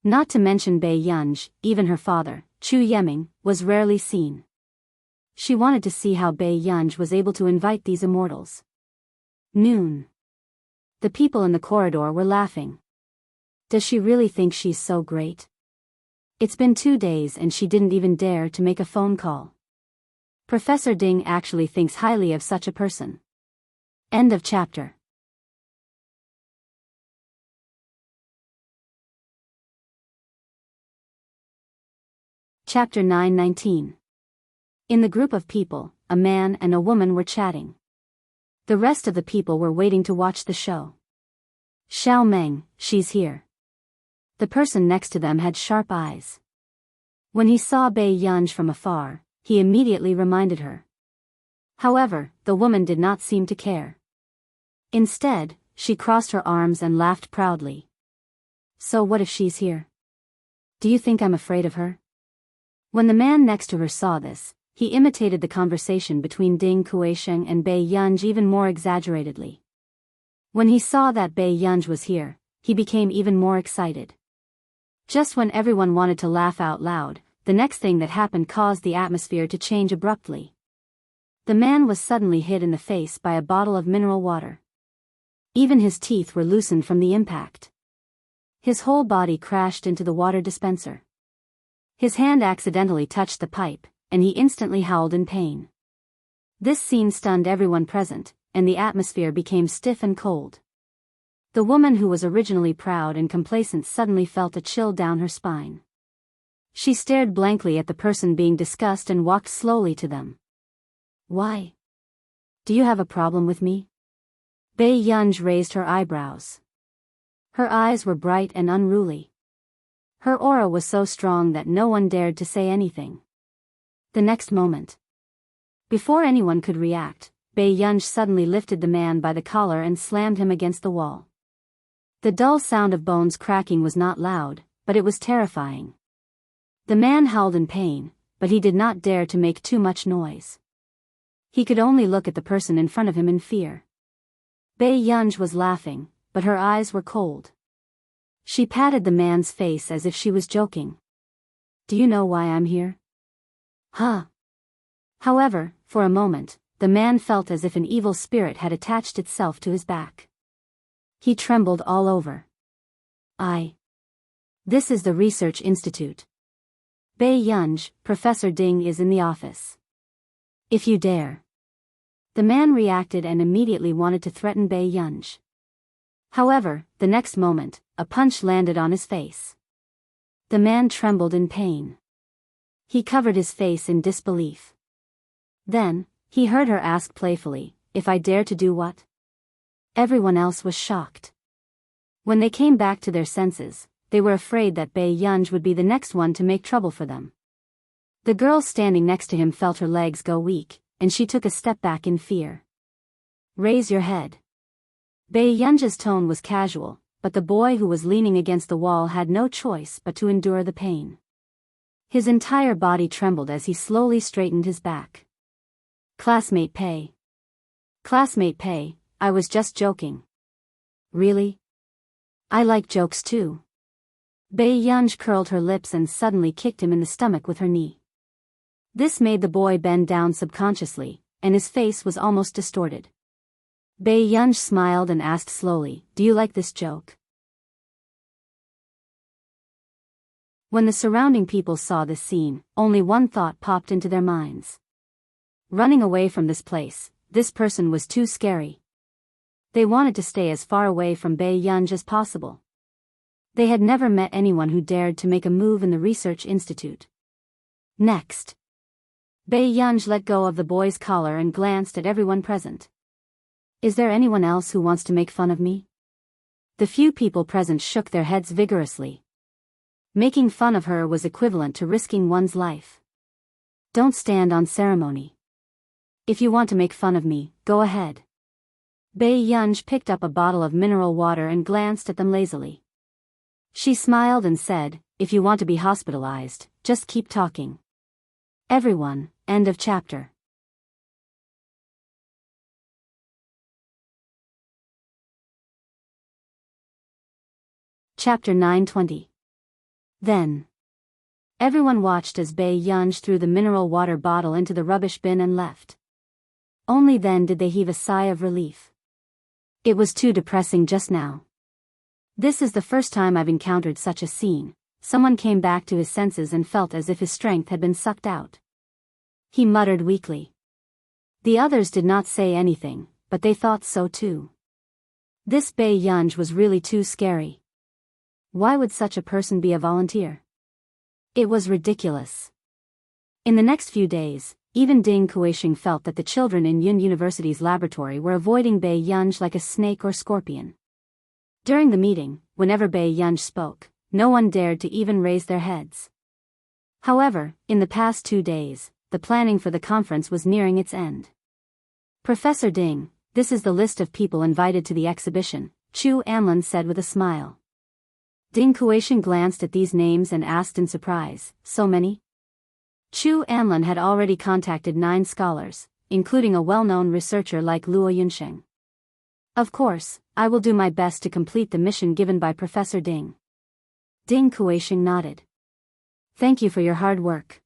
Not to mention Bei Yunj, even her father, Chu Yeming, was rarely seen. She wanted to see how Bei Yunj was able to invite these immortals. Noon. The people in the corridor were laughing. Does she really think she's so great? It's been 2 days and she didn't even dare to make a phone call. Professor Ding actually thinks highly of such a person. End of chapter. Chapter 9:19. In the group of people, a man and a woman were chatting. The rest of the people were waiting to watch the show. "Xiao Meng, she's here." The person next to them had sharp eyes. When he saw Bei Yunj from afar, he immediately reminded her. However, the woman did not seem to care. Instead, she crossed her arms and laughed proudly. "So what if she's here? Do you think I'm afraid of her? When the man next to her saw this, he imitated the conversation between Ding Kuisheng and Bei Yunj even more exaggeratedly. When he saw that Bei Yunj was here, he became even more excited. Just when everyone wanted to laugh out loud, the next thing that happened caused the atmosphere to change abruptly. The man was suddenly hit in the face by a bottle of mineral water. Even his teeth were loosened from the impact. His whole body crashed into the water dispenser. His hand accidentally touched the pipe, and he instantly howled in pain. This scene stunned everyone present, and the atmosphere became stiff and cold. The woman who was originally proud and complacent suddenly felt a chill down her spine. She stared blankly at the person being discussed and walked slowly to them. Why? Do you have a problem with me? Bei Yunj raised her eyebrows. Her eyes were bright and unruly. Her aura was so strong that no one dared to say anything. The next moment, before anyone could react, Bei Yunj suddenly lifted the man by the collar and slammed him against the wall. The dull sound of bones cracking was not loud, but it was terrifying. The man howled in pain, but he did not dare to make too much noise. He could only look at the person in front of him in fear. Bei Yunj was laughing, but her eyes were cold. She patted the man's face as if she was joking. Do you know why I'm here? Huh? However, for a moment, the man felt as if an evil spirit had attached itself to his back. He trembled all over. This is the Research Institute. Bei Yunj, Professor Ding is in the office. If you dare. The man reacted and immediately wanted to threaten Bei Yunj. However, the next moment, a punch landed on his face. The man trembled in pain. He covered his face in disbelief. Then, he heard her ask playfully, if I dare to do what? Everyone else was shocked. When they came back to their senses, they were afraid that Bei Yunj would be the next one to make trouble for them. The girl standing next to him felt her legs go weak, and she took a step back in fear. Raise your head. Bei Yunj's tone was casual, but the boy who was leaning against the wall had no choice but to endure the pain. His entire body trembled as he slowly straightened his back. Classmate Pei. Classmate Pei, I was just joking. Really? I like jokes too. Bei Yunj curled her lips and suddenly kicked him in the stomach with her knee. This made the boy bend down subconsciously, and his face was almost distorted. Bei Yunj smiled and asked slowly, do you like this joke? When the surrounding people saw this scene, only one thought popped into their minds. Running away from this place, this person was too scary. They wanted to stay as far away from Bei Yunj as possible. They had never met anyone who dared to make a move in the Research Institute. Next, Bei Yunj let go of the boy's collar and glanced at everyone present. Is there anyone else who wants to make fun of me? The few people present shook their heads vigorously. Making fun of her was equivalent to risking one's life. Don't stand on ceremony. If you want to make fun of me, go ahead. Bei Yunj picked up a bottle of mineral water and glanced at them lazily. She smiled and said, if you want to be hospitalized, just keep talking. Everyone, end of chapter. Chapter 920. Then. Everyone watched as Bei Yunj threw the mineral water bottle into the rubbish bin and left. Only then did they heave a sigh of relief. It was too depressing just now. This is the first time I've encountered such a scene. Someone came back to his senses and felt as if his strength had been sucked out. He muttered weakly. The others did not say anything, but they thought so too. This Bei Yunj was really too scary. Why would such a person be a volunteer? It was ridiculous. In the next few days, even Ding Kuisheng felt that the children in Yun University's laboratory were avoiding Bei Yunj like a snake or scorpion. During the meeting, whenever Bei Yunj spoke, no one dared to even raise their heads. However, in the past 2 days, the planning for the conference was nearing its end. Professor Ding, this is the list of people invited to the exhibition, Chu Anlin said with a smile. Ding Kueisheng glanced at these names and asked in surprise, so many? Chu Anlin had already contacted 9 scholars, including a well-known researcher like Luo Yunsheng. Of course, I will do my best to complete the mission given by Professor Ding. Ding Kueisheng nodded. Thank you for your hard work.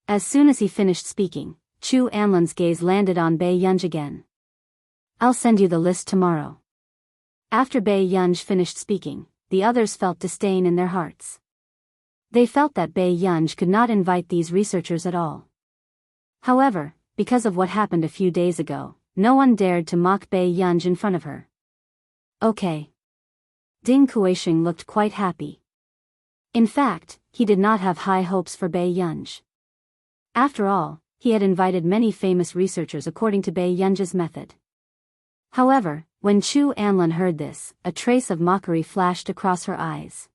As soon as he finished speaking, Chu Anlin's gaze landed on Bai Yunj again. I'll send you the list tomorrow. After Bai Yunj finished speaking, the others felt disdain in their hearts. They felt that Bai Yunj could not invite these researchers at all. However, because of what happened a few days ago, no one dared to mock Bai Yunj in front of her. Okay. Ding Kueisheng looked quite happy. In fact, he did not have high hopes for Bai Yunj. After all, he had invited many famous researchers according to Bai Yunj's method. However, when Chu Anlin heard this, a trace of mockery flashed across her eyes.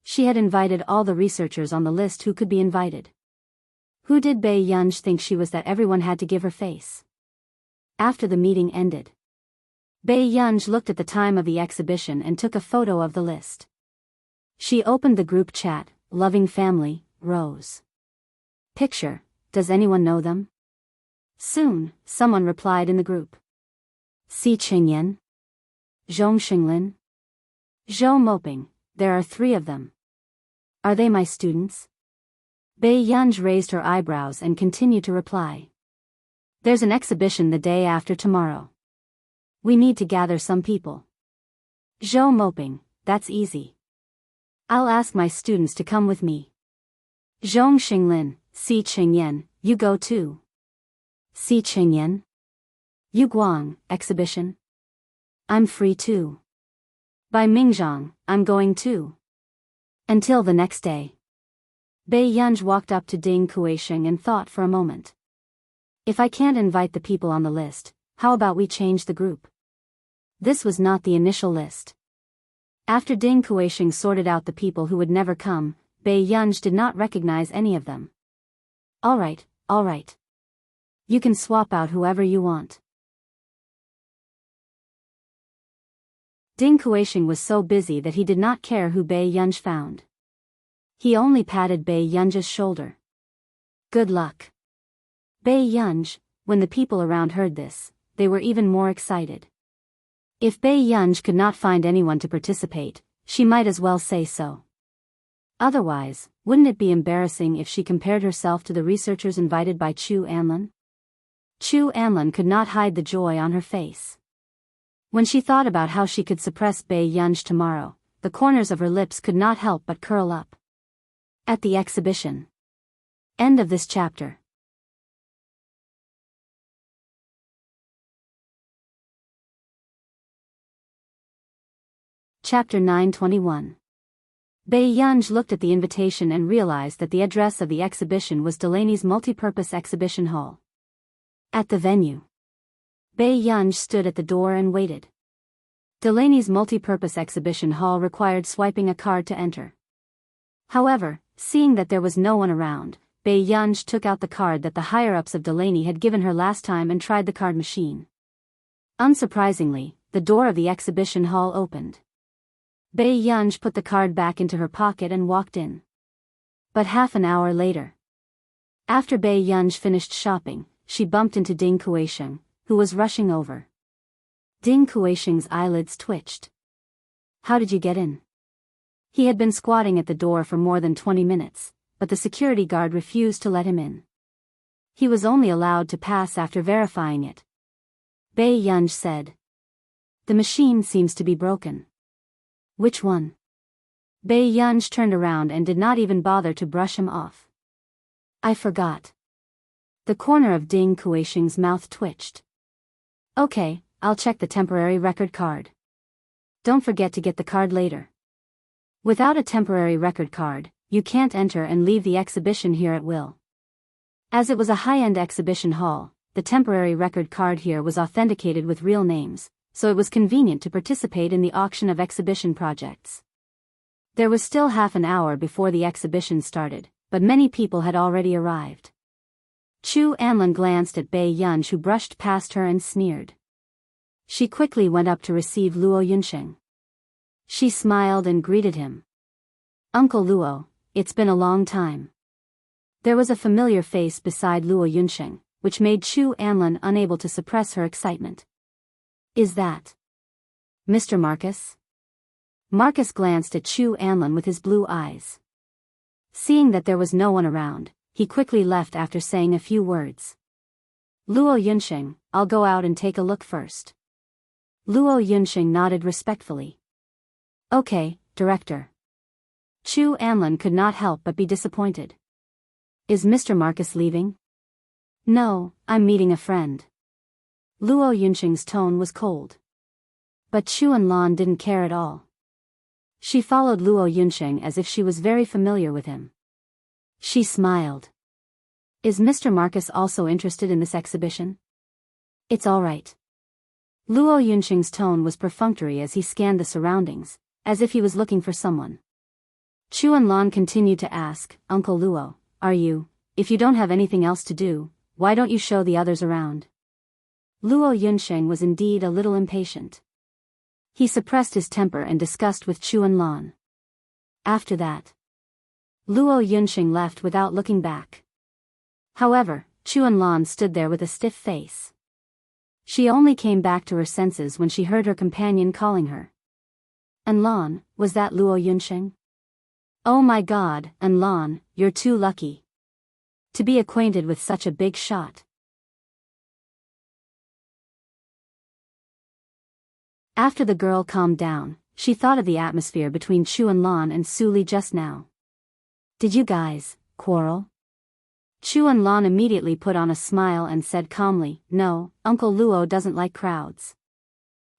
She had invited all the researchers on the list who could be invited. Who did Bai Yunj think she was that everyone had to give her face? After the meeting ended, Bai Yunj looked at the time of the exhibition and took a photo of the list. She opened the group chat, Loving Family, Rose. Picture, does anyone know them? Soon, someone replied in the group. Si Qingyan. Zhong Xinglin. Zhou Moping, there are 3 of them. Are they my students? Bai Yunj raised her eyebrows and continued to reply. There's an exhibition the day after tomorrow. We need to gather some people. Zhou Moping, that's easy. I'll ask my students to come with me. Zhong Xinglin, Si Qingyan, you go too. Si Qingyan. Yu Guang, exhibition. I'm free too. By Mingzhang, I'm going too. Until the next day. Bai Yunj walked up to Ding Kueisheng and thought for a moment. If I can't invite the people on the list, how about we change the group? This was not the initial list. After Ding Kueisheng sorted out the people who would never come, Bai Yunj did not recognize any of them. All right. You can swap out whoever you want. Ding Kueisheng was so busy that he did not care who Bai Yunj found. He only patted Bai Yunj's shoulder. Good luck. Bai Yunj, when the people around heard this, they were even more excited. If Bai Yunj could not find anyone to participate, she might as well say so. Otherwise, wouldn't it be embarrassing if she compared herself to the researchers invited by Chu Anlin? Chu Anlin could not hide the joy on her face. When she thought about how she could suppress Bai Yunj tomorrow, the corners of her lips could not help but curl up. At the exhibition. End of this chapter. Chapter 921. Bai Yunj looked at the invitation and realized that the address of the exhibition was Delaney's Multipurpose Exhibition Hall. At the venue, Bai Yunj stood at the door and waited. Delaney's Multipurpose Exhibition Hall required swiping a card to enter. However, seeing that there was no one around, Bai Yunj took out the card that the higher-ups of Delaney had given her last time and tried the card machine. Unsurprisingly, the door of the exhibition hall opened. Bai Yunj put the card back into her pocket and walked in. But half an hour later, after Bai Yunj finished shopping, she bumped into Ding Kueisheng, who was rushing over. Ding Kueisheng's eyelids twitched. How did you get in? He had been squatting at the door for more than 20 minutes, but the security guard refused to let him in. He was only allowed to pass after verifying it. Bai Yunj said. The machine seems to be broken. Which one? Bai Yunj turned around and did not even bother to brush him off. I forgot. The corner of Ding Kueisheng's mouth twitched. Okay, I'll check the temporary record card. Don't forget to get the card later. Without a temporary record card, you can't enter and leave the exhibition here at will. As it was a high-end exhibition hall, the temporary record card here was authenticated with real names, so it was convenient to participate in the auction of exhibition projects. There was still half an hour before the exhibition started, but many people had already arrived. Chu Anlin glanced at Bai Yunj, who brushed past her and sneered. She quickly went up to receive Luo Yunsheng. She smiled and greeted him. Uncle Luo, it's been a long time. There was a familiar face beside Luo Yunsheng, which made Chu Anlin unable to suppress her excitement. Is that Mr. Marcus? Marcus glanced at Chu Anlin with his blue eyes. Seeing that there was no one around, he quickly left after saying a few words. Luo Yunsheng, I'll go out and take a look first. Luo Yunsheng nodded respectfully. Okay, Director. Chu Anlin could not help but be disappointed. Is Mr. Marcus leaving? No, I'm meeting a friend. Luo Yunsheng's tone was cold. But Chu Anlan didn't care at all. She followed Luo Yunsheng as if she was very familiar with him. She smiled. Is Mr. Marcus also interested in this exhibition? It's all right. Luo Yunsheng's tone was perfunctory as he scanned the surroundings, as if he was looking for someone. Chu Anlan continued to ask, Uncle Luo, if you don't have anything else to do, why don't you show the others around? Luo Yunsheng was indeed a little impatient. He suppressed his temper and discussed with Chu Anlan. After that, Luo Yunsheng left without looking back. However, Chu Anlan stood there with a stiff face. She only came back to her senses when she heard her companion calling her. Anlan, was that Luo Yunsheng? Oh my God, Anlan, you're too lucky to be acquainted with such a big shot. After the girl calmed down, she thought of the atmosphere between Chu Anlan and Su Li just now. Did you guys quarrel? Chu Anlan immediately put on a smile and said calmly, No, Uncle Luo doesn't like crowds.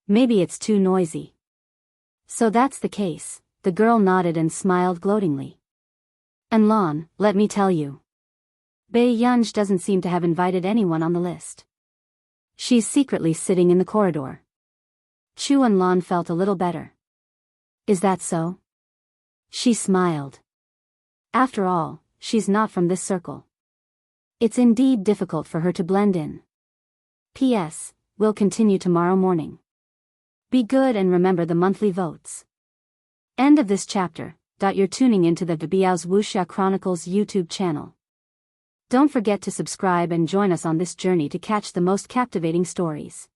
Maybe it's too noisy. So that's the case, the girl nodded and smiled gloatingly. Anlan, let me tell you. Bei Yunj doesn't seem to have invited anyone on the list. She's secretly sitting in the corridor. Chu Anlan felt a little better. Is that so? She smiled. After all, she's not from this circle. It's indeed difficult for her to blend in. P.S. We'll continue tomorrow morning. Be good and remember the monthly votes. End of this chapter. You're tuning into the Biyao's Wuxia Chronicles YouTube channel. Don't forget to subscribe and join us on this journey to catch the most captivating stories.